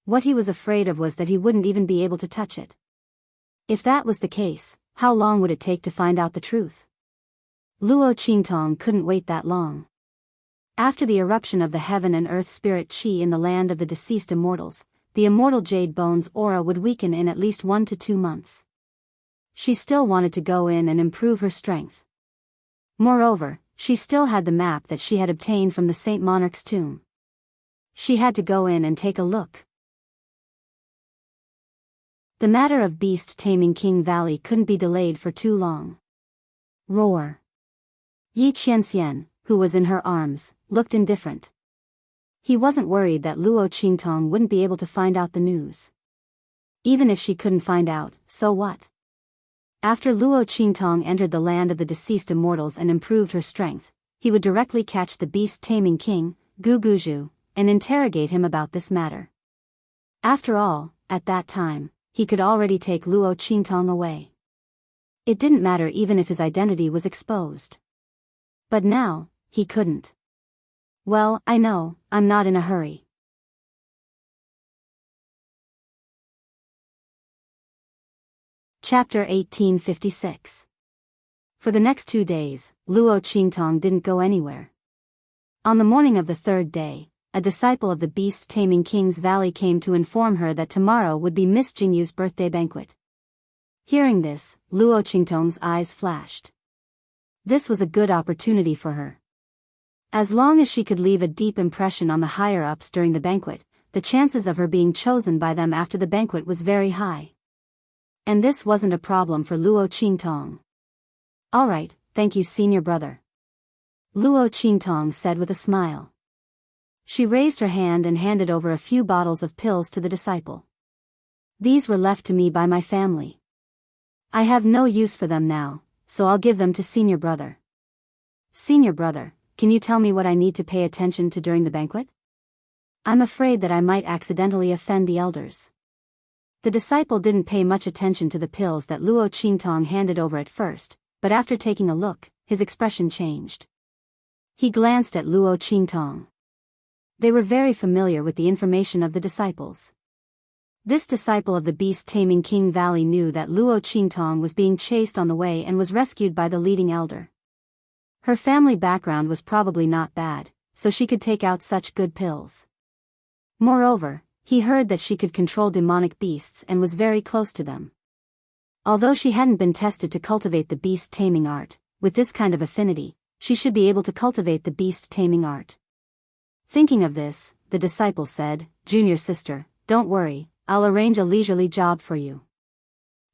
What he was afraid of was that he wouldn't even be able to touch it. If that was the case, how long would it take to find out the truth? Luo Qingtong couldn't wait that long. After the eruption of the heaven and earth spirit qi in the land of the deceased immortals, the immortal jade bone's aura would weaken in at least 1 to 2 months. She still wanted to go in and improve her strength. Moreover, she still had the map that she had obtained from the Saint Monarch's tomb. She had to go in and take a look. The matter of beast taming King Valley couldn't be delayed for too long. Roar. Yi Qianxian, who was in her arms, looked indifferent. He wasn't worried that Luo Qingtong wouldn't be able to find out the news. Even if she couldn't find out, so what? After Luo Qingtong entered the land of the deceased immortals and improved her strength, he would directly catch the beast-taming king, Gu Guzhu, and interrogate him about this matter. After all, at that time, he could already take Luo Qingtong away. It didn't matter even if his identity was exposed. But now, he couldn't. Well, I know, I'm not in a hurry. Chapter 1856. For the next 2 days, Luo Qingtong didn't go anywhere. On the morning of the 3rd day, a disciple of the beast-taming King's Valley came to inform her that tomorrow would be Miss Jingyu's birthday banquet. Hearing this, Luo Qingtong's eyes flashed. This was a good opportunity for her. As long as she could leave a deep impression on the higher-ups during the banquet, the chances of her being chosen by them after the banquet was very high. And this wasn't a problem for Luo Qingtong. All right, thank you, senior brother. Luo Qingtong said with a smile. She raised her hand and handed over a few bottles of pills to the disciple. These were left to me by my family. I have no use for them now, so I'll give them to senior brother. Senior brother, can you tell me what I need to pay attention to during the banquet? I'm afraid that I might accidentally offend the elders. The disciple didn't pay much attention to the pills that Luo Qingtong handed over at first, but after taking a look, his expression changed. He glanced at Luo Qingtong. They were very familiar with the information of the disciples. This disciple of the beast-taming King Valley knew that Luo Qingtong was being chased on the way and was rescued by the leading elder. Her family background was probably not bad, so she could take out such good pills. Moreover, he heard that she could control demonic beasts and was very close to them. Although she hadn't been tested to cultivate the beast-taming art, with this kind of affinity, she should be able to cultivate the beast-taming art. Thinking of this, the disciple said, "Junior sister, don't worry, I'll arrange a leisurely job for you.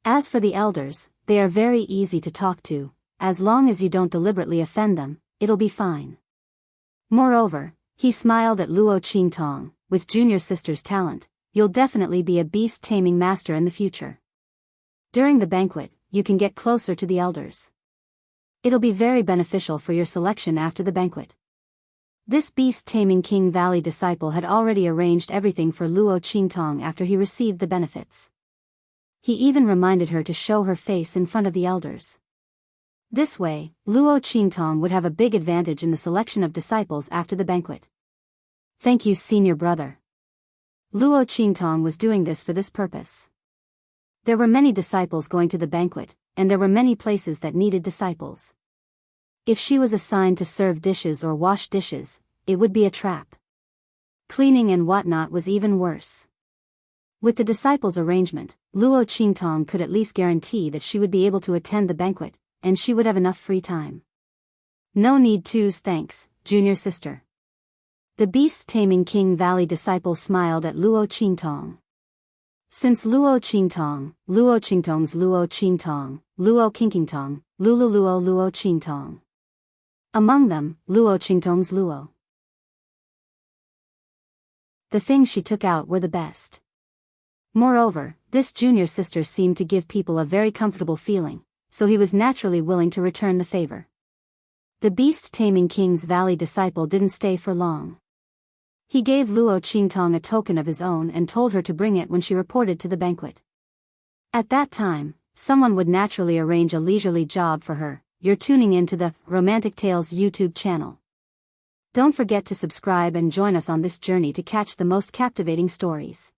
As for the elders, they are very easy to talk to. As long as you don't deliberately offend them, it'll be fine." Moreover, he smiled at Luo Qingtong. With junior sister's talent, you'll definitely be a beast-taming master in the future. During the banquet, you can get closer to the elders. It'll be very beneficial for your selection after the banquet. This beast-taming King Valley disciple had already arranged everything for Luo Qingtong after he received the benefits. He even reminded her to show her face in front of the elders. This way, Luo Qingtong would have a big advantage in the selection of disciples after the banquet. Thank you, senior brother. Luo Qingtong was doing this for this purpose. There were many disciples going to the banquet, and there were many places that needed disciples. If she was assigned to serve dishes or wash dishes, it would be a trap. Cleaning and whatnot was even worse. With the disciples' arrangement, Luo Qingtong could at least guarantee that she would be able to attend the banquet, and she would have enough free time. No need to's thanks, junior sister. The beast-taming King Valley disciple smiled at Luo Qingtong. Since Luo Qingtong's Luo Qingtong, Luo Qingtong, Luo Qingtong. Among them, Luo Qingtong's Luo. The things she took out were the best. Moreover, this junior sister seemed to give people a very comfortable feeling, so he was naturally willing to return the favor. The beast-taming king's valley disciple didn't stay for long. He gave Luo Qingtong a token of his own and told her to bring it when she reported to the banquet. At that time, someone would naturally arrange a leisurely job for her. You're tuning into the Romantic Tales YouTube channel. Don't forget to subscribe and join us on this journey to catch the most captivating stories.